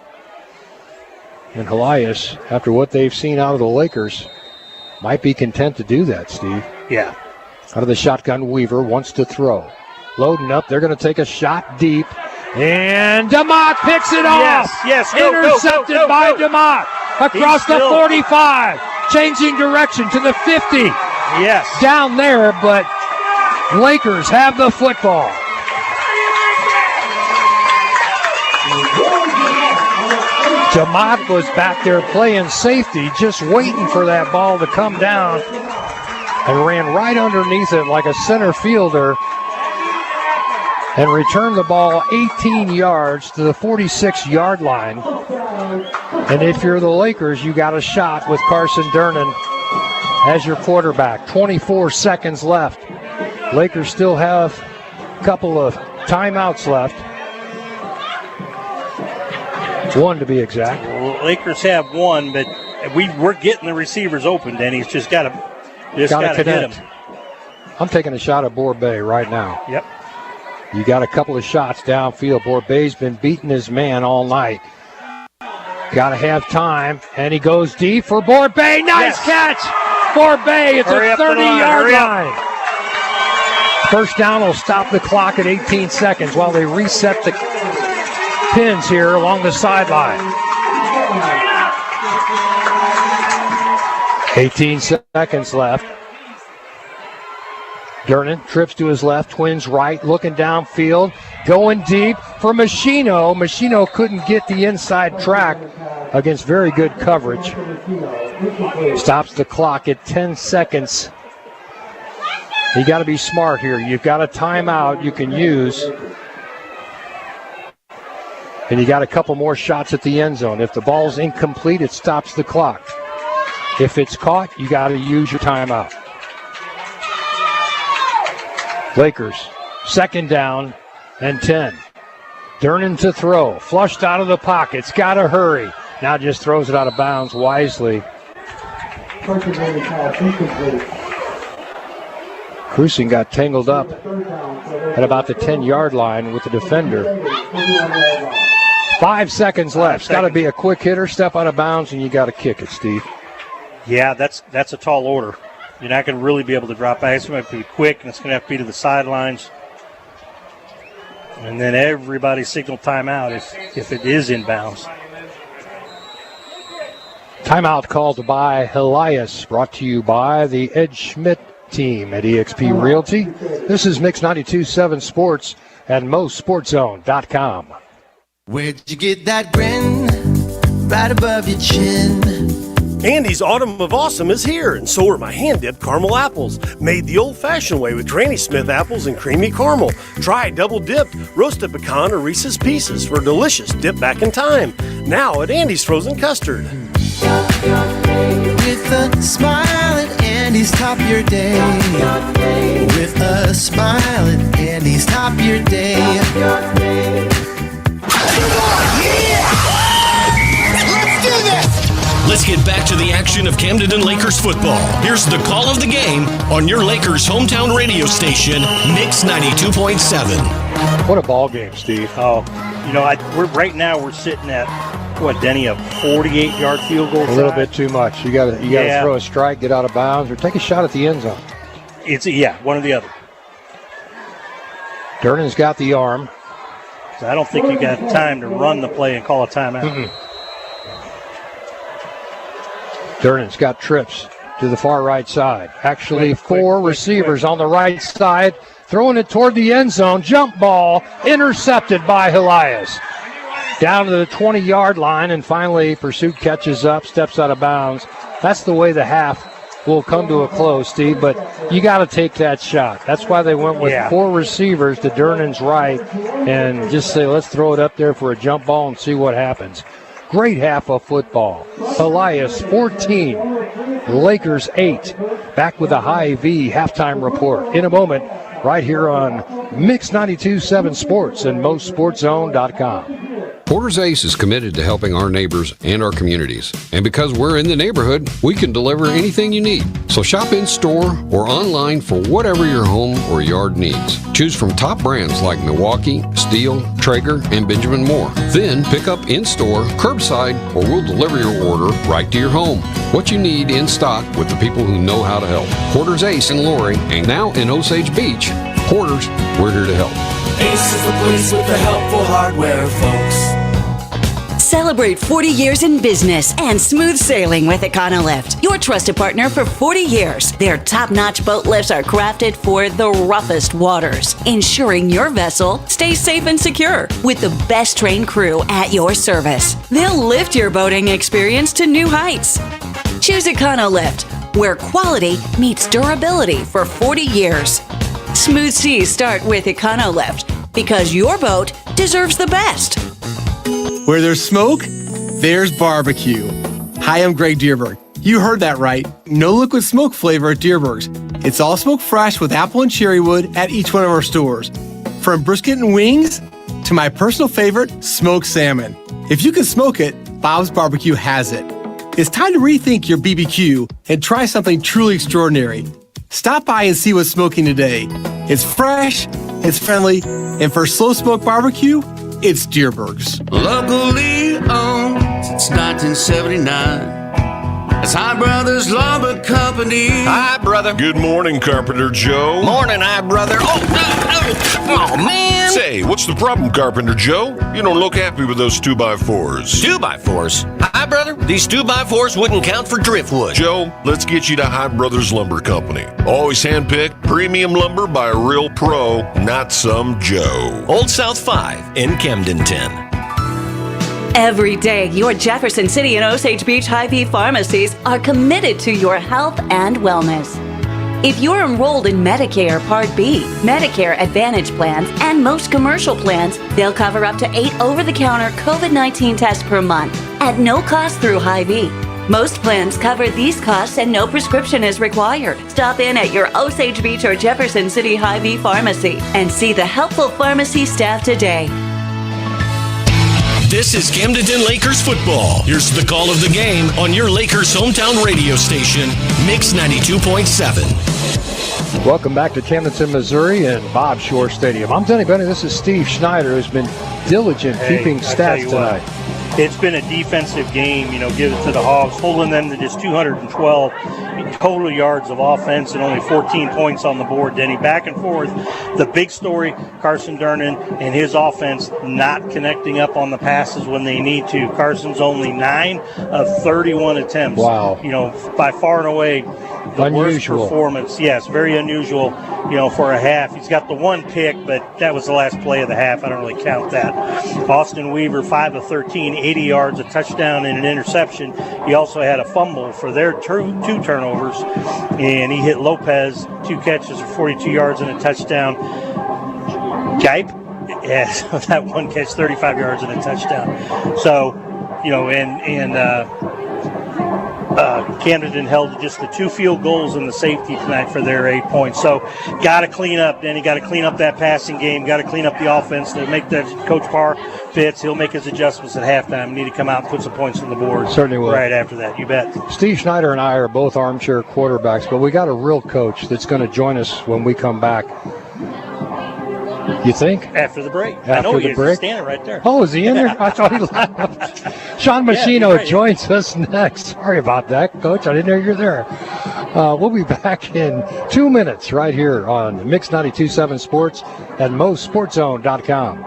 And Helias, after what they've seen out of the Lakers, might be content to do that, Steve. Yeah. Out of the shotgun, Weaver wants to throw. Loading up, they're going to take a shot deep. And DeMott picks it off. Yes, intercepted by DeMott across the 45. Changing direction to the 50. Yes. Down there, but Lakers have the football. DeMott was back there playing safety, just waiting for that ball to come down, and ran right underneath it like a center fielder and returned the ball 18 yards to the 46-yard line. And if you're the Lakers, you got a shot with Carson Durnan as your quarterback. 24 seconds left. Lakers still have a couple of timeouts left. 1 to be exact. Lakers have 1, but we're getting the receivers open, Denny. It's just got to hit them. I'm taking a shot at Borbay right now. Yep. You got a couple of shots downfield. Borbay's been beating his man all night. Got to have time, and he goes deep for Borbay. Nice catch! Borbay, it's a 30-yard line. First down will stop the clock at 18 seconds while they reset the pins here along the sideline. 18 seconds left. Durnan trips to his left, Twins right, looking downfield, going deep for Machino. Machino couldn't get the inside track against very good coverage. Stops the clock at 10 seconds. You got to be smart here. You've got a timeout you can use. And you got a couple more shots at the end zone. If the ball's incomplete, it stops the clock. If it's caught, you got to use your timeout. Lakers, 2nd down and 10. Durnan to throw. Flushed out of the pocket. It's got to hurry. Now just throws it out of bounds wisely. Cruising got tangled up at about the 10-yard line with the defender. 5 seconds left. It's got to be a quick hitter, step out of bounds, and you got to kick it, Steve. Yeah, that's a tall order. You're not going to really be able to drop back. It's going to have to be quick, and it's going to have to be to the sidelines. And then everybody signal timeout if it is inbounds. Timeout called by Helias, brought to you by the Ed Schmidt team at eXp Realty. This is Mix 92.7 Sports at MoSportsZone.com. Where'd you get that grin? Right above your chin. Andy's Autumn of Awesome is here, and so are my hand-dipped caramel apples, made the old-fashioned way with Granny Smith apples and creamy caramel. Try double-dipped, roasted pecan or Reese's Pieces for a delicious dip back in time. Now at Andy's Frozen Custard. With a smile at Andy's, top your day. With a smile at Andy's, top your day. Let's do this! Let's get back to the action of Camdenton Lakers football. Here's the call of the game on your Lakers hometown radio station, Mix 92.7. What a ball game, Steve. Oh, right now we're sitting at, Denny, a 48-yard field goal A little bit too much. You got to throw a strike, get out of bounds, or take a shot at the end zone. One or the other. Durnan's got the arm. So I don't think you got time to run the play and call a timeout. Mm-mm. Durnan's got trips to the far right side. Actually, four receivers on the right side, throwing it toward the end zone. Jump ball intercepted by Helias. Down to the 20-yard line, and finally Pursuit catches up, steps out of bounds. That's the way the half will come to a close, Steve, but you got to take that shot. That's why they went with four receivers to Durnan's right and just say, let's throw it up there for a jump ball and see what happens. Great half of football. Helias 14, Lakers 8. Back with a Hy-Vee halftime report in a moment right here on Mix 92.7 Sports and MoSportsZone.com. Porter's Ace is committed to helping our neighbors and our communities. And because we're in the neighborhood, we can deliver anything you need. So shop in store or online for whatever your home or yard needs. Choose from top brands like Milwaukee, Steel, Traeger, and Benjamin Moore. Then pick up in store, curbside, or we'll deliver your order right to your home. What you need in stock with the people who know how to help. Porter's Ace in Lori, and now in Osage Beach. Porter's, we're here to help. Ace is the place with the helpful hardware, folks. Celebrate 40 years in business and smooth sailing with Econolift, your trusted partner for 40 years. Their top-notch boat lifts are crafted for the roughest waters, ensuring your vessel stays safe and secure with the best trained crew at your service. They'll lift your boating experience to new heights. Choose Econolift, where quality meets durability for 40 years. Smooth seas start with Econolift because your boat deserves the best. Where there's smoke, there's barbecue. Hi, I'm Greg Dierberg. You heard that right. No liquid smoke flavor at Dierberg's. It's all smoke fresh with apple and cherry wood at each one of our stores. From brisket and wings to my personal favorite, smoked salmon. If you can smoke it, Bob's Barbecue has it. It's time to rethink your BBQ and try something truly extraordinary. Stop by and see what's smoking today. It's fresh, it's friendly, and for slow smoke barbecue, it's Dierberg's. Locally owned since 1979. It's Hi Brothers Lumber Company. Hi, brother. Good morning, Carpenter Joe. Morning, hi, brother. Oh, man. Say, what's the problem, Carpenter Joe? You don't look happy with those 2x4s. 2x4s? Hi, brother. These 2x4s wouldn't count for driftwood. Joe, let's get you to Hi Brothers Lumber Company. Always hand-picked premium lumber by a real pro, not some Joe. Old South 5 in Camdenton. Every day, your Jefferson City and Osage Beach Hy-Vee pharmacies are committed to your health and wellness. If you're enrolled in Medicare Part B, Medicare Advantage plans, and most commercial plans, they'll cover up to 8 over-the-counter COVID-19 tests per month at no cost through Hy-Vee. Most plans cover these costs and no prescription is required. Stop in at your Osage Beach or Jefferson City Hy-Vee pharmacy and see the helpful pharmacy staff today. This is Camdenton Lakers football. Here's the call of the game on your Lakers hometown radio station, Mix 92.7. Welcome back to Camdenton, Missouri and Bob Shore Stadium. I'm Denny Benny. This is Steve Schneider, who's been diligent keeping stats tonight. It's been a defensive game, give it to the Hogs, holding them to just 212 total yards of offense and only 14 points on the board, Denny. Back and forth. The big story, Carson Durnan and his offense not connecting up on the passes when they need to. Carson's only 9 of 31 attempts. Wow. By far and away the unusual worst performance. Yes, very unusual, for a half. He's got the one pick, but that was the last play of the half. I don't really count that. Austin Weaver, 5 of 13, 80 yards, a touchdown, and an interception. He also had a fumble for their 2 turnovers, and he hit Lopez, 2 catches for 42 yards and a touchdown. Gipe, that one catch, 35 yards and a touchdown. So, Camdenton held just the 2 field goals and the safety tonight for their 8 points. So, got to clean up, Danny. Got to clean up that passing game. Got to clean up the offense to make that Coach Parr fits. He'll make his adjustments at halftime. Need to come out and put some points on the board. Certainly will. Right after that, you bet. Steve Schneider and I are both armchair quarterbacks, but we got a real coach that's going to join us when we come back. You think? After the break. After I know the he's break? standing right there. Oh, is he in there? I thought he left. Sean Machino joins us next. Sorry about that, Coach. I didn't know you were there. We'll be back in 2 minutes right here on Mix 92.7 Sports at MoSportsZone.com.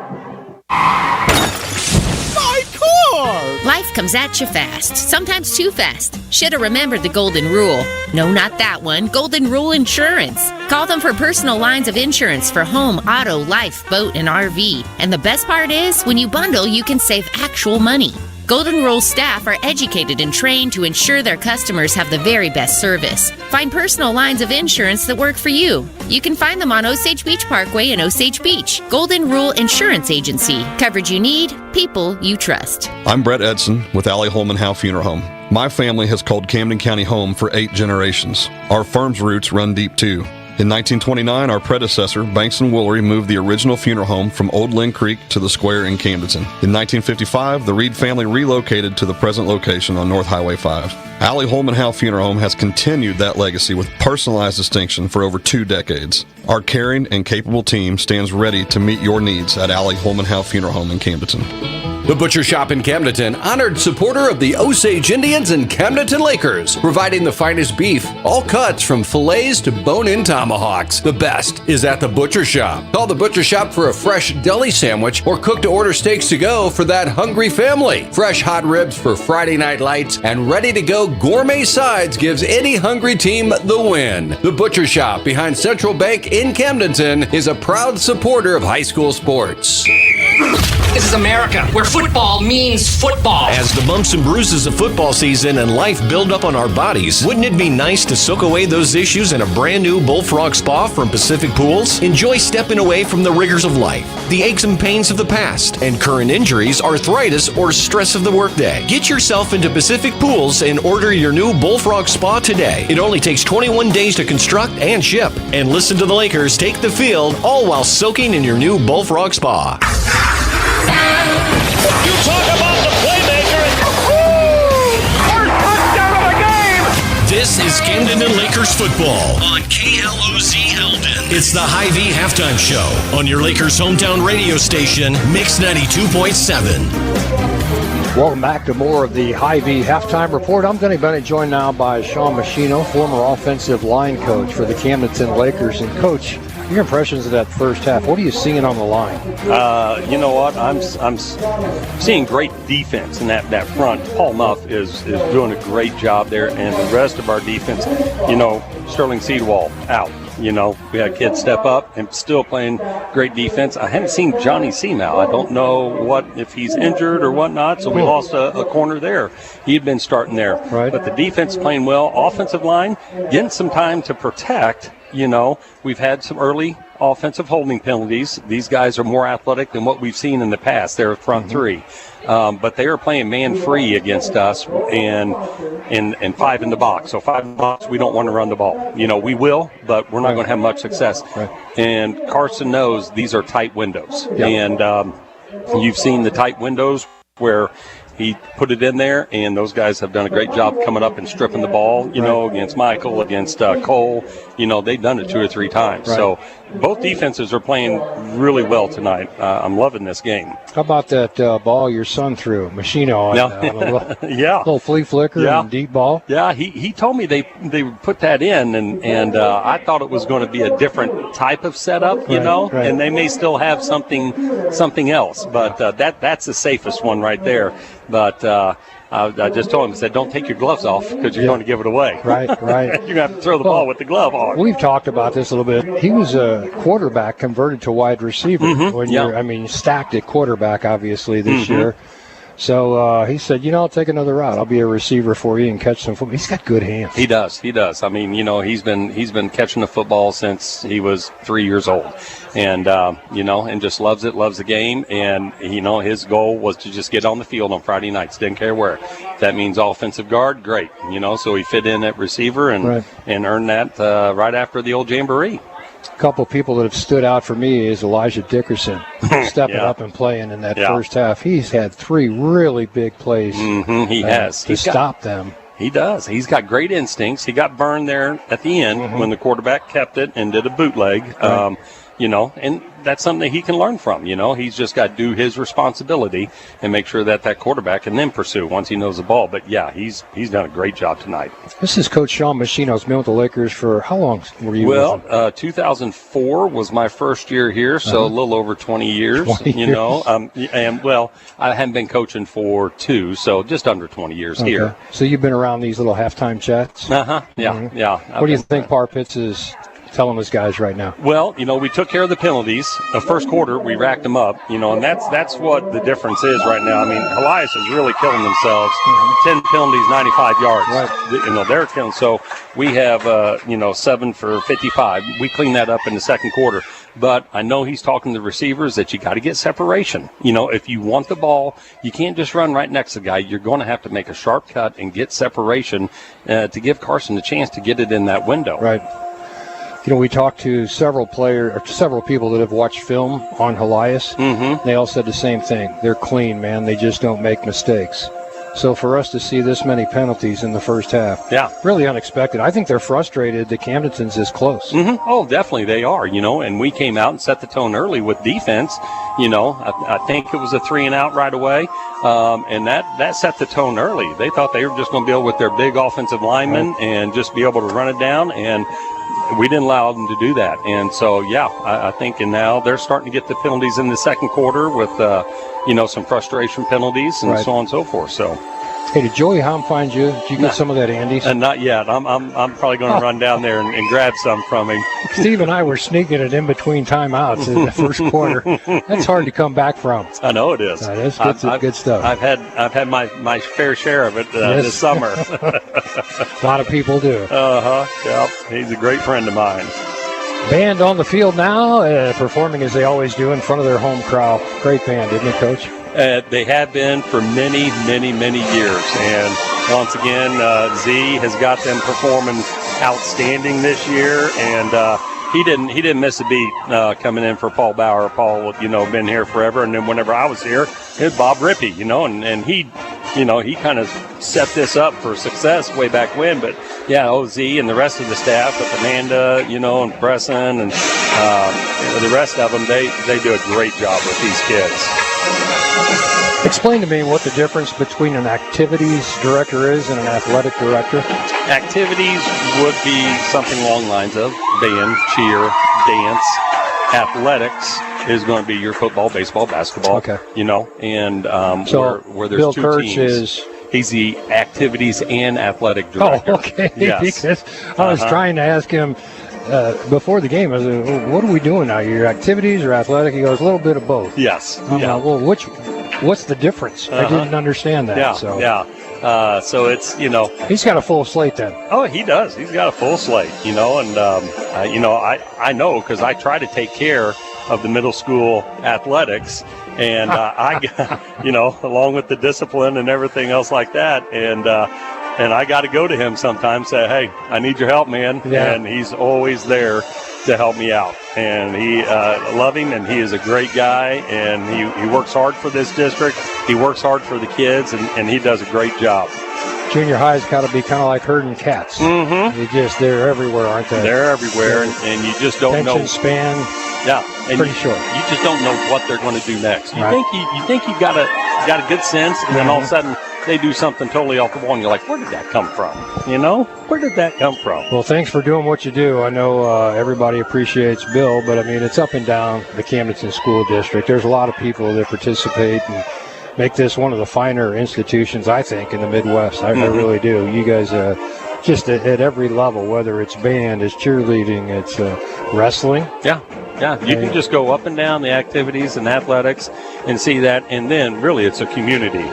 Life comes at you fast, sometimes too fast. Should've remembered the golden rule. No, not that one. Golden Rule Insurance. Call them for personal lines of insurance for home, auto, life, boat, and RV. And the best part is, when you bundle, you can save actual money. Golden Rule staff are educated and trained to ensure their customers have the very best service. Find personal lines of insurance that work for you. You can find them on Osage Beach Parkway in Osage Beach. Golden Rule Insurance Agency. Coverage you need, people you trust. I'm Brett Edson with Allie Holman Howe Funeral Home. My family has called Camden County home for 8 generations. Our firm's roots run deep too. In 1929, our predecessor, Banks & Woolery, moved the original funeral home from Old Lynn Creek to the square in Camdenton. In 1955, the Reed family relocated to the present location on North Highway 5. Allie Holman Howe Funeral Home has continued that legacy with personalized distinction for over 2 decades. Our caring and capable team stands ready to meet your needs at Allie Holman Howe Funeral Home in Camdenton. The Butcher Shop in Camdenton, honored supporter of the Osage Indians and Camdenton Lakers, providing the finest beef, all cuts from fillets to bone-in tomahawks. The best is at the Butcher Shop. Call the Butcher Shop for a fresh deli sandwich or cook-to-order steaks to go for that hungry family. Fresh hot ribs for Friday night lights and ready-to-go gourmet sides gives any hungry team the win. The Butcher Shop behind Central Bank in Camdenton is a proud supporter of high school sports. This is America, where football means football. As the bumps and bruises of football season and life build up on our bodies, wouldn't it be nice to soak away those issues in a brand new Bullfrog Spa from Pacific Pools? Enjoy stepping away from the rigors of life, the aches and pains of the past, and current injuries, arthritis, or stress of the workday. Get yourself into Pacific Pools and order your new Bullfrog Spa today. It only takes 21 days to construct and ship. And listen to the Lakers take the field, all while soaking in your new Bullfrog Spa. You talk about the playmaker. First touchdown of the game. This is Camdenton Lakers football on KLOZ Eldon. It's the Hy-Vee halftime show on your Lakers hometown radio station, Mix 92.7. Welcome back to more of the Hy-Vee halftime report. I'm Denny Bennett, joined now by Sean Machino, former offensive line coach for the Camdenton Lakers. And Coach, your impressions of that first half, what are you seeing on the line? You know what? I'm seeing great defense in that front. Paul Muff is doing a great job there, and the rest of our defense, Sterling Seedwall out. We had kids step up and still playing great defense. I haven't seen Johnny C now. I don't know if he's injured or whatnot, so we lost a corner there. He had been starting there. Right. But the defense playing well. Offensive line, getting some time to protect. We've had some early offensive holding penalties. These guys are more athletic than what we've seen in the past. They're front three. But they are playing man-free against us and 5 in the box. So 5 in the box, we don't want to run the ball. We will, but we're not going to have much success. Right. And Carson knows these are tight windows. Yep. And you've seen the tight windows where he put it in there, and those guys have done a great job coming up and stripping the ball, against Michael, against Cole. They've done it 2 or 3 times. Right. So both defenses are playing really well tonight. I'm loving this game. How about that ball your son threw, Machino, on a little flea flicker and deep ball? Yeah, he told me they put that in, and I thought it was going to be a different type of setup, and they may still have something else, but that's the safest one right there. But I just told him, I said, don't take your gloves off because you're going to give it away. Right. You're going to have to throw the ball with the glove on. We've talked about this a little bit. He was a quarterback converted to wide receiver. You're stacked at quarterback, obviously, this year. So he said, I'll take another route. I'll be a receiver for you and catch some football. He's got good hands. He does. I mean, he's been catching the football since he was 3 years old. And, and just loves the game. And, his goal was to just get on the field on Friday nights. Didn't care where. If that means offensive guard, great. So he fit in at receiver and earned that right after the old jamboree. A couple people that have stood out for me is Elijah Dickerson stepping up and playing in that first half. He's had 3 really big plays. He has. To stop them. He does. He's got great instincts. He got burned there at the end when the quarterback kept it and did a bootleg. And that's something that he can learn from. He's just got to do his responsibility and make sure that quarterback can then pursue once he knows the ball. But, yeah, he's done a great job tonight. This is Coach Sean Machino's been with the Lakers for how long were you with him? 2004 was my first year here, so a little over 20 years. I hadn't been coaching for 2, so just under 20 years here. So you've been around these little halftime chats? Yeah. What do you think Parpitz is telling us guys right now? Well, we took care of the penalties. The first quarter, we racked them up, and that's what the difference is right now. I mean, Helias is really killing themselves. 10 penalties, 95 yards. Right. They're killing. So we have, 7 for 55. We cleaned that up in the second quarter. But I know he's talking to the receivers that you got to get separation. If you want the ball, you can't just run right next to the guy. You're going to have to make a sharp cut and get separation to give Carson a chance to get it in that window. Right. We talked to several people that have watched film on Helias. They all said the same thing. They're clean, man. They just don't make mistakes. So for us to see this many penalties in the first half, really unexpected. I think they're frustrated that Camdenton's this close. Oh, definitely they are, and we came out and set the tone early with defense. I think it was a 3-and-out right away, and that set the tone early. They thought they were just going to be able with their big offensive linemen and just be able to run it down, and we didn't allow them to do that. And so, I think and now they're starting to get the penalties in the second quarter with, some frustration penalties and so on and so forth. So, hey, did Joey Hom find you? Did you get some of that Andy's? Not yet. I'm probably going to run down there and grab some from him. Steve and I were sneaking it in between timeouts in the first quarter. That's hard to come back from. I know it is. That is good stuff. I've had my fair share of it this summer. A lot of people do. Yeah. He's a great friend of mine. Band on the field now, performing as they always do in front of their home crowd. Great band, isn't it, Coach? They have been for many, many, many years. And once again, Z has got them performing outstanding this year. And he didn't miss a beat coming in for Paul Bauer. Paul, been here forever. And then whenever I was here, it was Bob Rippey, and he kind of set this up for success way back when. But, OZ and the rest of the staff with Amanda, and Preston and the rest of them, they do a great job with these kids. Explain to me what the difference between an activities director is and an athletic director. Activities would be something along the lines of band, cheer, dance. Athletics is going to be your football, baseball, basketball. Okay. And so where there's Bill 2 Kurtz teams. He's the activities and athletic director. Oh, okay. Yes. Because I was trying to ask him before the game, I said, what are we doing now? Your activities or athletic? He goes, a little bit of both. Yes. Well, what's the difference? I didn't understand that. So it's, he's got a full slate then. Oh, he does. He's got a full slate, and, I know because I try to take care of the middle school athletics, and I, along with the discipline and everything else like that, and I got to go to him sometimes, say, hey, I need your help, man, and he's always there to help me out. And he love him, and he is a great guy, and he works hard for this district. He works hard for the kids, and he does a great job. Junior high's got to be kind of like herding cats. Mm-hmm. They're everywhere, aren't they? They're everywhere, and you just don't know. Attention span. Yeah, and pretty short. You just don't know what they're going to do next. You Right. think you've got a good sense, and then all of a sudden they do something totally off the wall, and you're like, where did that come from? Where did that come from? Well, thanks for doing what you do. I know everybody appreciates Bill, but I mean, it's up and down the Camdenton School District. There's a lot of people that participate and make this one of the finer institutions, I think, in the Midwest. I really do. You guys, just at every level, whether it's band, it's cheerleading, it's wrestling. Yeah, you can just go up and down the activities and athletics and see that, and then really it's a community.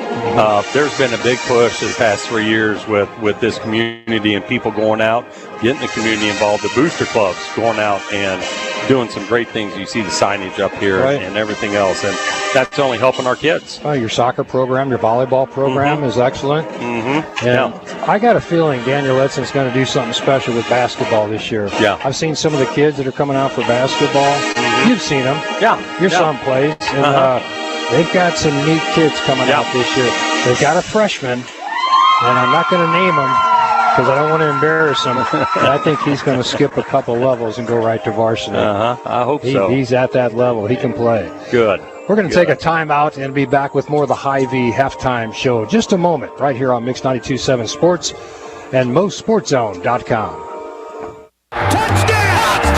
There's been a big push the past 3 years with this community and people going out, getting the community involved, the booster clubs going out and doing some great things. You see the signage up here and everything else, and that's only helping our kids. Your soccer program, your volleyball program is excellent. Mm-hmm. And I got a feeling Daniel Edson's going to do something special with basketball this year. Yeah. I've seen some of the kids that are coming out for basketball. You've seen them. Yeah. Your son plays. And they've got some neat kids coming out this year. They've got a freshman, and I'm not going to name him because I don't want to embarrass him. But I think he's going to skip a couple levels and go right to varsity. I hope so. He's at that level. He can play. Good. We're going to take a timeout and be back with more of the Hy-Vee halftime show. Just a moment, right here on Mix92.7 Sports and MoSportsZone.com.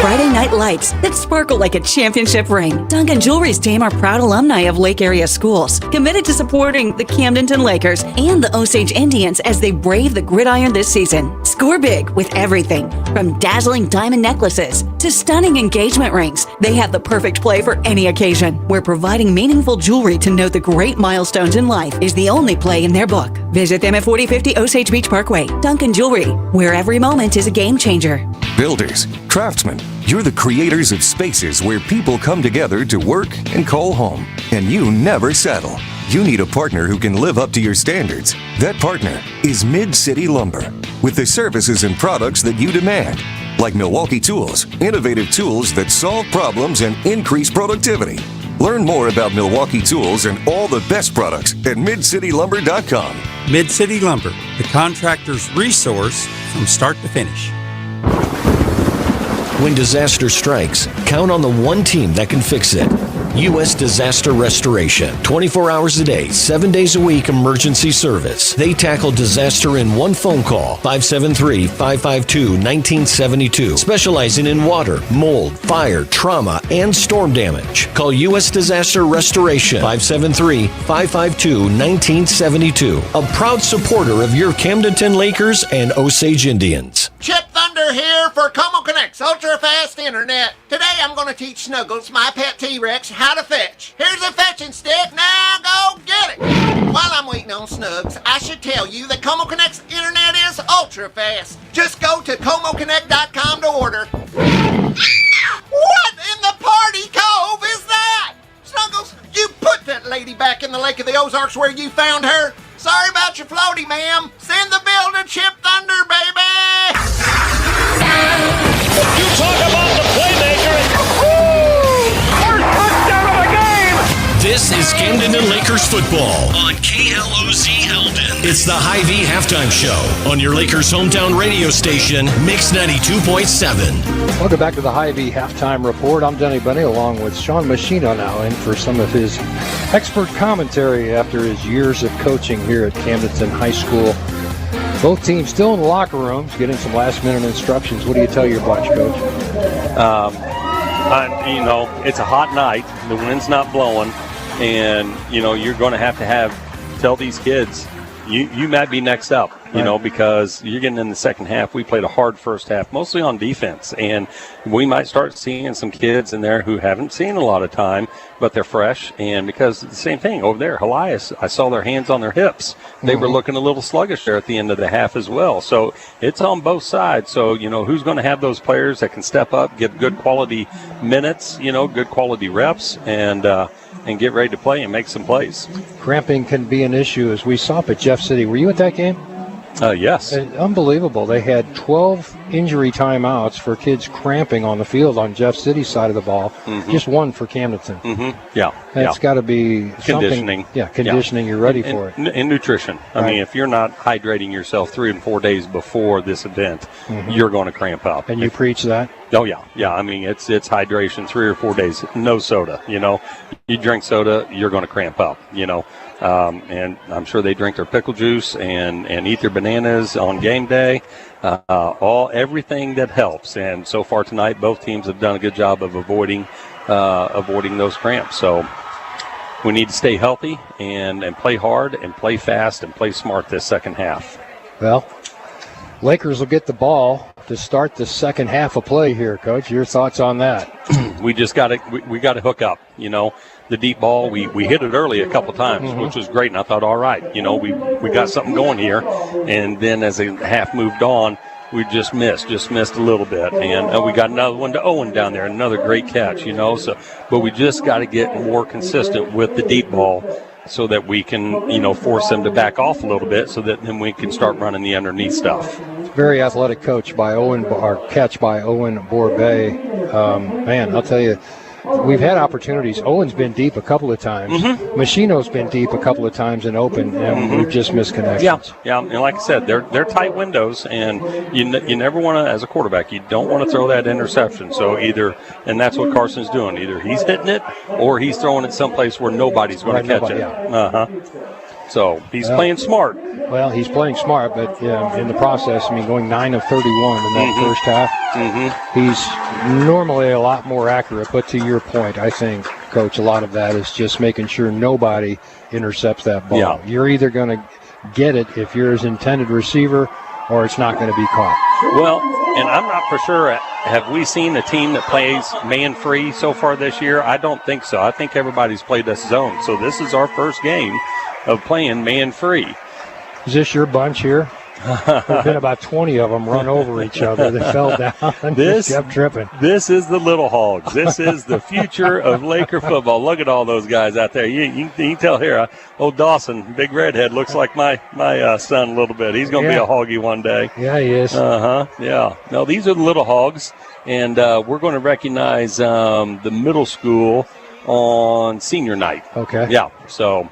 Friday night lights that sparkle like a championship ring. Duncan Jewelry's team are proud alumni of Lake Area schools, committed to supporting the Camdenton Lakers and the Osage Indians as they brave the gridiron this season. Score big with everything from dazzling diamond necklaces to stunning engagement rings. They have the perfect play for any occasion, where providing meaningful jewelry to note the great milestones in life is the only play in their book. Visit them at 4050 Osage Beach Parkway. Duncan Jewelry, where every moment is a game changer. Builders, craftsmen, you're the creators of spaces where people come together to work and call home. And you never settle. You need a partner who can live up to your standards. That partner is Mid-City Lumber, with the services and products that you demand. Like Milwaukee Tools, innovative tools that solve problems and increase productivity. Learn more about Milwaukee Tools and all the best products at MidCityLumber.com. Mid-City Lumber, the contractor's resource from start to finish. When disaster strikes, count on the one team that can fix it. U.S. Disaster Restoration. 24 hours a day, 7 days a week emergency service. They tackle disaster in one phone call. 573-552-1972. Specializing in water, mold, fire, trauma, and storm damage. Call U.S. Disaster Restoration. 573-552-1972. A proud supporter of your Camdenton Lakers and Osage Indians. Chip Thunder here for Como Connect's ultra-fast internet. Today I'm going to teach Snuggles, my pet T-Rex, how to fetch. Here's a fetching stick, now go get it. While I'm waiting on Snugs, I should tell you that Como Connect's internet is ultra-fast. Just go to ComoConnect.com to order. What in the party cove is that? Snuggles, you put that lady back in the Lake of the Ozarks where you found her. Sorry about your floaty, ma'am. Send the bill to Chip Thunder, baby! You talk about the playmaker! First touchdown of the game! This is Camdenton Lakers football on KLOZ Eldon. It's the Hy-Vee halftime show on your Lakers hometown radio station, Mix92.7. Welcome back to the Hy-Vee halftime report. I'm Denny Bunny along with Sean Machino now in for some of his expert commentary after his years of coaching here at Camdenton High School. Both teams still in the locker rooms getting some last-minute instructions. What do you tell your bunch, Coach? It's a hot night. The wind's not blowing. And, you're going to have tell these kids, you might be next up, because you're getting in the second half. We played a hard first half, mostly on defense. And we might start seeing some kids in there who haven't seen a lot of time, but they're fresh. And because the same thing over there, Helias, I saw their hands on their hips. They were looking a little sluggish there at the end of the half as well. So it's on both sides. So, who's going to have those players that can step up, get good quality minutes, good quality reps, and get ready to play and make some plays. Cramping can be an issue, as we saw up at Jeff City. Were you at that game? Yes. Unbelievable. They had 12 injury timeouts for kids cramping on the field on Jeff City's side of the ball. Just one for Camdenton. Yeah. That's got to be conditioning. Something. Yeah, conditioning. You're ready for it. And nutrition. I mean, if you're not hydrating yourself 3 and 4 days before this event, you're going to cramp up. And you preach that? Oh, yeah. Yeah, I mean, it's hydration 3 or 4 days. No soda, You drink soda, you're going to cramp up, and I'm sure they drink their pickle juice and eat their bananas on game day, everything that helps. And so far tonight, both teams have done a good job of avoiding those cramps. So we need to stay healthy and play hard and play fast and play smart this second half. Well, Lakers will get the ball to start the second half of play here, Coach. Your thoughts on that? We just got to hook up. The deep ball, we hit it early a couple times, which was great, and I thought, all right, we got something going here. And then as the half moved on, we just missed a little bit. And we got another one to Owen down there, another great catch, So, but we just got to get more consistent with the deep ball so that we can, force them to back off a little bit so that then we can start running the underneath stuff. Very athletic catch by Owen Borbet. Man, I'll tell you, we've had opportunities. Owen's been deep a couple of times. Machino's been deep a couple of times and open, and we've just missed connections. Yeah, and like I said, they're tight windows, and you never want to, as a quarterback, you don't want to throw that interception. So and that's what Carson's doing. Either he's hitting it or he's throwing it someplace where nobody's going to catch it. Yeah. So he's playing smart. Well, he's playing smart, but in the process, going 9 of 31 in that first half, he's normally a lot more accurate. But to your point, I think, Coach, a lot of that is just making sure nobody intercepts that ball. Yeah. You're either going to get it if you're his intended receiver, or it's not going to be caught. Well, and I'm not for sure. Have we seen a team that plays man-free so far this year? I don't think so. I think everybody's played us zone. So this is our first game of playing man-free. Is this your bunch here? There's been about 20 of them run over each other. They fell down and just kept tripping. This is the Little Hogs. This is the future of Laker football. Look at all those guys out there. You can tell here, old Dawson, big redhead, looks like my son a little bit. He's going to be a Hoggy one day. Yeah, he is. Yeah. No, these are the Little Hogs, and we're going to recognize the middle school on senior night. Okay. Yeah, so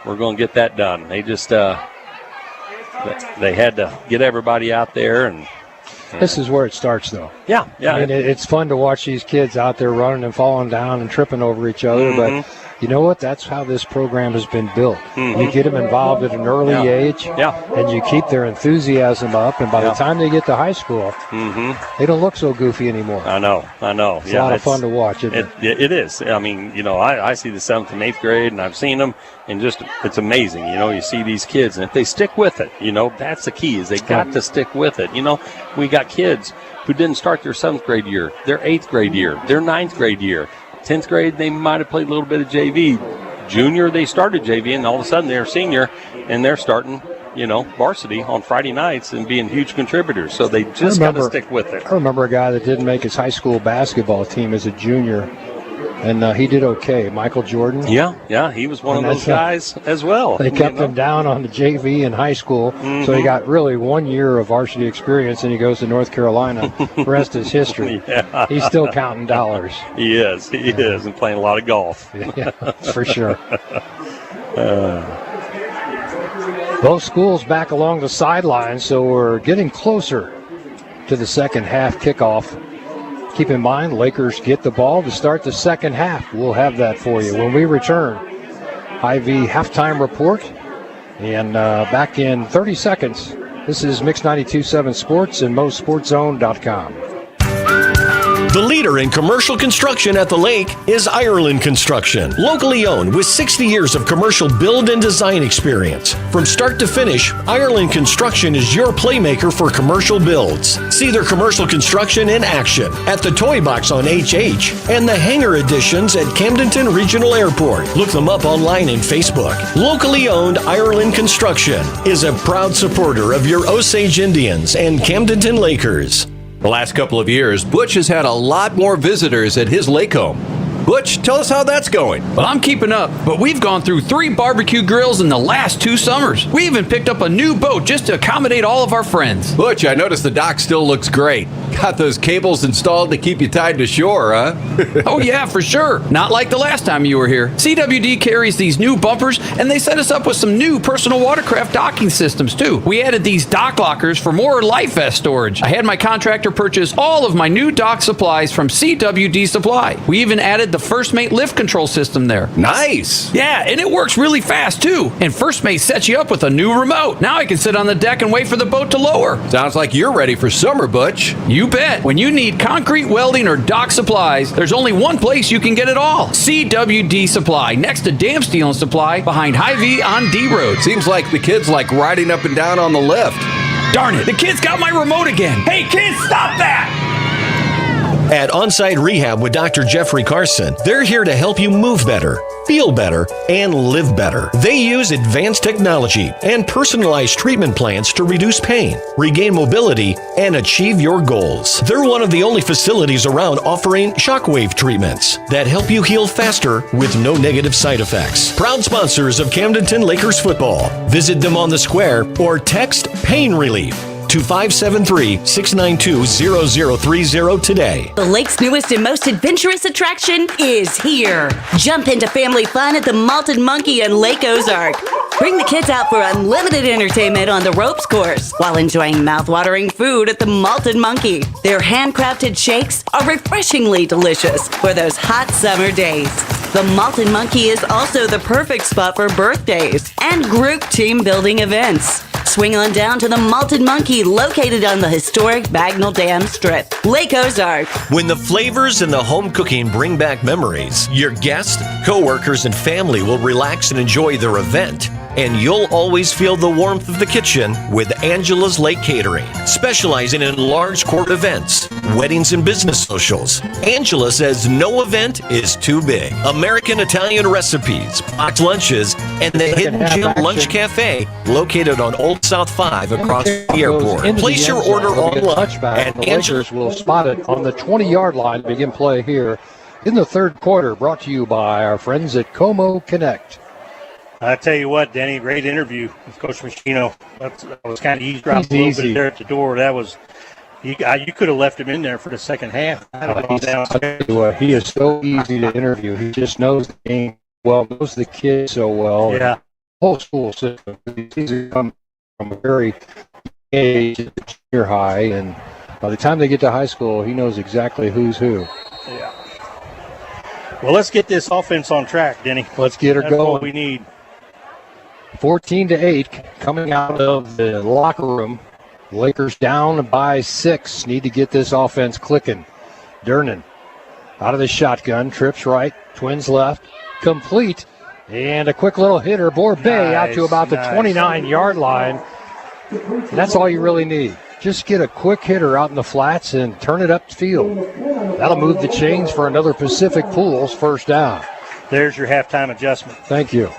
we're going to get that done. They just they had to get everybody out there, and this is where it starts, though. Yeah. I mean, it's fun to watch these kids out there running and falling down and tripping over each other, but you know what? That's how this program has been built. You get them involved at an early age, and you keep their enthusiasm up, and by the time they get to high school, they don't look so goofy anymore. I know. It's a lot of fun to watch, isn't it? It is. I mean, I see the 7th and 8th grade, and I've seen them, and just it's amazing. You see these kids, and if they stick with it, that's the key, is they got to stick with it. We got kids who didn't start their 7th grade year, their 8th grade year, their 9th grade year. 10th grade, they might have played a little bit of JV. Junior, they started JV, and all of a sudden they're senior, and they're starting, varsity on Friday nights and being huge contributors. So they just got to stick with it. I remember a guy that didn't make his high school basketball team as a junior, and he did okay. Michael Jordan. Yeah, he was one of those guys as well. They kept him down on the JV in high school, so he got really 1 year of varsity experience, and he goes to North Carolina. The rest is history. He's still counting dollars. He is, and playing a lot of golf. Yeah, for sure. Both schools back along the sidelines, so we're getting closer to the second half kickoff. Keep in mind, Lakers get the ball to start the second half. We'll have that for you when we return. IV halftime report. And back in 30 seconds, this is Mix92.7 Sports and MoSportsZone.com. The leader in commercial construction at the lake is Ireland Construction. Locally owned with 60 years of commercial build and design experience. From start to finish, Ireland Construction is your playmaker for commercial builds. See their commercial construction in action at the Toy Box on HH and the hangar additions at Camdenton Regional Airport. Look them up online and Facebook. Locally owned Ireland Construction is a proud supporter of your Osage Indians and Camdenton Lakers. The last couple of years, Butch has had a lot more visitors at his lake home. Butch, tell us how that's going. Well, I'm keeping up, but we've gone through 3 barbecue grills in the last 2 summers. We even picked up a new boat just to accommodate all of our friends. Butch, I noticed the dock still looks great. Got those cables installed to keep you tied to shore, huh? Oh, yeah, for sure. Not like the last time you were here. CWD carries these new bumpers, and they set us up with some new personal watercraft docking systems, too. We added these dock lockers for more life vest storage. I had my contractor purchase all of my new dock supplies from CWD Supply. We even added the First Mate lift control system there. Nice. Yeah, and it works really fast, too. And First Mate sets you up with a new remote. Now I can sit on the deck and wait for the boat to lower. Sounds like you're ready for summer, Butch. You bet. When you need concrete, welding, or dock supplies, there's only one place you can get it all. CWD Supply, next to Dam Steel and Supply, behind Hy-Vee on D Road. Seems like the kids like riding up and down on the lift. Darn it, the kid's got my remote again. Hey, kids, stop that! At On-Site Rehab with Dr. Jeffrey Carson, they're here to help you move better, feel better, and live better. They use advanced technology and personalized treatment plans to reduce pain, regain mobility, and achieve your goals. They're one of the only facilities around offering shockwave treatments that help you heal faster with no negative side effects. Proud sponsors of Camdenton Lakers football. Visit them on the square or text PAIN RELIEF to 573-692-0030 today. The lake's newest and most adventurous attraction is here. Jump into family fun at the Malted Monkey in Lake Ozark. Bring the kids out for unlimited entertainment on the ropes course while enjoying mouth-watering food at the Malted Monkey. Their handcrafted shakes are refreshingly delicious for those hot summer days. The Malted Monkey is also the perfect spot for birthdays and group team building events. Swing on down to the Malted Monkey, located on the historic Bagnell Dam Strip, Lake Ozark. When the flavors and the home cooking bring back memories, your guests, coworkers, and family will relax and enjoy their event. And you'll always feel the warmth of the kitchen with Angela's Lake Catering, specializing in large court events, weddings, and business socials. Angela says no event is too big. American Italian recipes, box lunches, and the Hidden Gem Lunch Cafe, located on Old South 5 across the airport. Place your order online, and the Lakers will spot it on the 20-yard line to begin play here in the third quarter, brought to you by our friends at Como Connect. I tell you what, Denny, great interview with Coach Machino. That was kind of eavesdropping a little bit there at the door. That was you could have left him in there for the second half. I tell you what, he is so easy to interview. He just knows the game well, knows the kids so well. Yeah. The whole school system. He's come from a very age at the junior high, and by the time they get to high school, he knows exactly who's who. Yeah. Well, let's get this offense on track, Denny. Let's get her That's going. What we need. 14-8 coming out of the locker room. Lakers down by 6. Need to get this offense clicking. Durnan out of the shotgun, trips right, twins left, complete, and a quick little hitter. Borbet out to about the 29-yard line. That's all you really need. Just get a quick hitter out in the flats and turn it upfield. That'll move the chains for another Pacific Pools first down. There's your halftime adjustment. Thank you.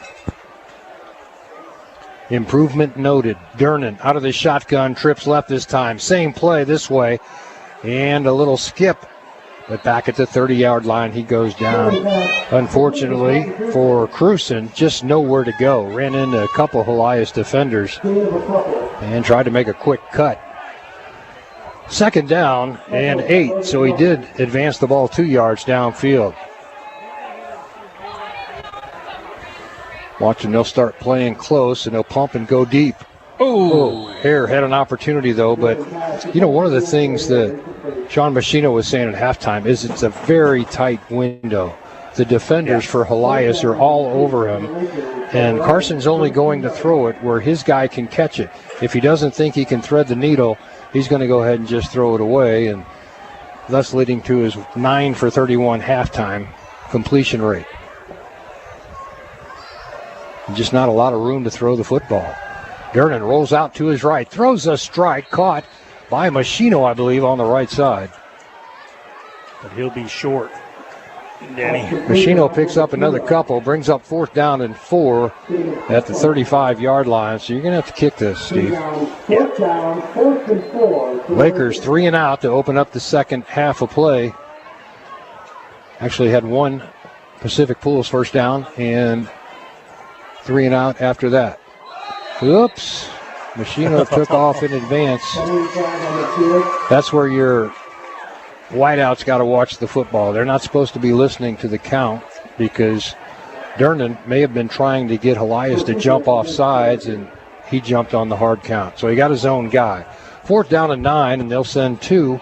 Improvement noted. Durnan out of the shotgun, trips left this time. Same play this way, and a little skip. But back at the 30-yard line, he goes down. Unfortunately for Cruson, just nowhere to go. Ran into a couple Helias defenders and tried to make a quick cut. Second down and 8, so he did advance the ball 2 yards downfield. Watching, they'll start playing close, and they'll pump and go deep. Oh, Hare had an opportunity, though. But, you know, one of the things that Sean Machino was saying at halftime is it's a very tight window. The defenders for Helias are all over him, and Carson's only going to throw it where his guy can catch it. If he doesn't think he can thread the needle, he's going to go ahead and just throw it away, and thus leading to his 9 for 31 halftime completion rate. Just not a lot of room to throw the football. Durnan rolls out to his right, throws a strike, caught by Machino, I believe, on the right side. But he'll be short, Danny. Machino picks up another couple, brings up fourth down and 4 at the 35-yard line. So you're going to have to kick this, Steve. Lakers 3 and out to open up the second half of play. Actually had one Pacific Pools first down and 3 and out after that. Oops. Machino took off in advance. That's where your wideouts got to watch the football. They're not supposed to be listening to the count because Durnan may have been trying to get Helias to jump off sides, and he jumped on the hard count. So he got his own guy. 4th down and 9, and they'll send 2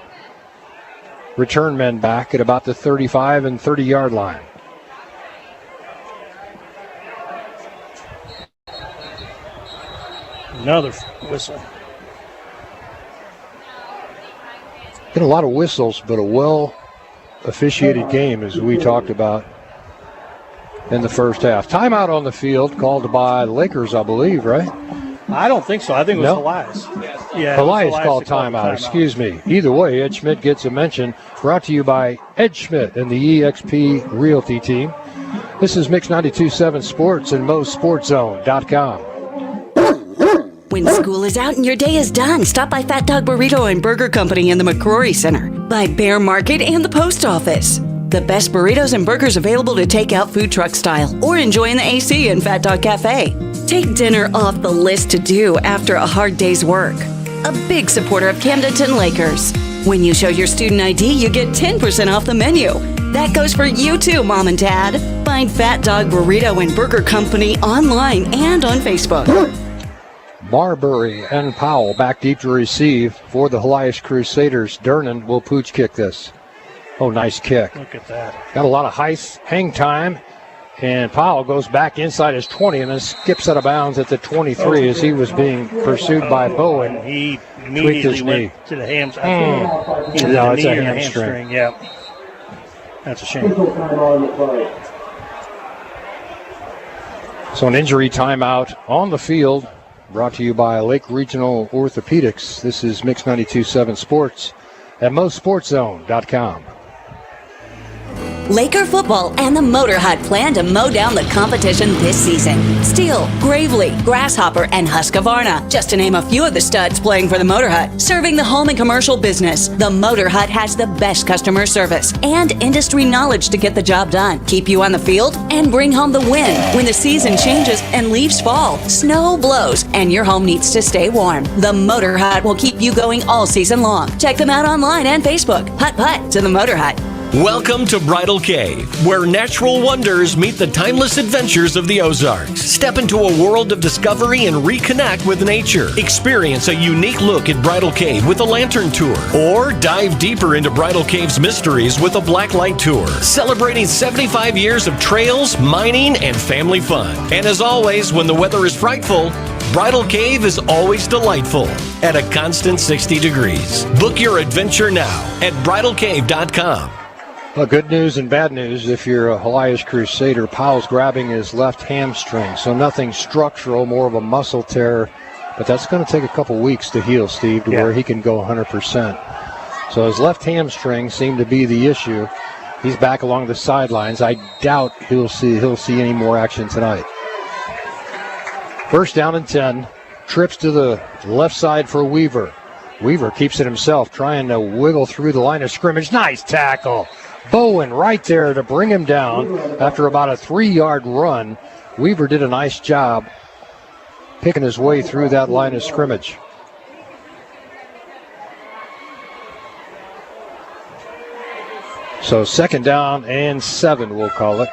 return men back at about the 35 and 30-yard line. Another whistle. Get a lot of whistles, but a well-officiated game, as we talked about in the first half. Timeout on the field called by the Lakers, I believe, right? I don't think so. I think it was Helias. Yeah, Helias called timeout. Excuse me. Either way, Ed Schmidt gets a mention. Brought to you by Ed Schmidt and the EXP Realty team. This is Mix92.7 Sports and MoSportsZone.com. When school is out and your day is done, stop by Fat Dog Burrito and Burger Company in the McCrory Center, by Bear Market and the Post Office. The best burritos and burgers available to take out food truck style or enjoy in the AC in Fat Dog Cafe. Take dinner off the list to do after a hard day's work. A big supporter of Camdenton Lakers. When you show your student ID, you get 10% off the menu. That goes for you too, Mom and Dad. Find Fat Dog Burrito and Burger Company online and on Facebook. Marbury and Powell back deep to receive for the Helias Crusaders. Durnan will pooch kick this. Oh, nice kick. Look at that. Got a lot of hang time, and Powell goes back inside his 20 and then skips out of bounds at the 23 as he was being pursued by Bowen. He immediately went to the hamstring. No, it's a hamstring. Yeah. That's a shame. So an injury timeout on the field. Brought to you by Lake Regional Orthopedics. This is Mix 92.7 Sports at MoSportsZone.com. Laker football and the Motor Hut plan to mow down the competition this season. Steel, Gravely, Grasshopper, and Husqvarna, just to name a few of the studs playing for the Motor Hut. Serving the home and commercial business, the Motor Hut has the best customer service and industry knowledge to get the job done, keep you on the field, and bring home the win when the season changes and leaves fall, snow blows, and your home needs to stay warm. The Motor Hut will keep you going all season long. Check them out online and Facebook. Hut to the Motor Hut. Welcome to Bridal Cave, where natural wonders meet the timeless adventures of the Ozarks. Step into a world of discovery and reconnect with nature. Experience a unique look at Bridal Cave with a lantern tour, or dive deeper into Bridal Cave's mysteries with a blacklight tour. Celebrating 75 years of trails, mining, and family fun. And as always, when the weather is frightful, Bridal Cave is always delightful at a constant 60 degrees. Book your adventure now at bridalcave.com. Well, good news and bad news. If you're a Helias Crusader, Powell's grabbing his left hamstring, so nothing structural, more of a muscle tear. But that's going to take a couple weeks to heal, Steve, to where he can go 100%. So his left hamstring seemed to be the issue. He's back along the sidelines. I doubt he'll see any more action tonight. First down and 10. Trips to the left side for Weaver. Weaver keeps it himself, trying to wiggle through the line of scrimmage. Nice tackle. Bowen right there to bring him down after about a 3-yard run. Weaver did a nice job picking his way through that line of scrimmage. So 2nd down and 7, we'll call it.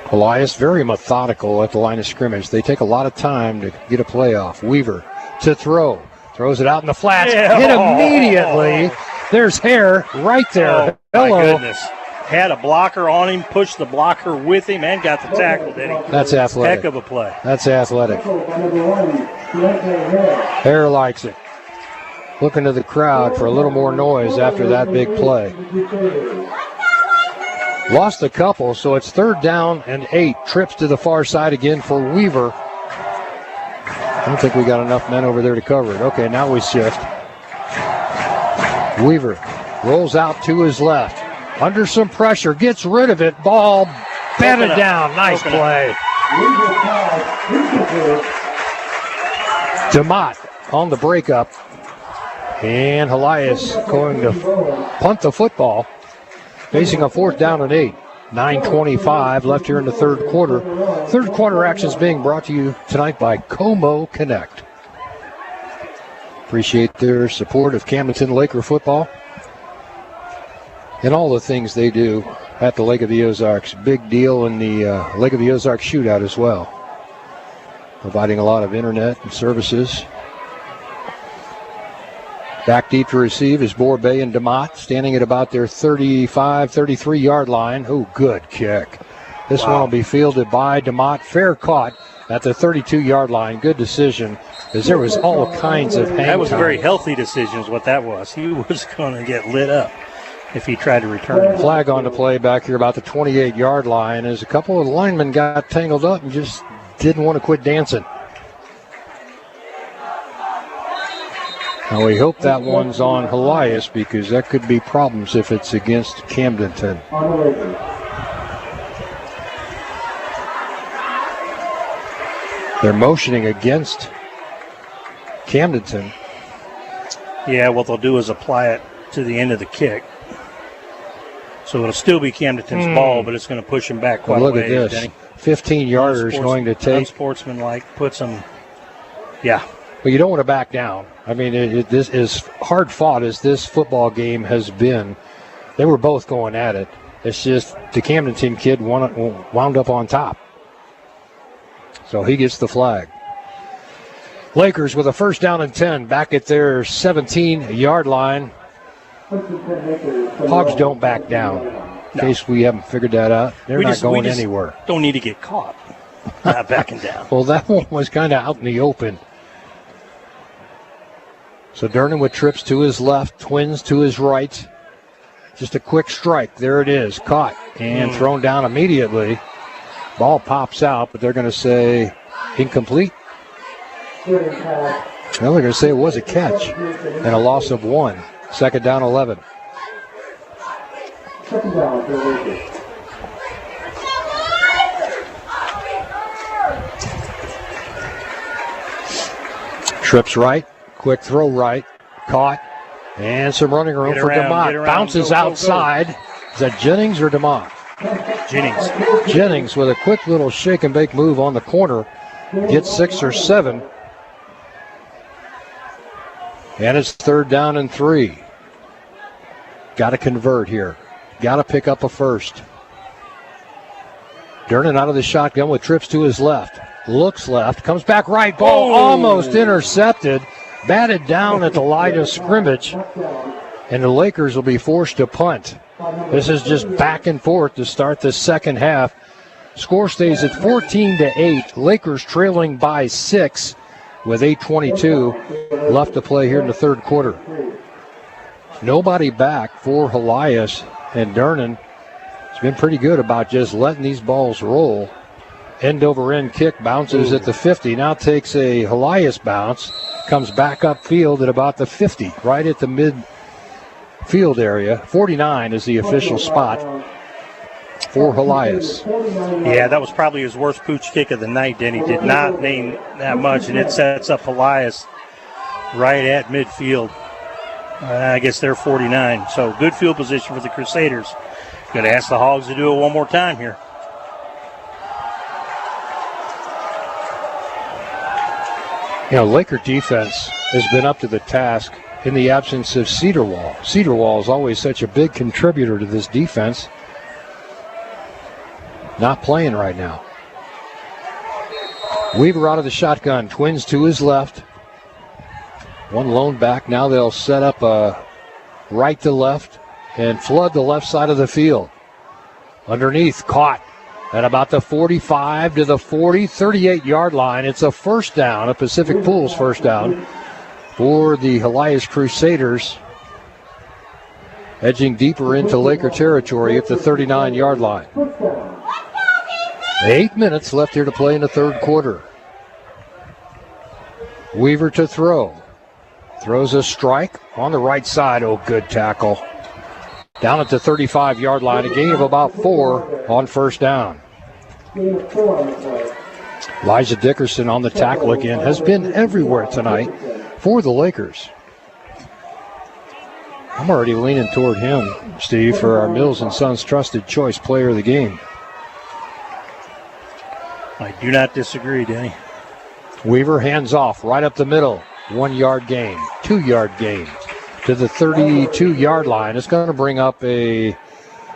Helias very methodical at the line of scrimmage. They take a lot of time to get a play off. Weaver to throw. Throws it out in the flats. Yeah. Hit immediately. There's Hare right there. Oh, my goodness. Had a blocker on him, pushed the blocker with him, and got the tackle, did he? That's athletic. Heck of a play. That's athletic. Hare likes it. Looking to the crowd for a little more noise after that big play. Lost a couple, so it's 3rd down and 8. Trips to the far side again for Weaver. I don't think we got enough men over there to cover it. Okay, now we shift. Weaver rolls out to his left. Under some pressure, gets rid of it. Ball batted down. Nice play. DeMott on the breakup. And Helias going to punt the football, facing a 4th down and 8. 9:25 left here in the third quarter. Third quarter actions being brought to you tonight by Como Connect. Appreciate their support of Camdenton Laker football and all the things they do at the Lake of the Ozarks. Big deal in the Lake of the Ozarks shootout as well. Providing a lot of internet and services. Back deep to receive is Borbay and DeMott, standing at about their 35, 33-yard line. Oh, good kick. This one will be fielded by DeMott. Fair caught at the 32-yard line. Good decision, as there was all kinds of hang That was time. a very healthy decision is what that was. He was going to get lit up if he tried to return it. Flag on the play back here about the 28-yard line, as a couple of linemen got tangled up and just didn't want to quit dancing. Now we hope that one's on Helias, because that could be problems if it's against Camdenton. They're motioning against Camdenton. Yeah, what they'll do is apply it to the end of the kick. So it'll still be Camdenton's ball, but it's going to push him back quite a Look ways, at this. Denny. 15-yarders going to take. Unsportsmanlike, puts them, yeah. But you don't want to back down. I mean, this is hard fought as this football game has been. They were both going at it. It's just the Camdenton kid wound up on top. So he gets the flag. Lakers with a 1st down and 10 back at their 17-yard line. Hogs don't back down. In case we haven't figured that out, they're not going anywhere. Don't need to get caught. Not backing down. Well, that one was kind of out in the open. So Durnan with trips to his left, Twins to his right. Just a quick strike. There it is. Caught and thrown down immediately. Ball pops out, but they're going to say incomplete. Well, they're going to say it was a catch and a loss of 1. 2nd down, 11. Trips right. Quick throw right, caught, and some running room for DeMott. Bounces outside. Is that Jennings or DeMott? Jennings. Jennings with a quick little shake and bake move on the corner. Gets 6 or 7. And it's 3rd down and 3. Got to convert here. Got to pick up a first. Durnan out of the shotgun with trips to his left. Looks left, comes back right. Ball almost intercepted. Batted down at the line of scrimmage, and the Lakers will be forced to punt. This is just back and forth to start the second half. Score stays at 14-8. Lakers trailing by 6 with 8:22 left to play here in the third quarter. Nobody back for Helias, and Durnan has been pretty good about just letting these balls roll. End over end kick bounces at the 50. Now takes a Helias bounce. Comes back upfield at about the 50, right at the midfield area. 49 is the official spot for Helias. Yeah, that was probably his worst pooch kick of the night, Denny. Did not mean that much, and it sets up Helias right at midfield. I guess they're 49. So good field position for the Crusaders. Going to ask the Hogs to do it one more time here. You know, Laker defense has been up to the task in the absence of Cedarwall. Cedarwall is always such a big contributor to this defense. Not playing right now. Weaver out of the shotgun. Twins to his left. One lone back. Now they'll set up a right to left and flood the left side of the field. Underneath, caught at about the 45 to the 40, 38-yard line. It's a 1st down, a Pacific Pools 1st down for the Helias Crusaders. Edging deeper into Laker territory at the 39-yard line. 8 minutes left here to play in the third quarter. Weaver to throw. Throws a strike on the right side. Oh, good tackle. Down at the 35-yard line, a gain of about 4 on 1st down. Elijah Dickerson on the tackle again. Has been everywhere tonight for the Lakers. I'm already leaning toward him, Steve, for our Mills & Sons Trusted Choice Player of the Game. I do not disagree, Denny. Weaver hands off right up the middle. 1 yard gain, 2 yard gain to the 32-yard line. It's going to bring up a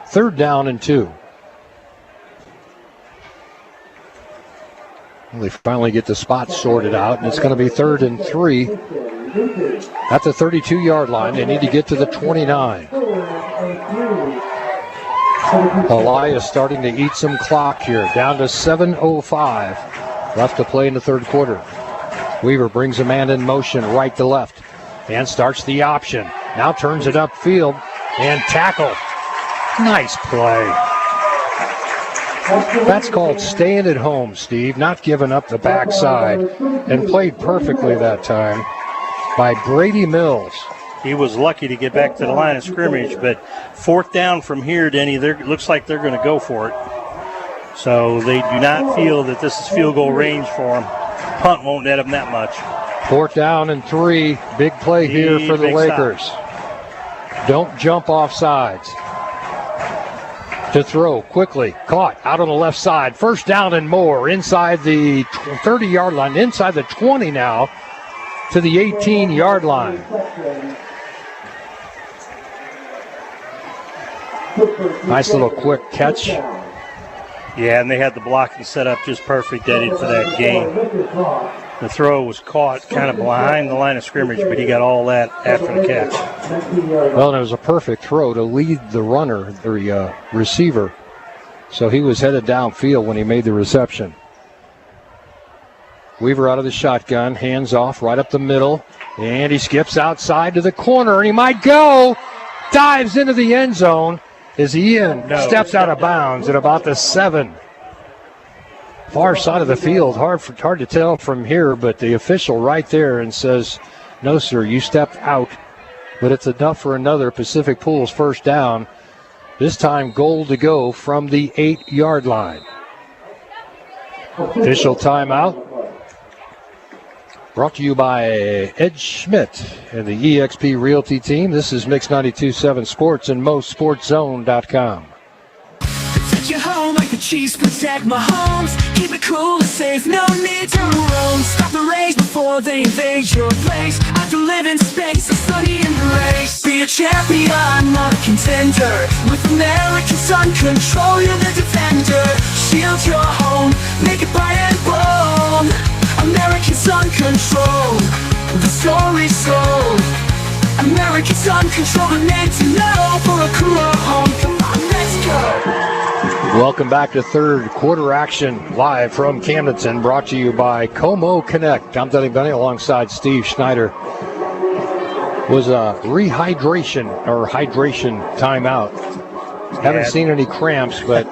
3rd down and 2. They finally get the spots sorted out, and it's going to be 3rd and 3 at the 32-yard line. They need to get to the 29. Helias starting to eat some clock here. Down to 7:05 left to play in the 3rd quarter. Weaver brings a man in motion right to left and starts the option. Now turns it upfield and tackle. Nice play. That's called staying at home, Steve, not giving up the backside, and played perfectly that time by Brady Mills. He was lucky to get back to the line of scrimmage, but 4th down from here, Denny, looks like they're going to go for it. So they do not feel that this is field goal range for them. Punt won't net them that much. 4th down and 3. Big play here for the Lakers. Don't jump off sides. To throw quickly, caught out on the left side. 1st down and more inside the 30-yard line, inside the 20 now to the 18-yard line. Nice little quick catch. Yeah, and they had the blocking set up just perfect, Eddie, for that game. The throw was caught kind of behind the line of scrimmage, but he got all that after the catch. Well, and it was a perfect throw to lead the runner, the receiver. So he was headed downfield when he made the reception. Weaver out of the shotgun, hands off right up the middle, and he skips outside to the corner, and he might go. Dives into the end zone as Ian steps out of bounds at about the 7. Far side of the field, hard to tell from here, but the official right there and says, no, sir, you stepped out. But it's enough for another Pacific Pools 1st down. This time goal to go from the 8-yard line. Official timeout. Brought to you by Ed Schmidt and the EXP Realty team. This is Mix92.7 Sports and MoSportsZone.com. Protect your home like a cheese, protect my homes. Keep it cool and safe, no need to roam. Stop the rays before they invade your place. I can live in space, a study in the race. Be a champion, not a contender. With American Sun Control, you're the defender. Shield your home, make it bright and bold. American Sun Control, the story's sold. American Sun Control, the name to know for a cooler home. Come on, let's go. Welcome back to 3rd quarter action live from Camdenton, brought to you by Como Connect. I'm Denny Benny alongside Steve Schneider. Was a hydration timeout. Haven't seen any cramps, but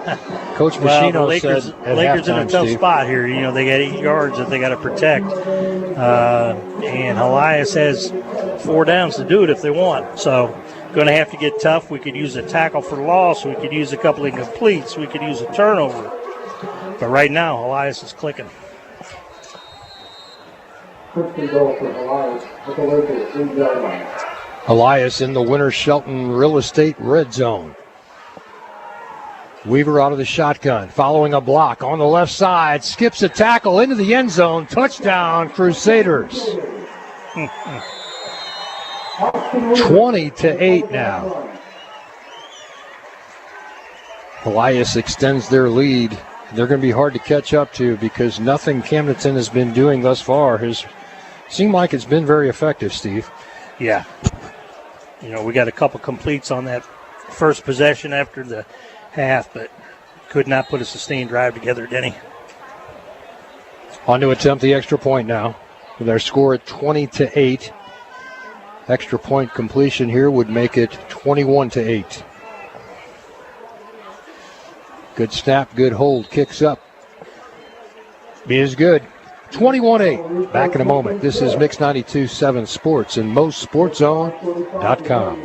Coach Machino said at Lakers halftime, in a tough Steve. spot here. You know, they got 8 yards that they got to protect. And Helias has 4 downs to do it if they want. So going to have to get tough. We could use a tackle for loss. We could use a couple of incompletes. We could use a turnover. But right now, Helias is clicking. Helias in the Winter Shelton Real Estate red zone. Weaver out of the shotgun, following a block on the left side, skips a tackle into the end zone. Touchdown, Crusaders. 20-8 now. Helias extends their lead. They're going to be hard to catch up to because nothing Camdenton has been doing thus far has seemed like it's been very effective, Steve. Yeah. You know, we got a couple completes on that first possession after the half, but could not put a sustained drive together, Denny. On to attempt the extra point now with our score at 20-8. Extra point completion here would make it 21-8. Good snap, good hold, kicks up. Is good. 21-8. Back in a moment. This is Mix92.7 Sports and MoSportsZone.com.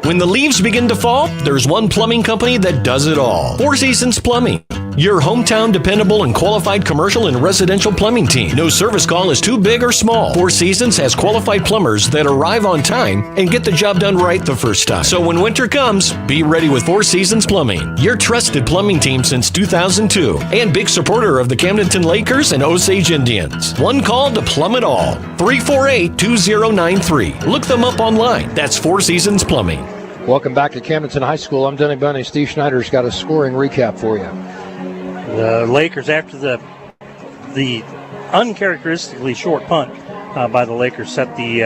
When the leaves begin to fall, there's one plumbing company that does it all. Four Seasons Plumbing. Your hometown dependable and qualified commercial and residential plumbing team. No service call is too big or small. Four Seasons has qualified plumbers that arrive on time and get the job done right the first time. So when winter comes, be ready with Four Seasons Plumbing, your trusted plumbing team since 2002, and big supporter of the Camdenton Lakers and Osage Indians. One call to plumb it all. 348-2093. Look them up online. That's Four Seasons Plumbing. Welcome back to Camdenton High School. I'm Denny Bunny. Steve Schneider's got a scoring recap for you. The Lakers, after the uncharacteristically short punt by the Lakers, set the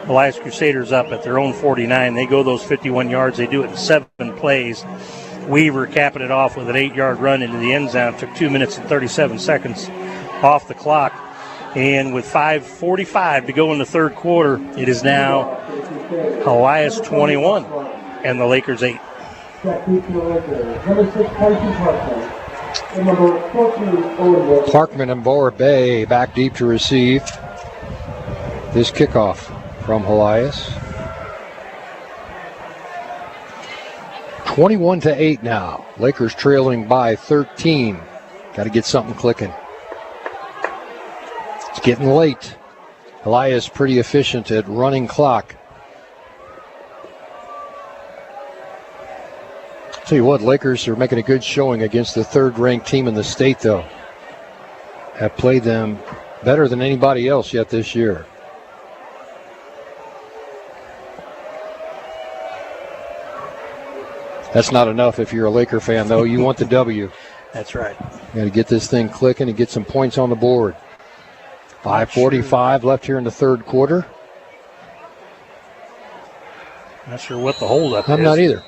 Helias Crusaders up at their own 49. They go those 51 yards. They do it in 7 plays. Weaver capping it off with an 8-yard run into the end zone. Took 2 minutes and 37 seconds off the clock. And with 5:45 to go in the third quarter, it is now Helias 21 and the Lakers 8. Parkman and Boer-Bay back deep to receive this kickoff from Helias. 21-8 now. Lakers trailing by 13. Got to get something clicking. It's getting late. Helias pretty efficient at running clock. Tell you what, Lakers are making a good showing against the third-ranked team in the state, though. Have played them better than anybody else yet this year. That's not enough if you're a Laker fan, though. You want the W. That's right. You got to get this thing clicking and get some points on the board. 5:45 left here in the third quarter. Not sure what the holdup is. I'm not either.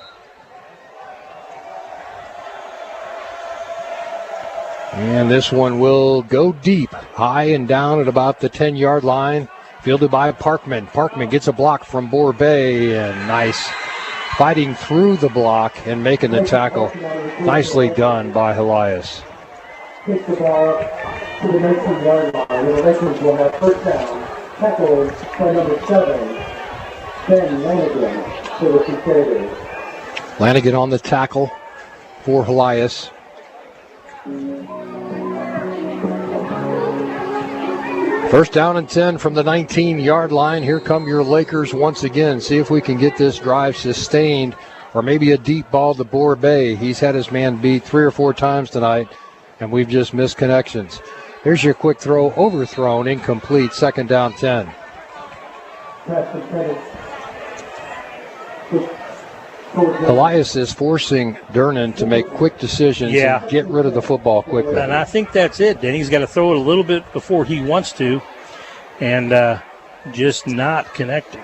And this one will go deep, high and down at about the 10-yard line. Fielded by Parkman. Parkman gets a block from Boer-Bay, and nice fighting through the block and making the tackle. Nicely done by Helias. Kick the ball up to the 19-yard line. The Lakers will have first down. Tackled by number 7, Ben Lanigan for the Crusaders. Lanigan on the tackle for Helias. First down and 10 from the 19-yard line. Here come your Lakers once again. See if we can get this drive sustained, or maybe a deep ball to Boer-Bay. He's had his man beat 3 or 4 times tonight, and we've just missed connections. Here's your quick throw, overthrown, incomplete, second down 10. Helias is forcing Durnan to make quick decisions and get rid of the football quickly. And I think that's it. Then he's got to throw it a little bit before he wants to, and just not connecting.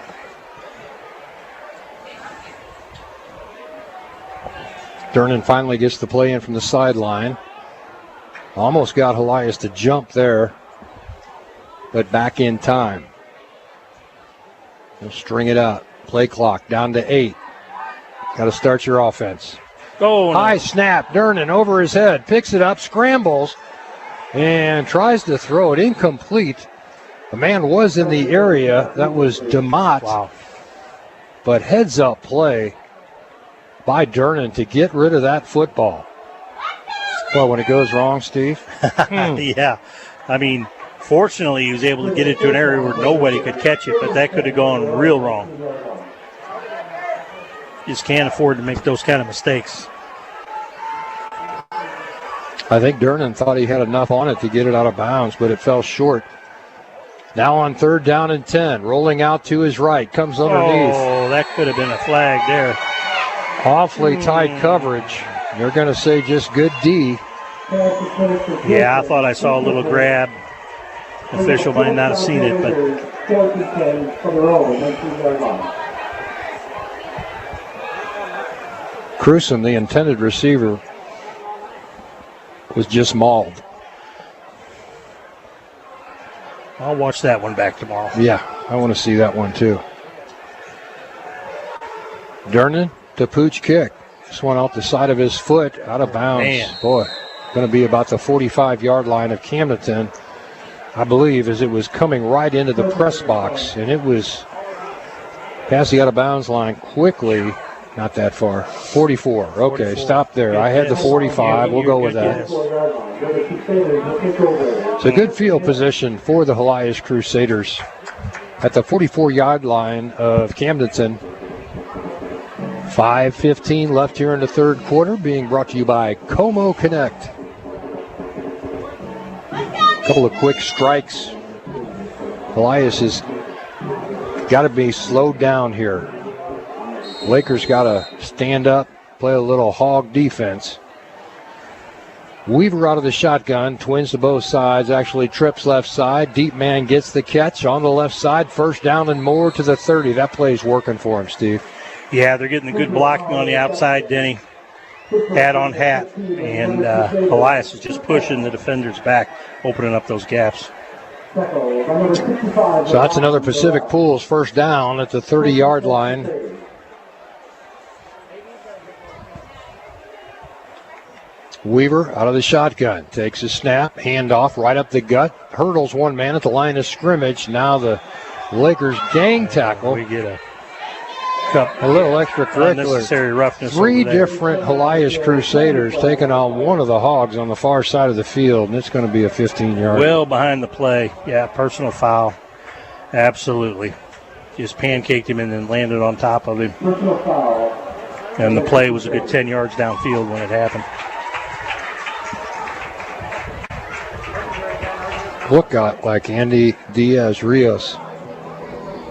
Durnan finally gets the play in from the sideline. Almost got Helias to jump there, but back in time. He'll string it out. Play clock down to 8. Got to start your offense. Oh, high snap. Durnan over his head. Picks it up, scrambles, and tries to throw it incomplete. The man was in the area. That was DeMott. Wow. But heads up play by Durnan to get rid of that football. Well, when it goes wrong, Steve. Yeah. I mean, fortunately, he was able to get it to an area where nobody could catch it, but that could have gone real wrong. Just can't afford to make those kind of mistakes. I think Durnan thought he had enough on it to get it out of bounds, but it fell short. Now on third down and 10, rolling out to his right, comes underneath. Oh, that could have been a flag there. Awfully tight coverage. You're going to say just good D. Yeah, I thought I saw a little grab. Official might not have seen it, but Crewson, the intended receiver, was just mauled. I'll watch that one back tomorrow. Yeah, I want to see that one too. Durnan to Pooch kick. This one off the side of his foot, out of bounds. Man. Boy, going to be about the 45-yard line of Camdenton, I believe, as it was coming right into the press box, and it was past the out of bounds line quickly Not that far. 44. Okay, stop there. I had the 45. We'll go with that. It's a good field position for the Helias Crusaders at the 44-yard line of Camdenton. 5:15 left here in the third quarter, being brought to you by Como Connect. A couple of quick strikes. Helias has got to be slowed down here. Lakers got to stand up, play a little hog defense. Weaver out of the shotgun, twins to both sides, actually trips left side. Deep man gets the catch on the left side. First down and more to the 30. That play's working for him, Steve. Yeah, they're getting the good blocking on the outside, Denny. Hat on hat. And Helias is just pushing the defenders back, opening up those gaps. So that's another Pacific Pools first down at the 30-yard line. Weaver out of the shotgun, takes a snap, handoff right up the gut, hurdles one man at the line of scrimmage. Now the Lakers gang tackle. We get a little extracurricular. Unnecessary roughness. Three different Helias Crusaders taking on one of the Hogs on the far side of the field, and it's going to be a 15-yard. Well behind the play. Yeah, personal foul. Absolutely. Just pancaked him and then landed on top of him. And the play was a good 10 yards downfield when it happened. Looked like Andy Diaz-Rios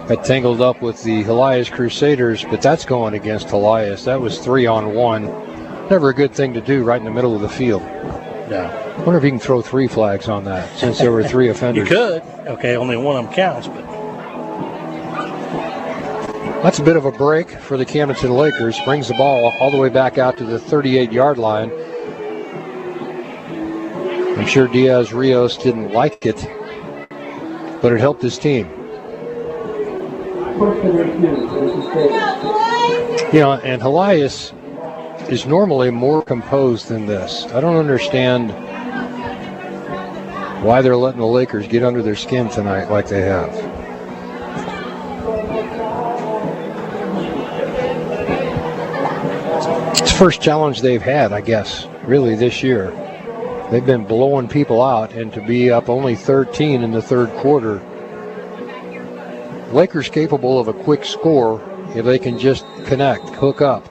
had tangled up with the Helias Crusaders, but that's going against Helias. That was 3-on-1. Never a good thing to do right in the middle of the field. Yeah. I wonder if you can throw 3 flags on that since there were 3 offenders. You could. Okay, only one of them counts, but that's a bit of a break for the Camdenton Lakers. Brings the ball all the way back out to the 38-yard line. I'm sure Diaz-Rios didn't like it, but it helped his team. You know, and Helias is normally more composed than this. I don't understand why they're letting the Lakers get under their skin tonight like they have. It's the first challenge they've had, I guess, really this year. They've been blowing people out, and to be up only 13 in the third quarter. Lakers capable of a quick score if they can just connect, hook up.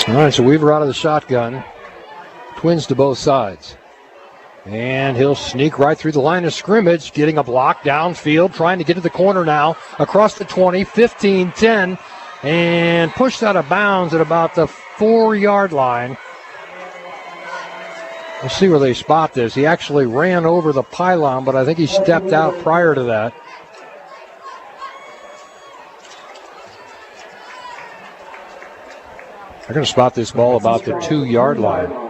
All right, so Weaver out of the shotgun. Twins to both sides. And he'll sneak right through the line of scrimmage, getting a block downfield, trying to get to the corner now, across the 20, 15, 10, and pushed out of bounds at about the 4-yard line. We'll see where they spot this. He actually ran over the pylon, but I think he stepped out prior to that. They're going to spot this ball about the 2-yard line.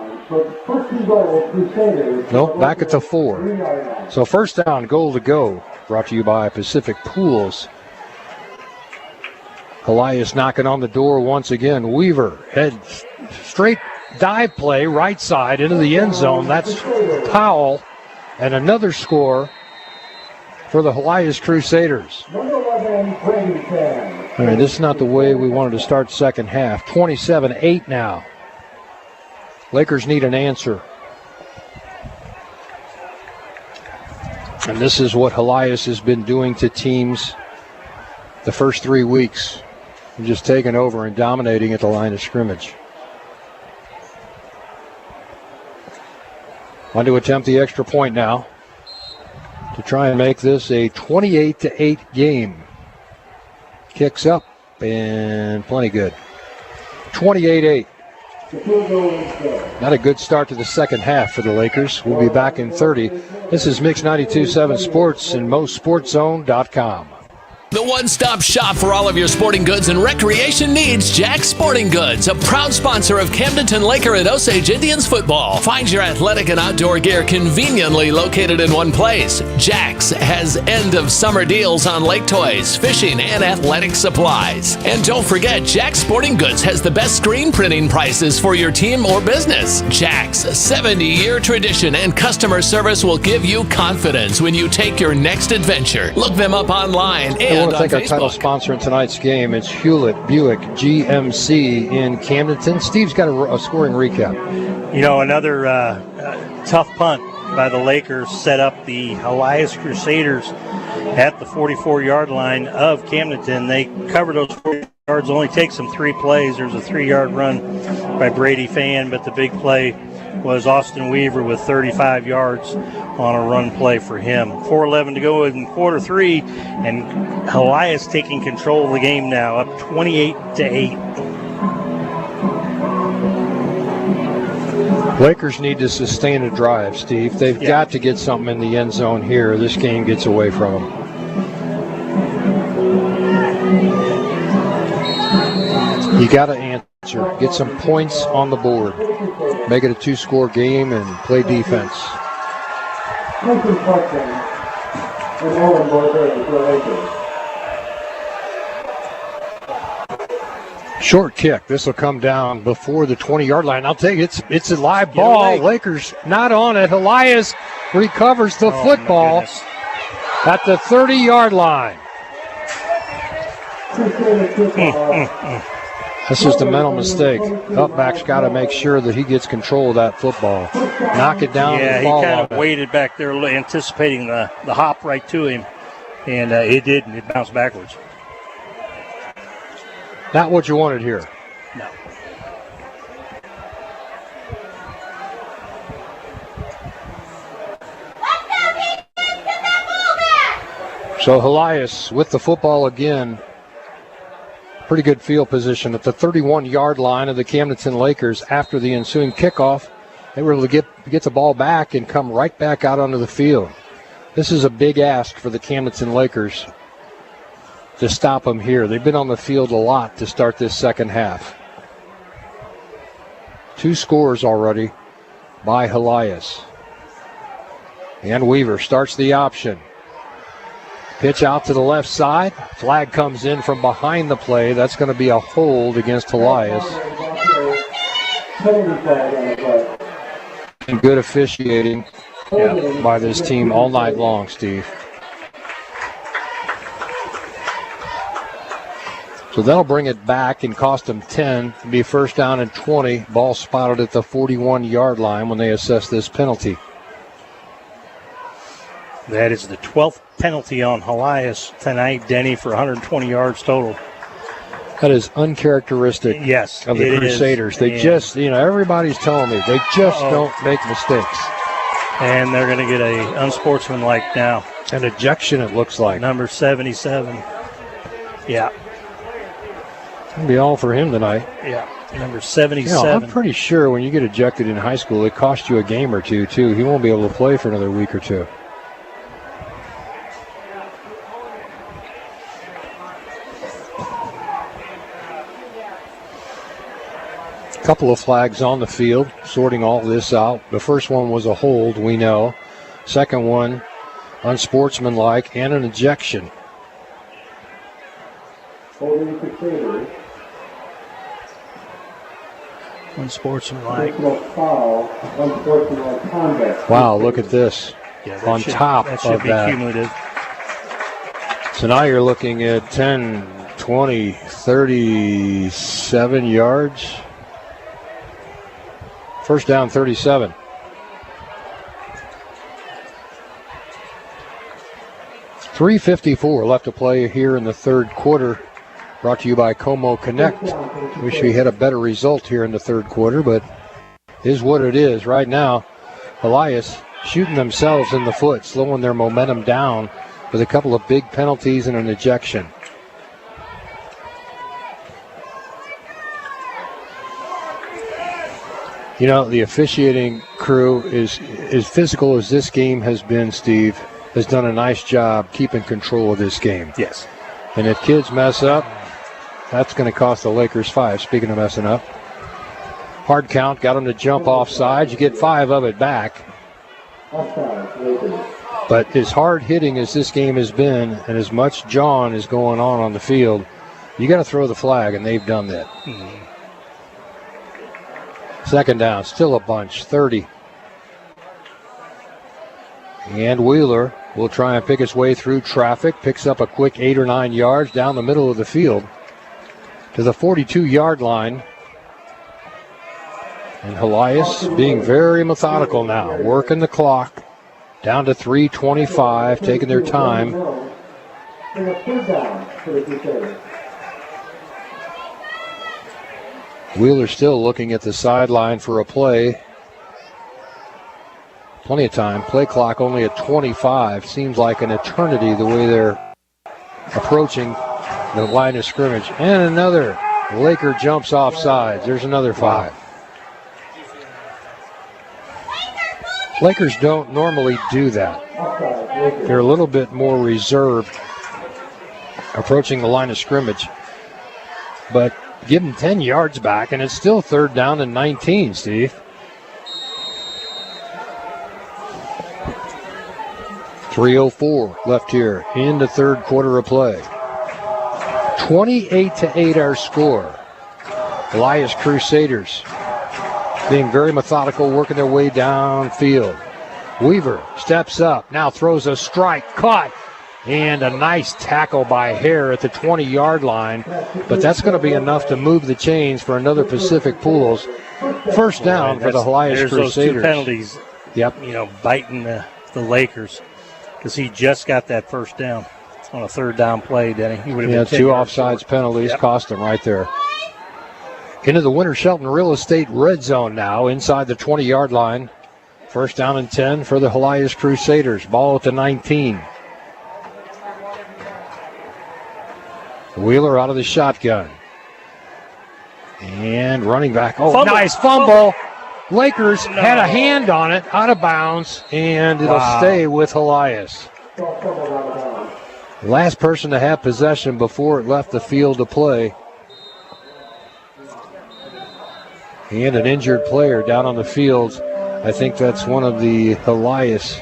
Nope, back at the 4. So first down, goal to go. Brought to you by Pacific Pools. Helias knocking on the door once again. Weaver, head straight dive play, right side into the end zone. That's Powell. And another score for the Helias Crusaders. All right, this is not the way we wanted to start second half. 27-8 now. Lakers need an answer. And this is what Helias has been doing to teams the first 3 weeks. Just taking over and dominating at the line of scrimmage. Want to attempt the extra point now to try and make this a 28-8 game. Kicks up and plenty good. 28-8. Not a good start to the second half for the Lakers. We'll be back in 30. This is Mix 92.7 Sports and MoSportsZone.com. The one-stop shop for all of your sporting goods and recreation needs, Jack's Sporting Goods, a proud sponsor of Camdenton Laker and Osage Indians football. Find your athletic and outdoor gear conveniently located in one place. Jack's has end-of-summer deals on lake toys, fishing, and athletic supplies. And don't forget, Jack's Sporting Goods has the best screen printing prices for your team or business. Jack's 70-year tradition and customer service will give you confidence when you take your next adventure. Look them up online I and want to on thank our title Facebook. sponsor in tonight's game. It's Hewlett Buick GMC in Camdenton. Steve's got a scoring recap. You know, another tough punt by the Lakers set up the Helias Crusaders at the 44-yard line of Camdenton. They cover those 40 yards, only takes them 3 plays. There's a 3-yard run by Brady Fan, but the big play was Austin Weaver with 35 yards on a run play for him. 4:11 to go in quarter 3, and Helias taking control of the game now, up 28-8. Lakers need to sustain a drive, Steve. They've got to get something in the end zone here. This game gets away from them. You got to answer. Get some points on the board. Make it a 2-score game and play defense. Short kick. This will come down before the 20-yard line. I'll tell you, it's a live ball. Lakers not on it. Helias recovers the football at the 30-yard line. This is the mental mistake. Upback's got to make sure that he gets control of that football. Knock it down. Yeah, and he fall kind on of waited back there anticipating the hop right to him, and it didn't. It bounced backwards. Not what you wanted here. No. So Helias with the football again. Pretty good field position at the 31-yard line of the Camdenton Lakers. After the ensuing kickoff, they were able to get the ball back and come right back out onto the field. This is a big ask for the Camdenton Lakers to stop them here. They've been on the field a lot to start this second half. 2 scores already by Helias. And Weaver starts the option. Pitch out to the left side. Flag comes in from behind the play. That's going to be a hold against Helias. And good officiating by this team all night long, Steve. So that'll bring it back and cost them 10. It'll be first down and 20. Ball spotted at the 41-yard line when they assess this penalty. That is the 12th penalty on Helias tonight, Denny, for 120 yards total. That is uncharacteristic of the Crusaders. They just, everybody's telling me they just don't make mistakes. And they're going to get a unsportsmanlike now. An ejection, it looks like. Number 77. Yeah. It'll be all for him tonight. Yeah. Number 77. I'm pretty sure when you get ejected in high school, it costs you a game or two, too. He won't be able to play for another week or two. Couple of flags on the field, sorting all this out. The first one was a hold, we know. Second one, unsportsmanlike, and an ejection. Unsportsmanlike. Wow, look at this. On top that of should be that. cumulative. So now you're looking at 10, 20, 37 yards. First down, 37. .354 left to play here in the third quarter. Brought to you by Como Connect. Wish we had a better result here in the third quarter, but is what it is. Right now, Helias shooting themselves in the foot, slowing their momentum down with a couple of big penalties and an ejection. The officiating crew is as physical as this game has been, Steve, has done a nice job keeping control of this game. Yes. And if kids mess up, that's going to cost the Lakers 5. Speaking of messing up. Hard count, got them to jump offside. You get 5 of it back. But as hard hitting as this game has been and as much jawing is going on the field, you got to throw the flag, and they've done that. Second down, still a bunch, 30. And Wheeler will try and pick his way through traffic, picks up a quick 8 or 9 yards down the middle of the field to the 42-yard line. And Helias being very methodical now, working the clock down to 3:25, taking their time. Wheeler still looking at the sideline for a play. Plenty of time. Play clock only at 25. Seems like an eternity the way they're approaching the line of scrimmage. And another Laker jumps off sides. There's another 5. Lakers don't normally do that. They're a little bit more reserved approaching the line of scrimmage. But give them 10 yards back, and it's still 3rd down and 19, Steve. .304 left here in the third quarter of play. 28-8 our score. Helias Crusaders being very methodical, working their way downfield. Weaver steps up, now throws a strike, caught, and a nice tackle by Hare at the 20-yard line. But that's going to be enough to move the chains for another Pacific Pools. First down for the Helias Crusaders. There's those 2 penalties, yep. Biting the Lakers, because he just got that first down on a 3rd down play, Denny. He would have been 2 offsides penalties, cost him right there. Into the Winter Shelton Real Estate red zone now, inside the 20-yard line. First down and 10 for the Helias Crusaders. Ball at the 19. Wheeler out of the shotgun. And running back. Oh, fumble. Nice fumble. Lakers had a hand on it, out of bounds, and it'll stay with Helias. Last person to have possession before it left the field to play. And an injured player down on the field. I think that's one of the Helias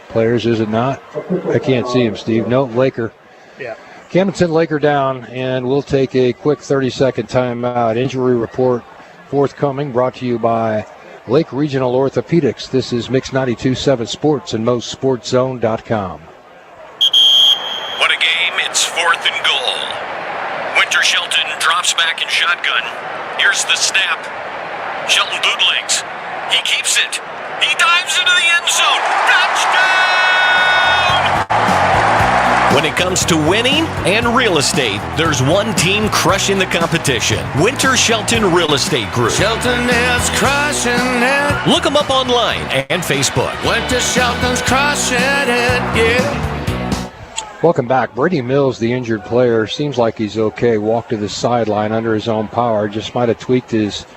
players, is it not? I can't see him, Steve. No, Laker. Yeah. Camdenton Laker down, and we'll take a quick 30-second timeout. Injury report forthcoming, brought to you by Lake Regional Orthopedics. This is Mix92.7 Sports and MoSportsZone.com. What a game. It's 4th and goal. Winter Shelton drops back in shotgun. Here's the snap. Shelton bootlegs. He keeps it. He dives into the end zone. Touchdown! When it comes to winning and real estate, there's one team crushing the competition. Winter Shelton Real Estate Group. Shelton is crushing it. Look them up online and Facebook. Winter Shelton's crushing it, yeah. Welcome back. Brady Mills, the injured player, seems like he's okay. Walked to the sideline under his own power. Just might have tweaked his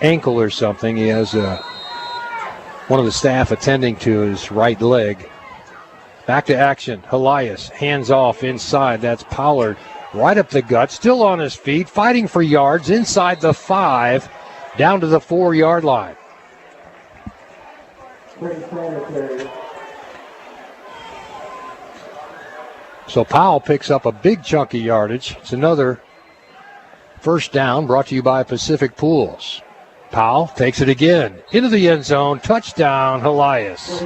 ankle or something. He has one of the staff attending to his right leg. Back to action. Helias, hands off inside. That's Pollard. Right up the gut, still on his feet, fighting for yards inside the 5, down to the 4-yard line. So Powell picks up a big chunk of yardage. It's another first down, brought to you by Pacific Pools. Powell takes it again into the end zone. Touchdown, Helias.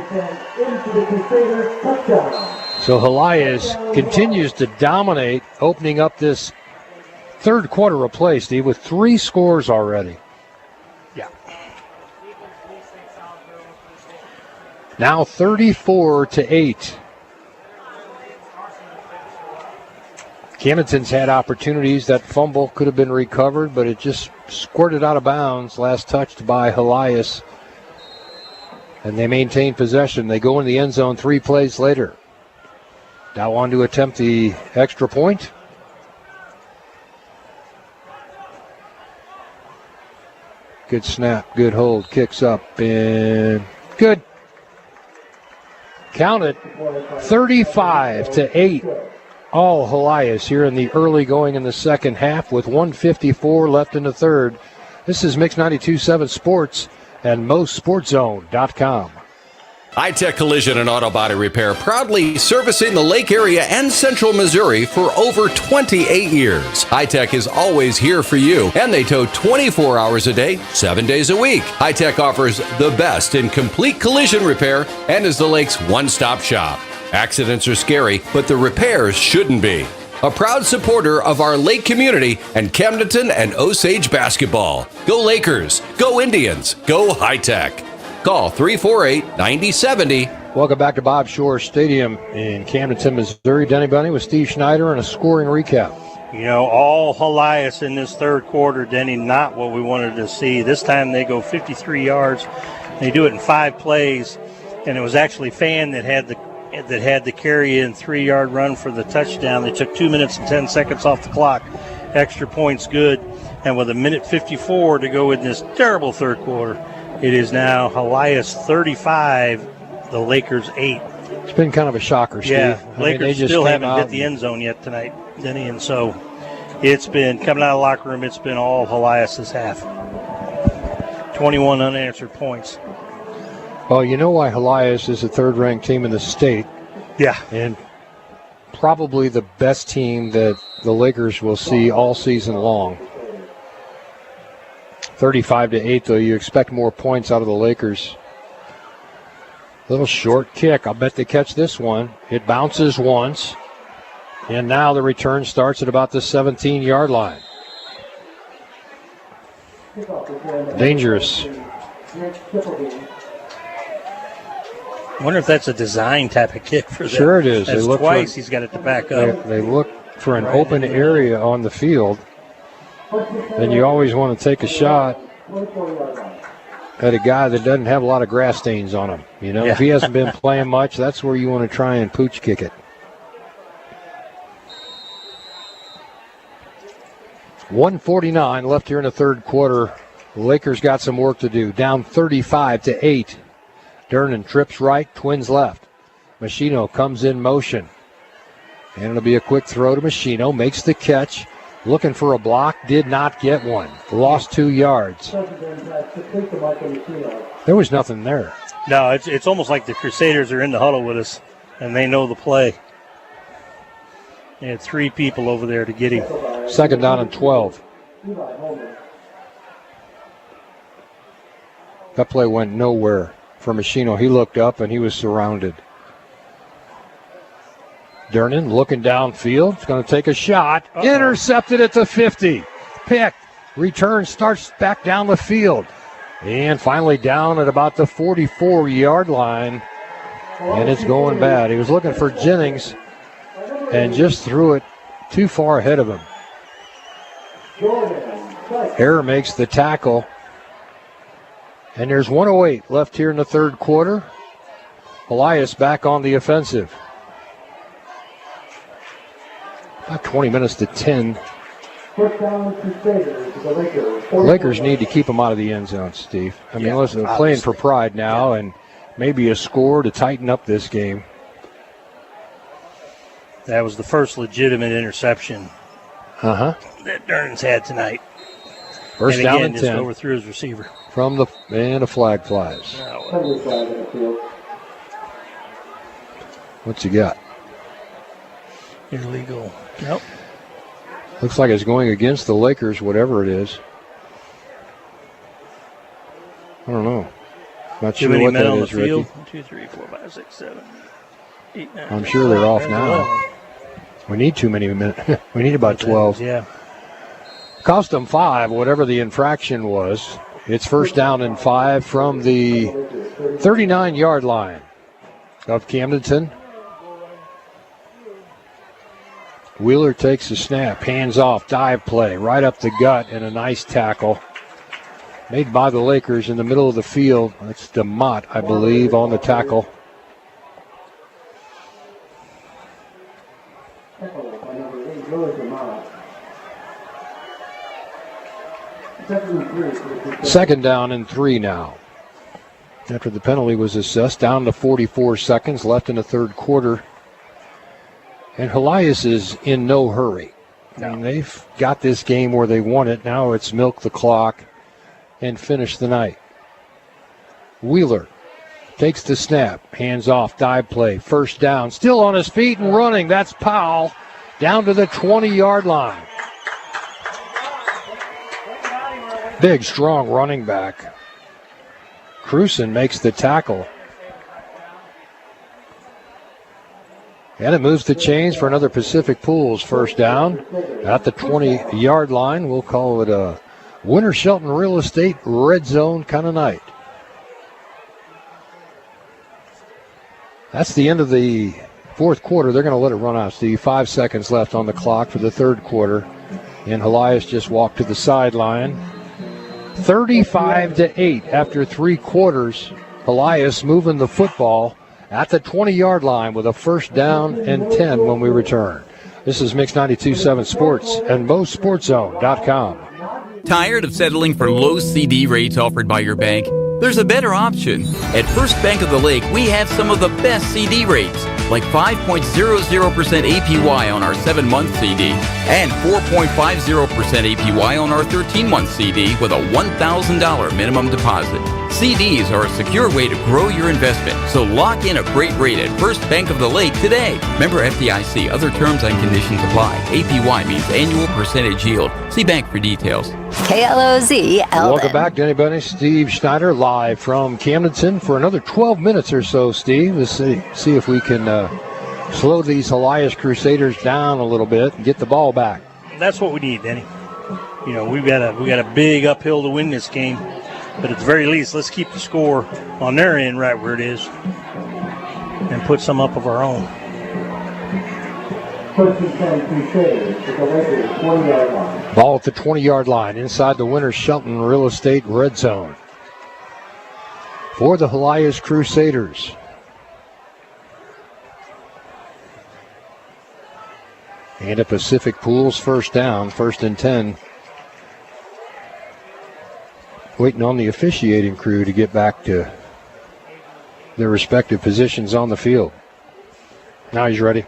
So Helias continues to dominate, opening up this third quarter of play, Steve, with 3 scores already. Yeah. Now 34-8. Camdenton's had opportunities. That fumble could have been recovered, but it just squirted out of bounds. Last touched by Helias. And they maintain possession. They go in the end zone 3 plays later. Now on to attempt the extra point. Good snap, good hold, kicks up, and good. Count it, 35-8. all Helias here in the early going in the second half with 1:54 left in the third. This is Mix 92.7 Sports and MoSportsZone.com. High-Tech Collision and Auto Body Repair, proudly servicing the Lake area and Central Missouri for over 28 years. High-Tech is always here for you, and they tow 24 hours a day, 7 days a week. High-Tech offers the best in complete collision repair and is the lake's one-stop shop. Accidents are scary, but the repairs shouldn't be. A proud supporter of our lake community and Camdenton and Osage basketball. Go Lakers, go Indians, go High-Tech. Call 348-9070. Welcome back to Bob Shore Stadium in Camdenton, Missouri. Denny Bunny with Steve Schneider and a scoring recap. You know, all Helias in this third quarter, Denny, not what we wanted to see. This time they go 53 yards. They do it in 5 plays, and it was actually Fan that had the carry in 3-yard run for the touchdown. They took 2 minutes and 10 seconds off the clock. Extra points good. And with 1:54 to go in this terrible third quarter, it is now Helias 35, the Lakers 8. It's been kind of a shocker, Steve. Yeah, Lakers they just still haven't hit out the end zone yet tonight, Denny, and so it's been coming out of the locker room. It's been all Helias' half. 21 unanswered points. Well, you know why Helias is the third-ranked team in the state. Yeah. And probably the best team that the Lakers will see all season long. 35-8, though. You expect more points out of the Lakers. Little short kick. I'll bet they catch this one. It bounces once. And now the return starts at about the 17-yard line. Dangerous. I wonder if that's a design type of kick for them. Sure it is. That's they look twice he's got it to back up. They look for an open area on the field. And you always want to take a shot at a guy that doesn't have a lot of grass stains on him. You know, if he hasn't been playing much, that's where you want to try and pooch kick it. 1:49 left here in the third quarter. The Lakers got some work to do. Down 35-8. Durnan trips right, Twins left. Machino comes in motion. And it'll be a quick throw to Machino. Makes the catch. Looking for a block, did not get one. Lost 2 yards. There was nothing there. No, it's almost like the Crusaders are in the huddle with us, and they know the play. They had 3 people over there to get him. Second down and 12. That play went nowhere for Machino. He looked up, and he was surrounded. Durnan looking downfield. He's going to take a shot. Intercepted at the 50. Picked. Return starts back down the field. And finally down at about the 44-yard line. And it's going bad. He was looking for Jennings and just threw it too far ahead of him. Error makes the tackle. And there's 1:08 left here in the third quarter. Helias back on the offensive. About 20 minutes to 10. Lakers need to keep them out of the end zone, Steve. I mean, listen, they're playing for pride now, and maybe a score to tighten up this game. That was the first legitimate interception that Durnan's had tonight. First and down again, and just 10. overthrew his receiver. And a flag flies. What's he got? Illegal. Nope. Looks like it's going against the Lakers, whatever it is. I don't know. Not sure what that is, Ricky. 1, 2, 3, 4, 5, 6, 7, 8, 9. I'm sure they're off now. We need too many minutes. We need about 12. Yeah. Cost them 5, whatever the infraction was. It's first down and 5 from the 39-yard line of Camdenton. Wheeler takes the snap, hands off, dive play, right up the gut, and a nice tackle made by the Lakers in the middle of the field. That's DeMott, I believe, on the tackle. Second down and 3 now. After the penalty was assessed, down to 44 seconds left in the third quarter. And Helias is in no hurry. I mean, they've got this game where they won it. Now it's milk the clock and finish the night. Wheeler takes the snap, hands off, dive play, first down, still on his feet and running. That's Powell down to the 20-yard line. Big, strong running back. Cruson makes the tackle. And it moves the chains for another Pacific Pools first down at the 20-yard line. We'll call it a Winter Shelton Real Estate red zone kind of night. That's the end of the fourth quarter. They're going to let it run out, Steve. 5 seconds left on the clock for the third quarter. And Helias just walked to the sideline. 35-8 after 3 quarters. Helias moving the football at the 20-yard line with a first down and 10 when we return. This is Mix92.7 Sports and MoSportsZone.com. Tired of settling for low CD rates offered by your bank? There's a better option. At First Bank of the Lake, we have some of the best CD rates, like 5.00% APY on our 7-month CD and 4.50% APY on our 13-month CD with a $1,000 minimum deposit. CDs are a secure way to grow your investment, so lock in a great rate at First Bank of the Lake today. Member FDIC. Other terms and conditions apply. APY means annual percentage yield. See bank for details. KLOZ Welcome back, Denny Bunny. Steve Schneider live from Camdenton for another 12 minutes or so, Steve. Let's see if we can slow these Helias Crusaders down a little bit and get the ball back. That's what we need, Denny. You know, we got a big uphill to win this game, but at the very least, let's keep the score on their end right where it is and put some up of our own. Ball at the 20-yard line inside the Winter Shelton Real Estate red zone for the Helias Crusaders. And a Pacific Pools first down, 1st and 10. Waiting on the officiating crew to get back to their respective positions on the field. Now he's ready.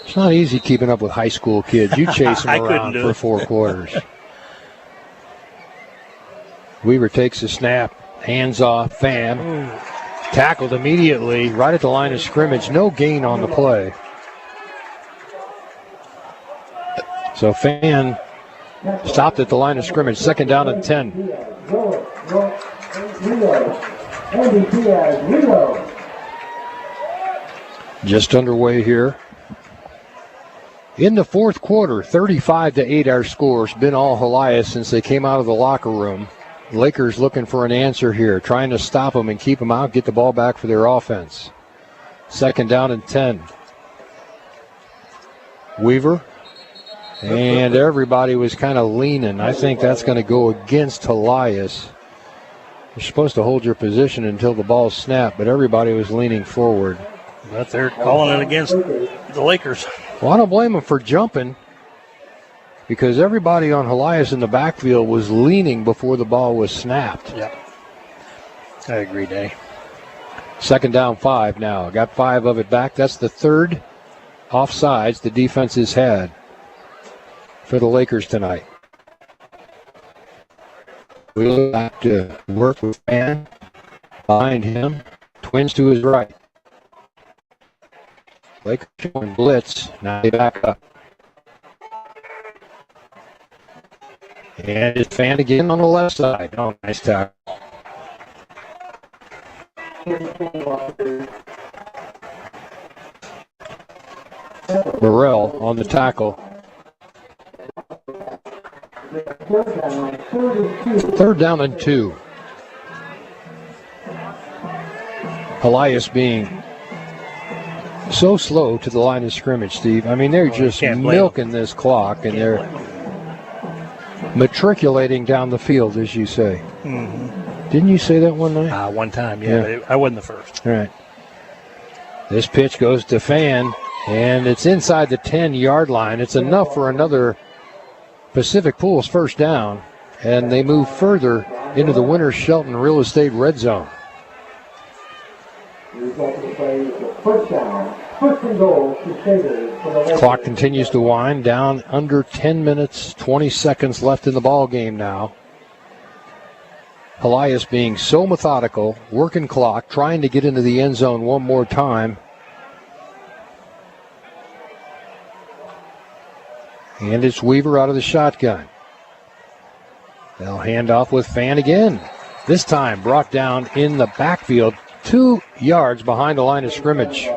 It's not easy keeping up with high school kids. You chase them around for 4 quarters. Weaver takes a snap, hands off, Fan. Tackled immediately right at the line of scrimmage. No gain on the play. So Fan stopped at the line of scrimmage. 2nd down and 10. Just underway here. In the fourth quarter, 35-8 our score. It's been all Helias since they came out of the locker room. Lakers looking for an answer here, trying to stop them and keep them out, get the ball back for their offense. 2nd down and 10. Weaver. And everybody was kind of leaning. I think that's going to go against Helias. You're supposed to hold your position until the ball's snapped, but everybody was leaning forward. But they're calling it against the Lakers. Well, I don't blame them for jumping because everybody on Helias in the backfield was leaning before the ball was snapped. Yep. I agree, Danny. 2nd down 5 now. Got 5 of it back. That's the 3rd offsides the defense has had for the Lakers tonight. We'll have to work with Fan behind him. Twins to his right. Lakers showing blitz. Now they back up. And it's Fan again on the left side. Oh, nice tackle. Burrell on the tackle. 3rd down and 2. Helias being so slow to the line of scrimmage, Steve. I mean, they're just milking this clock, and they're matriculating down the field, as you say. Mm-hmm. Didn't you say that one night? One time, yeah. But I wasn't the first. All right. This pitch goes to Fan, and it's inside the 10-yard line. It's enough for another Pacific Pools first down, and they move further into the Winter Shelton Real Estate red zone. First down. First and goal, Crusaders for the Lakers. Clock continues to wind down. Under 10 minutes, 20 seconds left in the ball game now. Helias being so methodical, working clock, trying to get into the end zone one more time. And it's Weaver out of the shotgun. They'll hand off with Fan again. This time brought down in the backfield, 2 yards behind the line of scrimmage.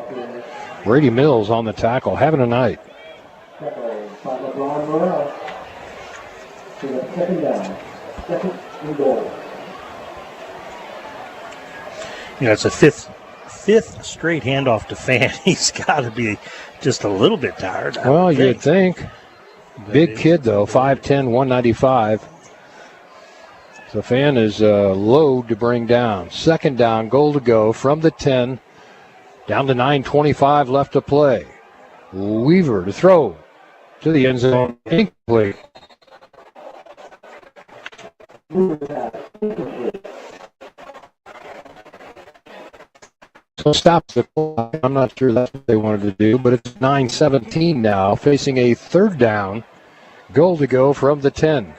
Brady Mills on the tackle, having a night. You know, it's a fifth straight handoff to Fan. He's got to be just a little bit tired. Well, you'd think. Big kid, though, 5'10", 195. So Fan is a load to bring down. Second down, goal to go from the 10. Down to 9:25 left to play. Weaver to throw to the end zone. Incomplete. So stops the clock. I'm not sure that's what they wanted to do, but it's 9:17 now, facing a third down. Goal to go from the 10.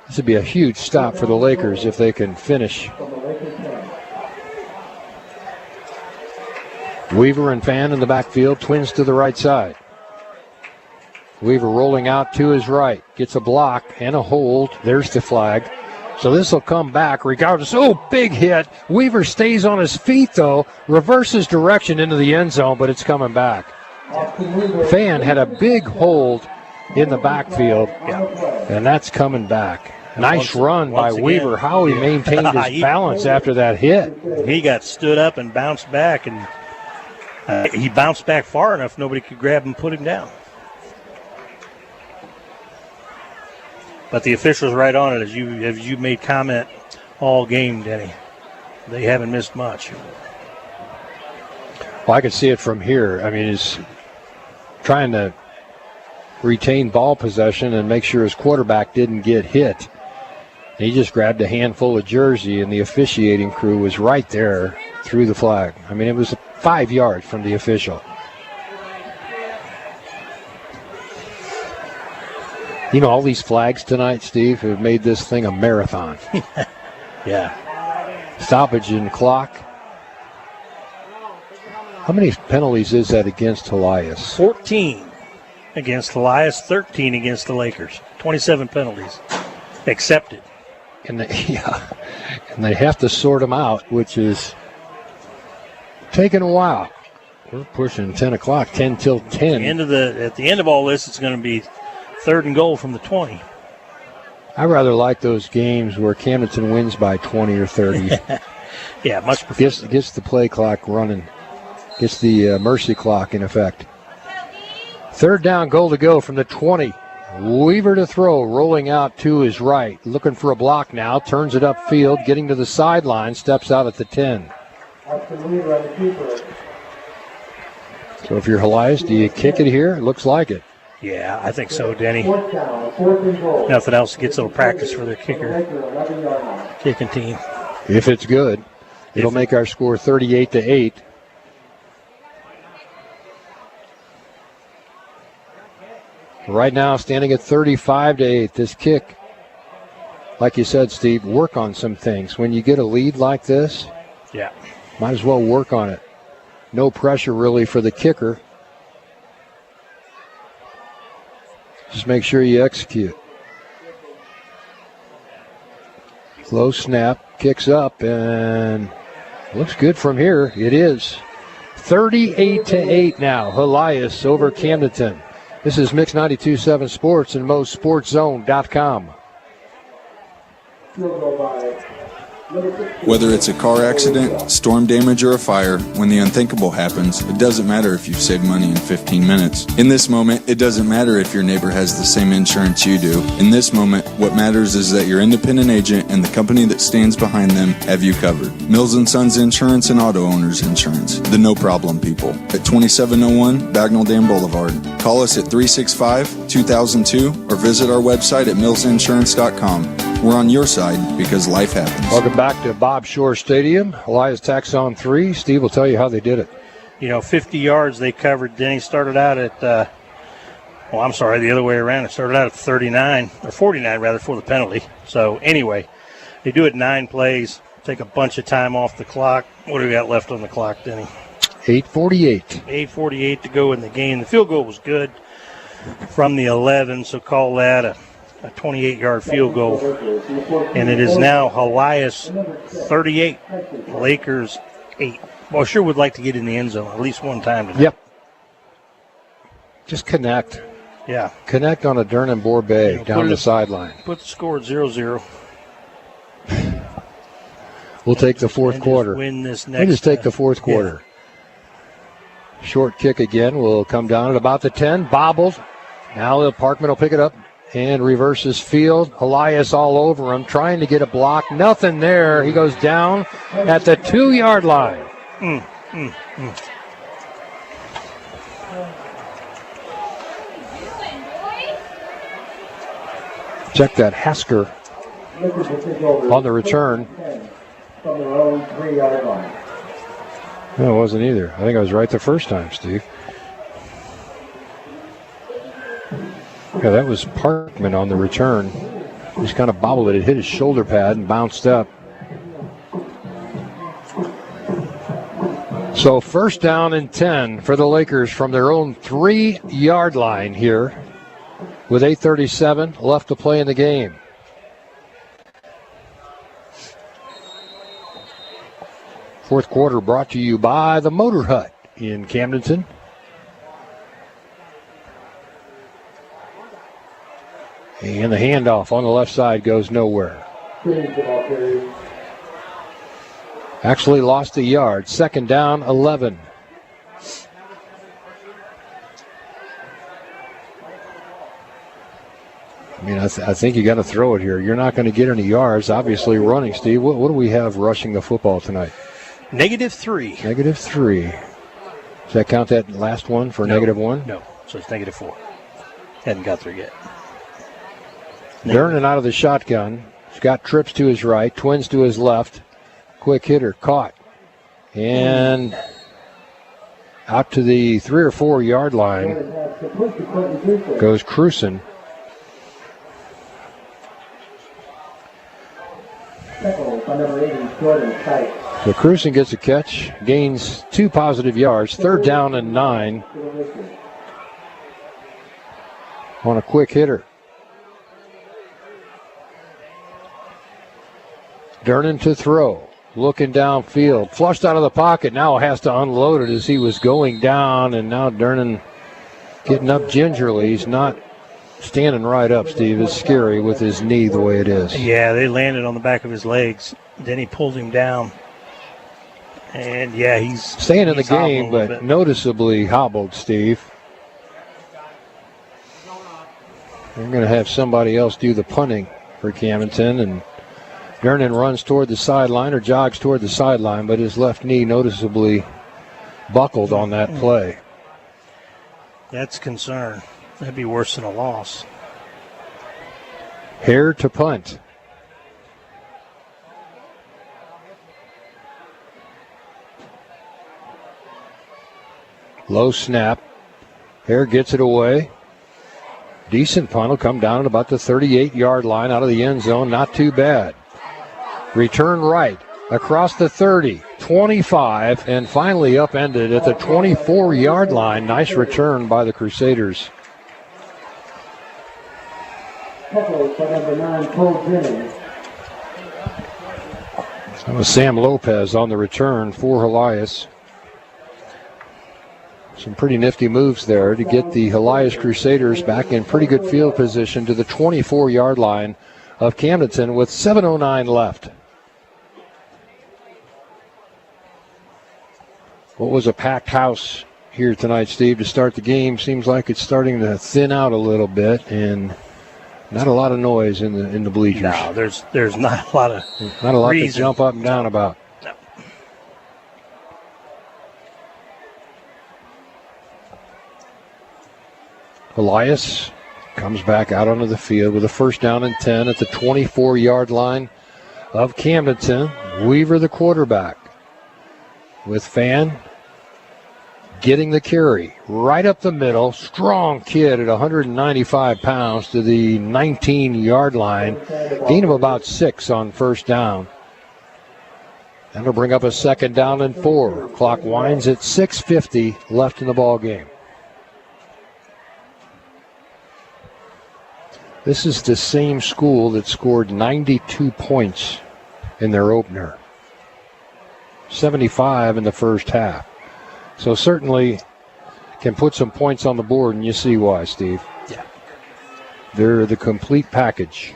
This would be a huge stop for the Lakers if they can finish. Weaver and Fan in the backfield, twins to the right side. Weaver rolling out to his right, gets a block and a hold. There's the flag. So this will come back regardless. Oh, big hit. Weaver stays on his feet, though, reverses direction into the end zone, but it's coming back. Fan had a big hold in the backfield, and that's coming back. Nice run by Weaver. How he maintained his balance after that hit. He got stood up and bounced back, and he bounced back far enough nobody could grab him and put him down. But the officials right on it, as you made comment all game, Denny. They haven't missed much. Well, I could see it from here. I mean, he's trying to retain ball possession and make sure his quarterback didn't get hit. He just grabbed a handful of jersey, and the officiating crew was right there, threw the flag. I mean, it was 5 yards from the official. You know, all these flags tonight, Steve, have made this thing a marathon. Yeah. Stoppage in clock. How many penalties is that against Helias? 14 against Helias, 13 against the Lakers. 27 penalties accepted. And they have to sort them out, which is taking a while. We're pushing 10 o'clock, 10 till 10. At the end of all this, it's going to be 3rd and goal from the 20. I rather like those games where Camdenton wins by 20 or 30. Yeah, much prefer. Gets the play clock running. Gets the mercy clock in effect. 3rd down, goal to go from the 20. Weaver to throw, rolling out to his right. Looking for a block now. Turns it upfield, getting to the sideline. Steps out at the 10. So if you're Helias, do you kick it here? It looks like it. Yeah, I think so, Denny. Nothing else gets a little practice for their kicking team. If it's good, it'll make our score 38-8. Right now, standing at 35-8. This kick, like you said, Steve, work on some things. When you get a lead like this, yeah, might as well work on it. No pressure really for the kicker. Just make sure you execute. Low snap, kicks up, and looks good from here. It is 38-8 now. Helias over Camdenton. This is Mix92.7 Sports and MoSportsZone.com. Whether it's a car accident, storm damage, or a fire, when the unthinkable happens, it doesn't matter if you've saved money in 15 minutes. In this moment, it doesn't matter if your neighbor has the same insurance you do. In this moment, what matters is that your independent agent and the company that stands behind them have you covered. Mills & Sons Insurance and Auto Owners Insurance. The no-problem people. At 2701 Bagnell Dam Boulevard. Call us at 365-2002 or visit our website at millsinsurance.com. We're on your side because life happens. Welcome back to Bob Shore Stadium. Helias Taxon 3. Steve will tell you how they did it. 50 yards they covered. Then he started out at, the other way around. It started out at 39, or 49 rather, for the penalty. So anyway, they do it 9 plays, take a bunch of time off the clock. What do we got left on the clock, Denny? 8:48. 8:48 to go in the game. The field goal was good from the 11, so call that a 28-yard field goal. And it is now Helias 38, Lakers 8. Well, sure would like to get in the end zone at least one time today. Yep. Just connect. Yeah. Connect on a Durnan Borbet down the sideline. Put the score at 0-0. We'll take the fourth quarter. Win this next. We'll just take the fourth quarter. Short kick again will come down at about the 10. Bobbled. Now the Parkman will pick it up and reverses field. Helias all over him, trying to get a block. Nothing there. He goes down at the 2-yard line. Check that. Hasker on the return. From their own 3-yard line. No, it wasn't either. I think I was right the first time, Steve. Yeah, that was Parkman on the return. Just kind of bobbled it. It hit his shoulder pad and bounced up. So first down and 10 for the Lakers from their own 3-yard line here with 8:37 left to play in the game. Fourth quarter brought to you by the Motor Hut in Camdenton. And the handoff on the left side goes nowhere. Actually lost a yard. Second down, 11. I mean, I think you got to throw it here. You're not going to get any yards. Obviously running, Steve. What do we have rushing the football tonight? -3. -3. Does that count that last one for -1? No, so it's -4. Hadn't got there yet. Durnan out of the shotgun. He's got trips to his right, twins to his left. Quick hitter, caught. And out to the 3 or 4 yard line goes Cruson. So Cruson gets a catch, gains 2 positive yards, third down and 9 on a quick hitter. Durnan to throw, looking downfield, flushed out of the pocket, now has to unload it as he was going down, and now Durnan getting up gingerly. He's not standing right up, Steve. It's scary with his knee the way it is. Yeah, they landed on the back of his legs. Then he pulled him down. And, yeah, he's staying in the game, but noticeably hobbled, Steve. They're going to have somebody else do the punting for Camdenton, and Durnan runs toward the sideline or jogs toward the sideline, but his left knee noticeably buckled on that play. That's a concern. That'd be worse than a loss. Hare to punt. Low snap. Hare gets it away. Decent punt will come down at about the 38-yard line out of the end zone. Not too bad. Return right across the 30, 25, and finally upended at the 24-yard line. Nice return by the Crusaders. That was Sam Lopez on the return for Helias. Some pretty nifty moves there to get the Helias Crusaders back in pretty good field position to the 24-yard line of Camdenton with 7:09 left. What was a packed house here tonight, Steve, to start the game? Seems like it's starting to thin out a little bit, and not a lot of noise in the bleachers. No, there's not a lot of to jump up and down about. No. Helias comes back out onto the field with a first down and 10 at the 24-yard line of Camdenton. Weaver, the quarterback, with Fan getting the carry right up the middle. Strong kid at 195 pounds to the 19-yard line. Gain of about 6 on first down. That'll bring up a 2nd down and 4. Clock winds at 6:50 left in the ball game. This is the same school that scored 92 points in their opener. 75 in the first half. So certainly can put some points on the board, and you see why, Steve. Yeah. They're the complete package.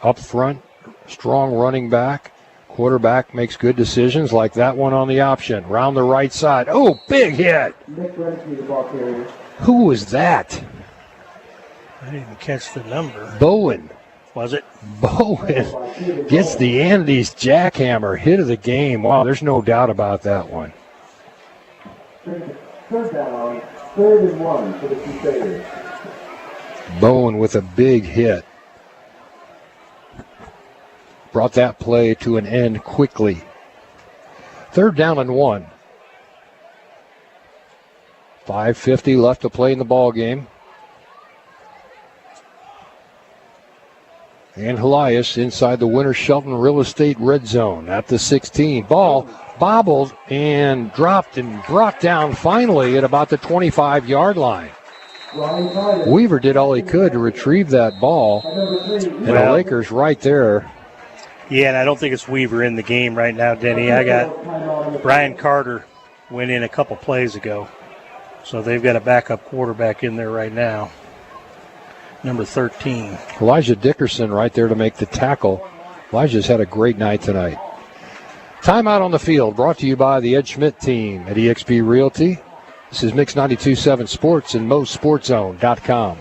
Up front, strong running back. Quarterback makes good decisions like that one on the option. Round the right side. Oh, big hit. Who was that? I didn't catch the number. Bowen. Was it? Bowen gets the Andes jackhammer hit of the game. Wow, there's no doubt about that one. 3rd down, 3rd and 1 for the Crusaders. Bowen with a big hit. Brought that play to an end quickly. 3rd down and 1. 5:50 left to play in the ball game. And Helias inside the Winter Shelton Real Estate red zone at the 16. Ball bobbled and dropped and brought down finally at about the 25-yard line. Weaver did all he could to retrieve that ball. And the Lakers right there. Yeah, and I don't think it's Weaver in the game right now, Denny. I got Brian Carter went in a couple plays ago. So they've got a backup quarterback in there right now. Number 13. Elijah Dickerson right there to make the tackle. Elijah's had a great night tonight. Timeout on the field brought to you by the Ed Schmidt team at eXp Realty. This is Mix92.7 Sports and MoSportsZone.com.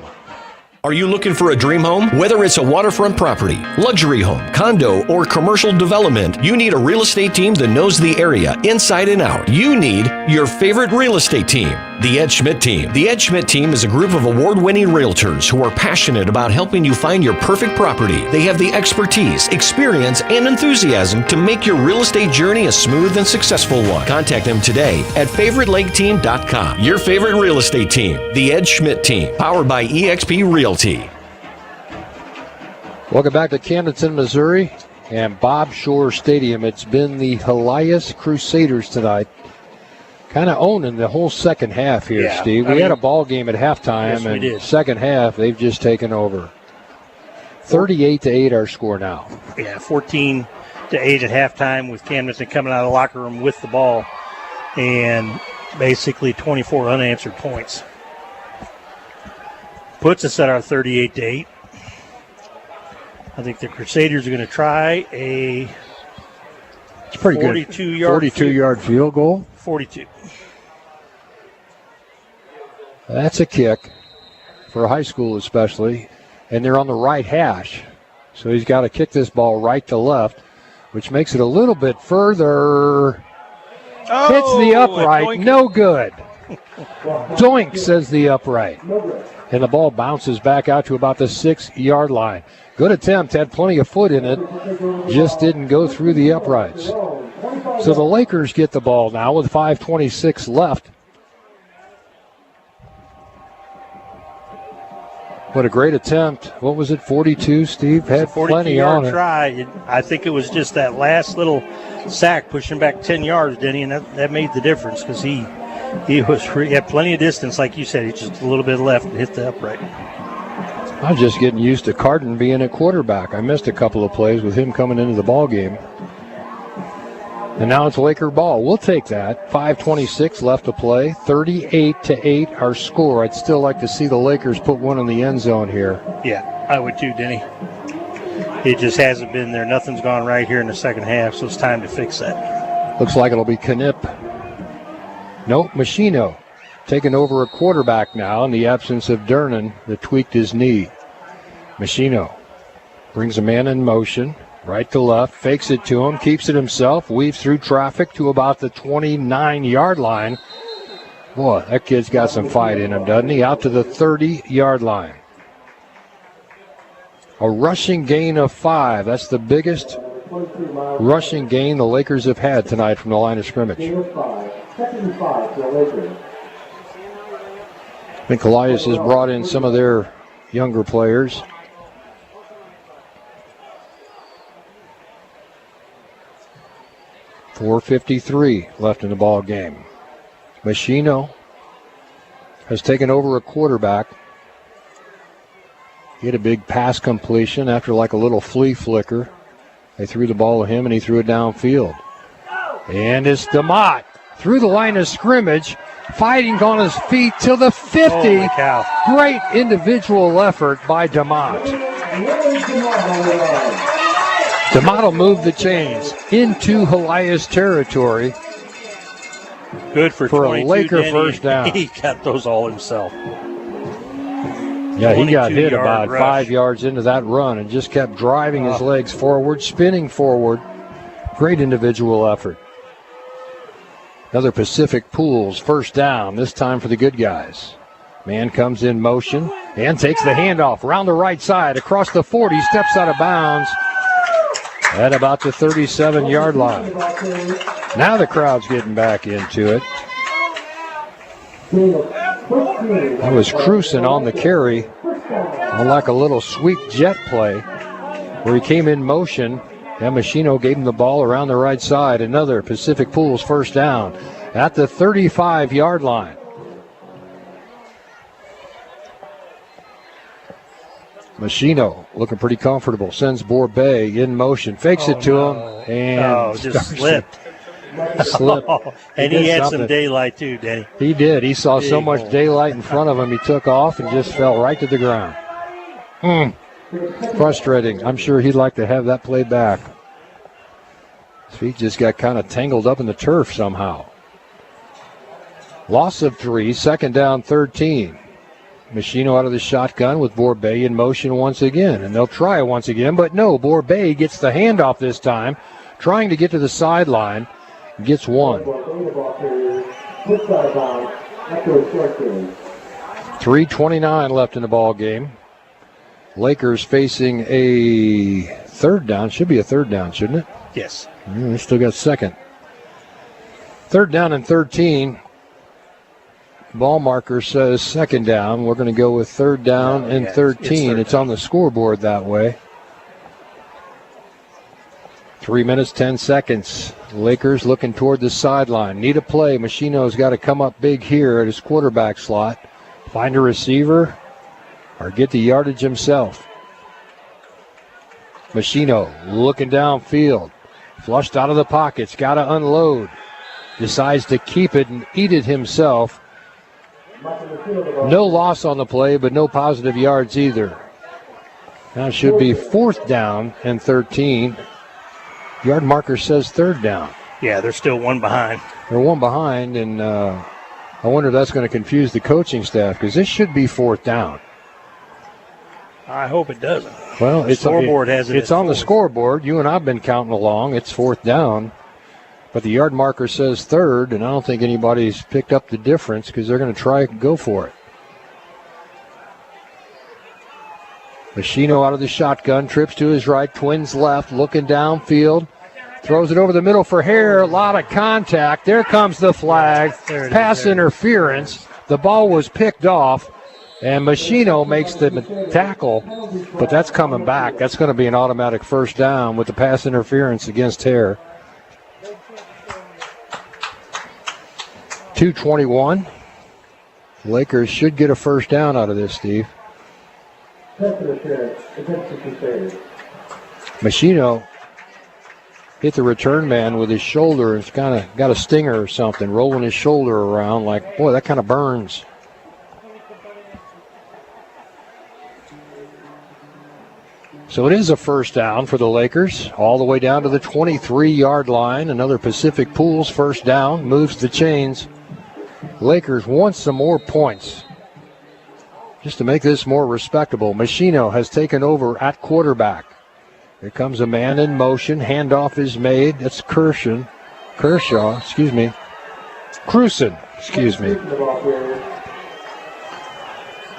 Are you looking for a dream home? Whether it's a waterfront property, luxury home, condo, or commercial development, you need a real estate team that knows the area inside and out. You need your favorite real estate team, the Ed Schmidt team. The Ed Schmidt team is a group of award-winning realtors who are passionate about helping you find your perfect property. They have the expertise, experience, and enthusiasm to make your real estate journey a smooth and successful one. Contact them today at favoritelake.team.com. Your favorite real estate team, the Ed Schmidt team, powered by eXp Realty. Welcome back to Camdenton, Missouri, and Bob Shore Stadium. It's been the Helias Crusaders tonight, kind of owning the whole second half here, Yeah, Steve. We had a ball game at halftime, Yes, we and did. second half they've just taken over. 38-8 our score now. Yeah, 14-8 at halftime with Camdenton coming out of the locker room with the ball and basically 24 unanswered points. Puts us at our 38-8. I think the Crusaders are going to try a It's pretty 42-yard field goal. 42. That's a kick for a high school especially, and they're on the right hash. So he's got to kick this ball right to left, which makes it a little bit further. Hits the upright, no good. Doink, says the upright. And the ball bounces back out to about the 6-yard line. Good attempt, had plenty of foot in it, just didn't go through the uprights. So the Lakers get the ball now with 5:26 left. What a great attempt. What was it, 42, Steve? Had plenty on it. Try. I think it was just that last little sack pushing back 10 yards, Denny, and that made the difference because he had plenty of distance, like you said. He just a little bit left and hit the upright. I was just getting used to Carden being a quarterback. I missed a couple of plays with him coming into the ball game. And now it's Laker ball. We'll take that. 5:26 left to play. 38-8 our score. I'd still like to see the Lakers put one in the end zone here. Yeah, I would too, Denny. It just hasn't been there. Nothing's gone right here in the second half, so it's time to fix that. Looks like it'll be Knipp. Nope, Machino taking over a quarterback now in the absence of Dernan that tweaked his knee. Machino brings a man in motion. Right to left, fakes it to him, keeps it himself, weaves through traffic to about the 29-yard line. Boy, that kid's got some fight in him, doesn't he? Out to the 30-yard line. A rushing gain of 5. That's the biggest rushing gain the Lakers have had tonight from the line of scrimmage. 2nd and 5 for the Lakers. think Helias has brought in some of their younger players. .453 left in the ball game. Machino has taken over a quarterback. He had a big pass completion after like a little flea flicker. They threw the ball to him and he threw it downfield. And it's DeMott through the line of scrimmage, fighting on his feet till the 50. Holy cow. Great individual effort by DeMott. DeMott will move the chains into Helias territory. Good for a Laker Denny. first down. He got those all himself. Yeah, he got hit 22-yard about rush. 5 yards into that run and just kept driving his legs forward, spinning forward. Great individual effort. Another Pacific Pools first down, this time for the good guys. Man comes in motion and takes the handoff around the right side across the 40, steps out of bounds at about the 37-yard line. Now the crowd's getting back into it. That was cruising on the carry on like a little sweep jet play where he came in motion. And Machino gave him the ball around the right side. Another Pacific Pools first down at the 35-yard line. Machino looking pretty comfortable. Sends Borbet in motion. Fakes it to him. And just slipped. And he had some daylight too, Danny. He did. He saw so much daylight in front of him, he took off and just fell right to the ground. Frustrating. I'm sure he'd like to have that play back. His feet just got kind of tangled up in the turf somehow. Loss of 3, second down, 13. Machino out of the shotgun with Borbet in motion once again. And they'll try once again, but no, Borbet gets the handoff this time, trying to get to the sideline. Gets one. 3:29 left in the ball game. Lakers facing a third down. Should be a third down, shouldn't it? Yes. They still got second. Third down and 13. Ball marker says second down. We're going to go with third down and 13. It's on the scoreboard that way. 3 minutes, 10 seconds. Lakers looking toward the sideline. Need a play. Machino's got to come up big here at his quarterback slot. Find a receiver or get the yardage himself. Machino looking downfield. Flushed out of the pockets. Got to unload. Decides to keep it and eat it himself. No loss on the play, but no positive yards either. Now it should be fourth down and 13. Yard marker says third down. Yeah, they're still one behind. They're one behind, and I wonder if that's going to confuse the coaching staff because this should be fourth down. I hope it doesn't. Well, the scoreboard has it. It's on the scoreboard. You and I have been counting along. It's fourth down. But the yard marker says third, and I don't think anybody's picked up the difference because they're going to try and go for it. Machino out of the shotgun, trips to his right, twins left, looking downfield. Throws it over the middle for Hare. A lot of contact. There comes the flag. Pass interference. The ball was picked off, and Machino makes the tackle, but that's coming back. That's going to be an automatic first down with the pass interference against Hare. 2:21. Lakers should get a first down out of this, Steve. Machino hit the return man with his shoulder. It's kind of got a stinger or something, rolling his shoulder around like, boy, that kind of burns. So it is a first down for the Lakers, all the way down to the 23-yard line. Another Pacific Pools first down, moves the chains. Lakers want some more points just to make this more respectable. Machino has taken over at quarterback. Here comes a man in motion. Handoff is made. That's Cruson.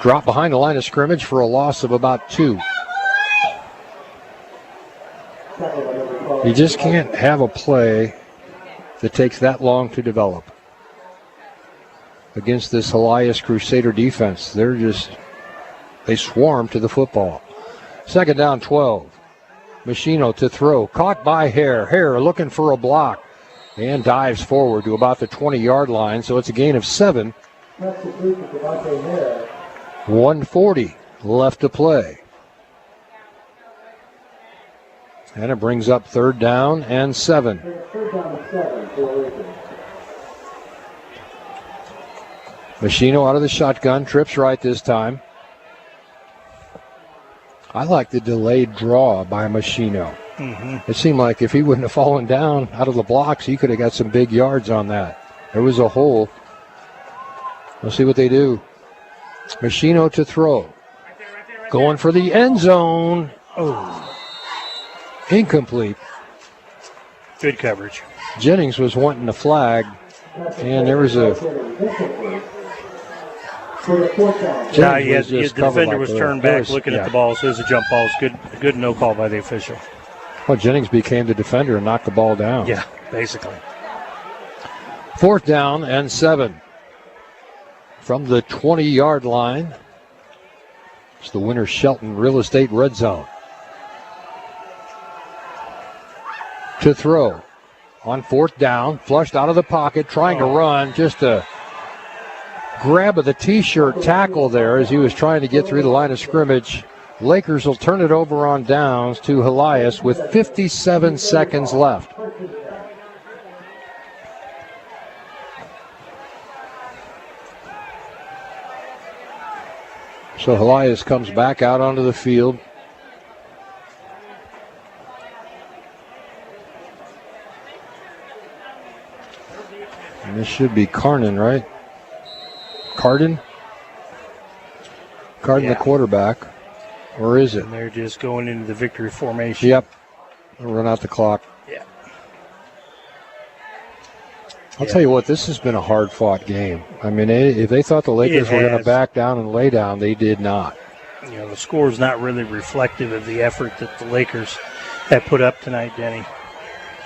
Drop behind the line of scrimmage for a loss of about 2. You just can't have a play that takes that long to develop. against this Helias Crusader defense. They swarm to the football. 2nd down, 12. Machino to throw. Caught by Hare. Hare looking for a block and dives forward to about the 20-yard line. So it's a gain of 7. 1:40 left to play. And it brings up 3rd down and 7. Machino out of the shotgun. Trips right this time. I like the delayed draw by Machino. It seemed like if he wouldn't have fallen down out of the blocks, he could have got some big yards on that. There was a hole. We'll see what they do. Machino to throw. Going for the end zone. Oh. Incomplete. Good coverage. Jennings was wanting a flag, and there was a... The defender was turned back looking at the ball, so it was a jump ball. It's good no call by the official. Well, Jennings became the defender and knocked the ball down. Yeah, basically. 4th down and 7. From the 20-yard line. It's the Winter Shelton Real Estate Red Zone. To throw. On 4th down, flushed out of the pocket, trying to run, just a grab of the T-shirt tackle there as he was trying to get through the line of scrimmage. Lakers will turn it over on downs to Helias with 57 seconds left. So Helias comes back out onto the field. And this should be Carnan, right? Carden, the quarterback. Or is it? And they're just going into the victory formation. Yep. Run out the clock. Yeah. I'll tell you what, this has been a hard-fought game. I mean, if they thought the Lakers were going to back down and lay down, they did not. You know, the score is not really reflective of the effort that the Lakers have put up tonight, Denny.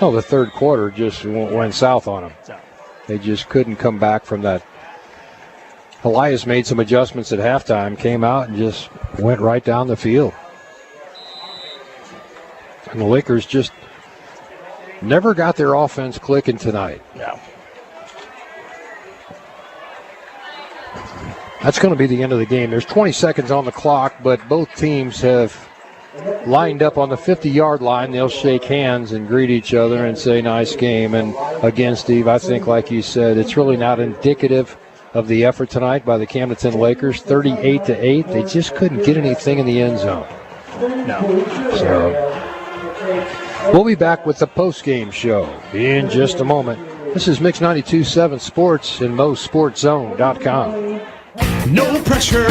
Oh, the 3rd quarter just went south on them. They just couldn't come back from that. Helias made some adjustments at halftime, came out and just went right down the field. And the Lakers just never got their offense clicking tonight. No. That's going to be the end of the game. There's 20 seconds on the clock, but both teams have lined up on the 50-yard line. They'll shake hands and greet each other and say, nice game. And again, Steve, I think, like you said, it's really not indicative of the effort tonight by the Camdenton Lakers. 38-8. They just couldn't get anything in the end zone. No. So we'll be back with the postgame show in just a moment. This is Mix92.7 Sports and MoSportsZone.com. No pressure,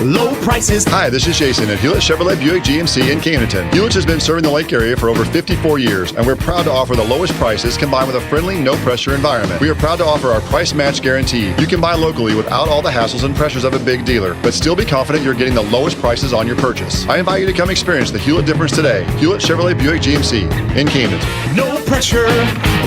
low prices. Hi, this is Jason at Hewlett Chevrolet Buick GMC in Camdenton. Hewlett has been serving the Lake area for over 54 years, and we're proud to offer the lowest prices combined with a friendly, no-pressure environment. We are proud to offer our price match guarantee. You can buy locally without all the hassles and pressures of a big dealer, but still be confident you're getting the lowest prices on your purchase. I invite you to come experience the Hewlett difference today. Hewlett Chevrolet Buick GMC in Camdenton. No pressure,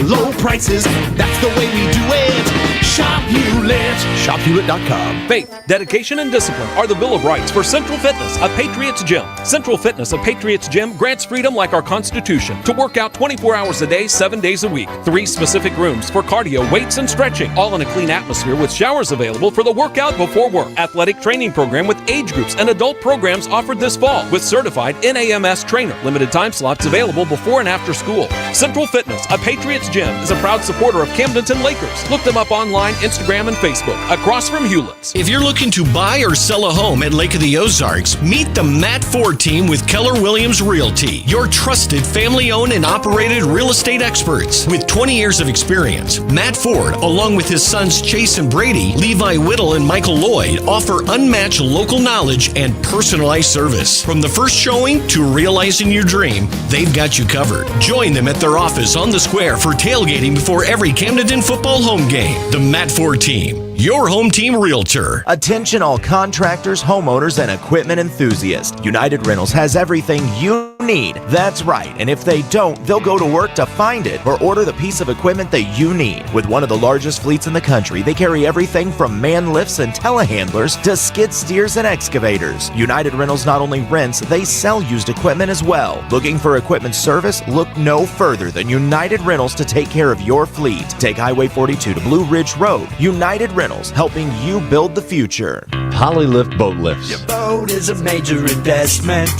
low prices. That's the way we do it. Shop Hewlett. ShopHewlett.com. Faith, dedication, and discipline are the Bill of Rights for Central Fitness, a Patriots gym. Central Fitness, a Patriots gym, grants freedom like our Constitution to work out 24 hours a day, 7 days a week. 3 specific rooms for cardio, weights, and stretching, all in a clean atmosphere with showers available for the workout before work. Athletic training program with age groups and adult programs offered this fall with certified NAMS trainer. Limited time slots available before and after school. Central Fitness, a Patriots gym, is a proud supporter of Camdenton Lakers. Look them up online, Instagram, and Facebook, across from Hewlett's. If you're looking to buy or sell a home at Lake of the Ozarks, meet the Matt Ford team with Keller Williams Realty, your trusted family-owned and operated real estate experts. With 20 years of experience, Matt Ford, along with his sons Chase and Brady, Levi Whittle, and Michael Lloyd, offer unmatched local knowledge and personalized service. From the first showing to realizing your dream, they've got you covered. Join them at their office on the square for tailgating before every Camdenton football home game. The Matt Ford team, your home team realtor. Attention all contractors, homeowners, and equipment enthusiasts. United Rentals has everything you need. That's right, and if they don't, they'll go to work to find it or order the piece of equipment that you need. With one of the largest fleets in the country, they carry everything from man lifts and telehandlers to skid steers and excavators. United Rentals not only rents, they sell used equipment as well. Looking for equipment service? Look no further than United Rentals to take care of your fleet. Take Highway 42 to Blue Ridge Road. United Rentals, helping you build the future. Polylift boat lifts. Your boat is a major investment.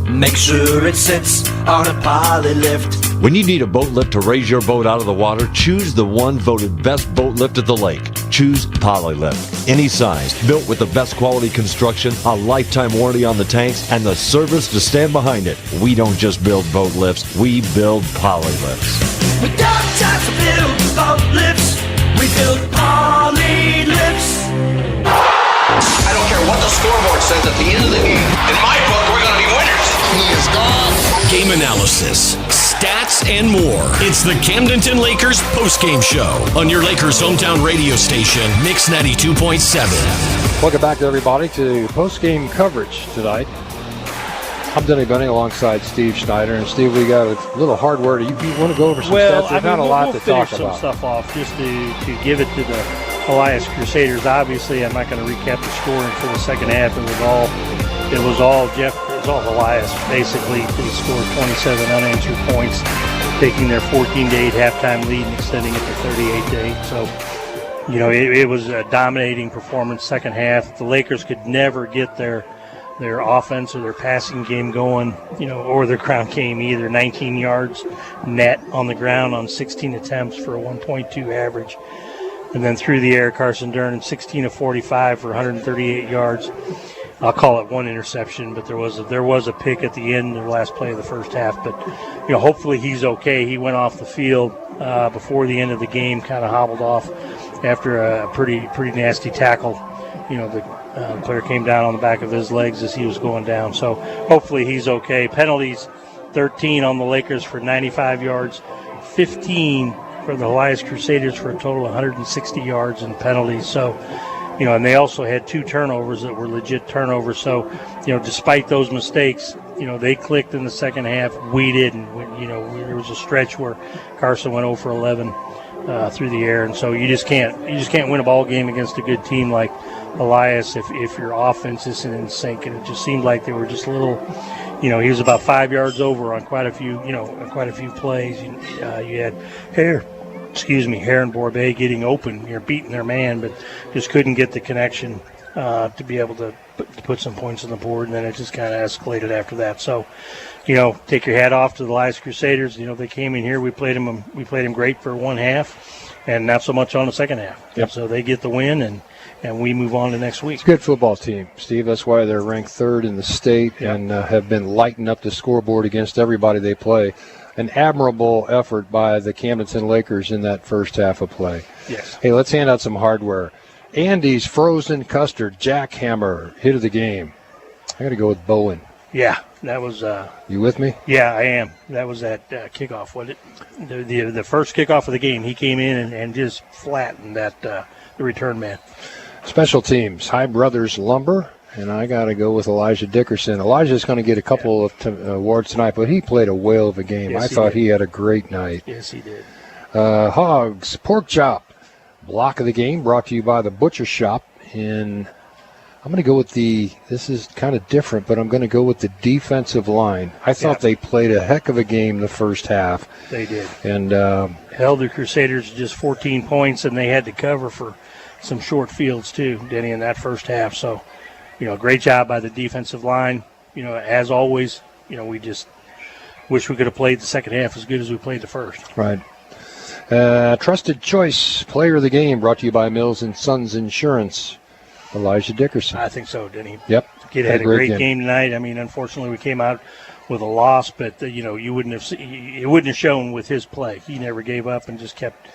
Make sure it sits on a Polylift. When you need a boat lift to raise your boat out of the water, choose the one voted best boat lift at the lake. Choose Polylift. Any size, built with the best quality construction, a lifetime warranty on the tanks, and the service to stand behind it. We don't just build boat lifts, we build Polylifts. We don't just build boat lifts, we build Polylifts. I don't care what the scoreboard says at the end of the game. In my book, we're going to be winners. He is gone. Game analysis, stats, and more. It's the Camdenton Lakers postgame show on your Lakers hometown radio station, Mix 92.7. Welcome back to everybody to postgame coverage tonight. I'm Denny Bunny alongside Steve Schneider. And Steve, we got a little hardware. You want to go over some stats? There's not a lot to talk about. We'll finish some stuff off just to give it to the Helias Crusaders. Obviously, I'm not going to recap the scoring for the second half. It was all Helias basically. They scored 27 unanswered points, taking their 14-8 halftime lead and extending it to 38-8. So, it was a dominating performance second half. The Lakers could never get their offense or their passing game going, or their ground game either. 19 yards net on the ground on 16 attempts for a 1.2 average. And then through the air, Carson Durnan, 16 of 45 for 138 yards. I'll call it one interception, but there was a pick at the end, their last play of the first half. But, hopefully he's okay. He went off the field before the end of the game, kind of hobbled off after a pretty nasty tackle. The player came down on the back of his legs as he was going down. So hopefully he's okay. Penalties, 13 on the Lakers for 95 yards, 15 for the Helias Crusaders for a total of 160 yards in penalties. So, and they also had 2 turnovers that were legit turnovers. So, despite those mistakes, they clicked in the second half. We didn't. There was a stretch where Carson went 0 for 11 through the air, and so you just can't win a ball game against a good team like Helias if your offense isn't in sync. And it just seemed like they were just a little. He was about 5 yards over on quite a few plays. You had Hare and Borbet getting open, beating their man, but just couldn't get the connection to be able to put some points on the board, and then it just kind of escalated after that. So, take your hat off to the Helias Crusaders. They came in here, we played them great for one half, and not so much on the second half. Yep. So they get the win, and we move on to next week. It's a good football team, Steve. That's why they're ranked 3rd in the state and have been lighting up the scoreboard against everybody they play. An admirable effort by the Camdenton Lakers in that first half of play. Yes. Hey, let's hand out some hardware. Andy's Frozen Custard Jackhammer, hit of the game. I got to go with Bowen. Yeah, that was. You with me? Yeah, I am. That was that kickoff. Was it the first kickoff of the game? He came in and just flattened that the return man. Special teams, High Brothers Lumber, and I got to go with Elijah Dickerson. Elijah's going to get a couple of awards tonight, but he played a whale of a game. Yes, I thought he had a great night. Yes, he did. Hogs Pork Chop, block of the game, brought to you by the Butcher Shop in. I'm going to go with this is kind of different, but I'm going to go with the defensive line. I thought they played a heck of a game the first half. They did. And held the Crusaders to just 14 points, and they had to cover for some short fields too, Denny, in that first half. So, great job by the defensive line. As always, we just wish we could have played the second half as good as we played the first. Right. Trusted Choice Player of the Game, brought to you by Mills & Sons Insurance. Elijah Dickerson. I think so, Denny. Yep. Kid had a great game tonight. I mean, unfortunately, we came out with a loss, but it wouldn't have shown with his play. He never gave up and just kept,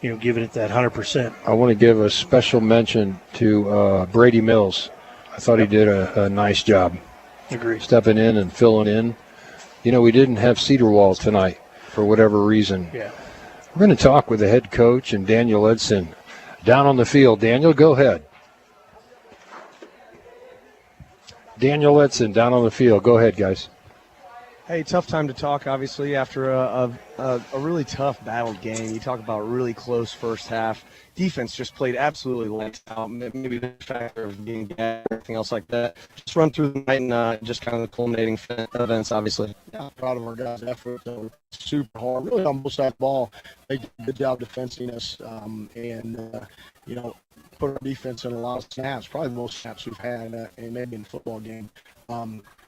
giving it that 100%. I want to give a special mention to Brady Mills. I thought he did a nice job. Agreed. Stepping in and filling in. We didn't have Cedar Walls tonight for whatever reason. Yeah. We're going to talk with the head coach and Daniel Edson down on the field. Daniel, go ahead. Daniel Edson down on the field. Go ahead, guys. Hey, tough time to talk, obviously, after a really tough battle game. You talk about a really close first half. Defense just played absolutely lights out. Maybe the factor of being bad or anything else like that. Just run through the night and just kind of the culminating events, obviously. Yeah, I'm proud of our guys' effort. They were super hard, really on both sides of the ball. They did a good job defending us put our defense in a lot of snaps, probably the most snaps we've had in maybe in a football game.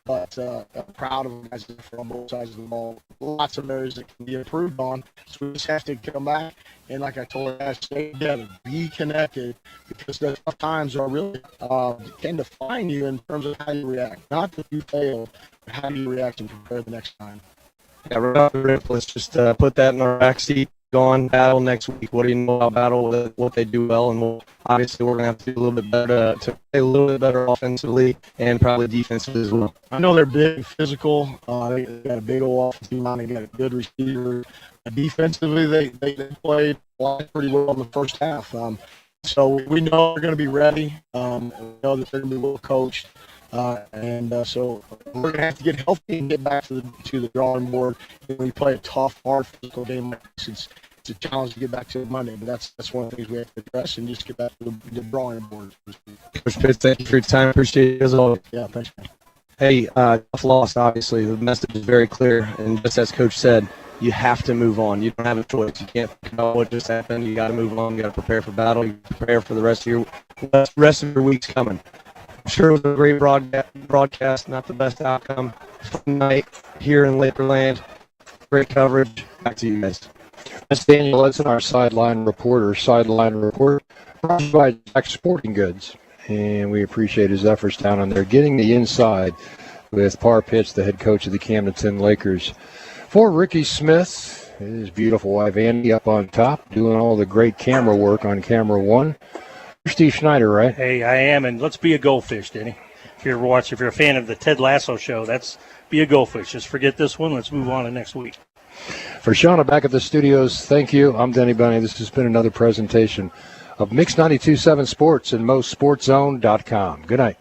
But I'm proud of the guys on both sides of the ball. Lots of areas that can be improved on. So we just have to come back and, like I told guys, stay together, be connected, because the tough times are really can define you in terms of how you react. Not that you fail, but how you react and prepare the next time. Yeah, right off the rip, let's just put that in our backseat. Go on battle next week. What do you know about battle? What they do well, and obviously we're gonna have to do a little bit better to play a little bit better offensively and probably defensively as well. I know they're big, physical. They got a big old offensive line. They got a good receiver. Defensively, they played pretty well in the first half. So we know they're going to be ready. We know that they're going to be well coached. So we're going to have to get healthy and get back to the drawing board. When we play a tough, hard physical game like this, it's a challenge to get back to Monday. But that's one of the things we have to address and just get back to the drawing board. Coach Pitts, thank you for your time. Appreciate it as always. Yeah, thanks, man. Hey, tough loss, obviously. The message is very clear. And just as Coach said, you have to move on. You don't have a choice. You can't think about what just happened. You got to move on. You got to prepare for battle. You prepare for the rest of your weeks coming. I'm sure it was a great broadcast, not the best outcome. Fun night here in Lakerland. Great coverage. Back to you guys. That's Daniel Edson, our sideline report, brought to you by Jack Sporting Goods. And we appreciate his efforts down on there, getting the inside with Parr Pitts, the head coach of the Camdenton Lakers. For Ricky Smith, his beautiful wife Andy up on top, doing all the great camera work on camera one. Steve Schneider, right? Hey, I am, and let's be a goldfish, Denny. If you're a fan of the Ted Lasso show, be a goldfish. Just forget this one. Let's move on to next week. For Shauna back at the studios, thank you. I'm Denny Bunny. This has been another presentation of Mix 92.7 Sports and MoSportsZone.com. Good night.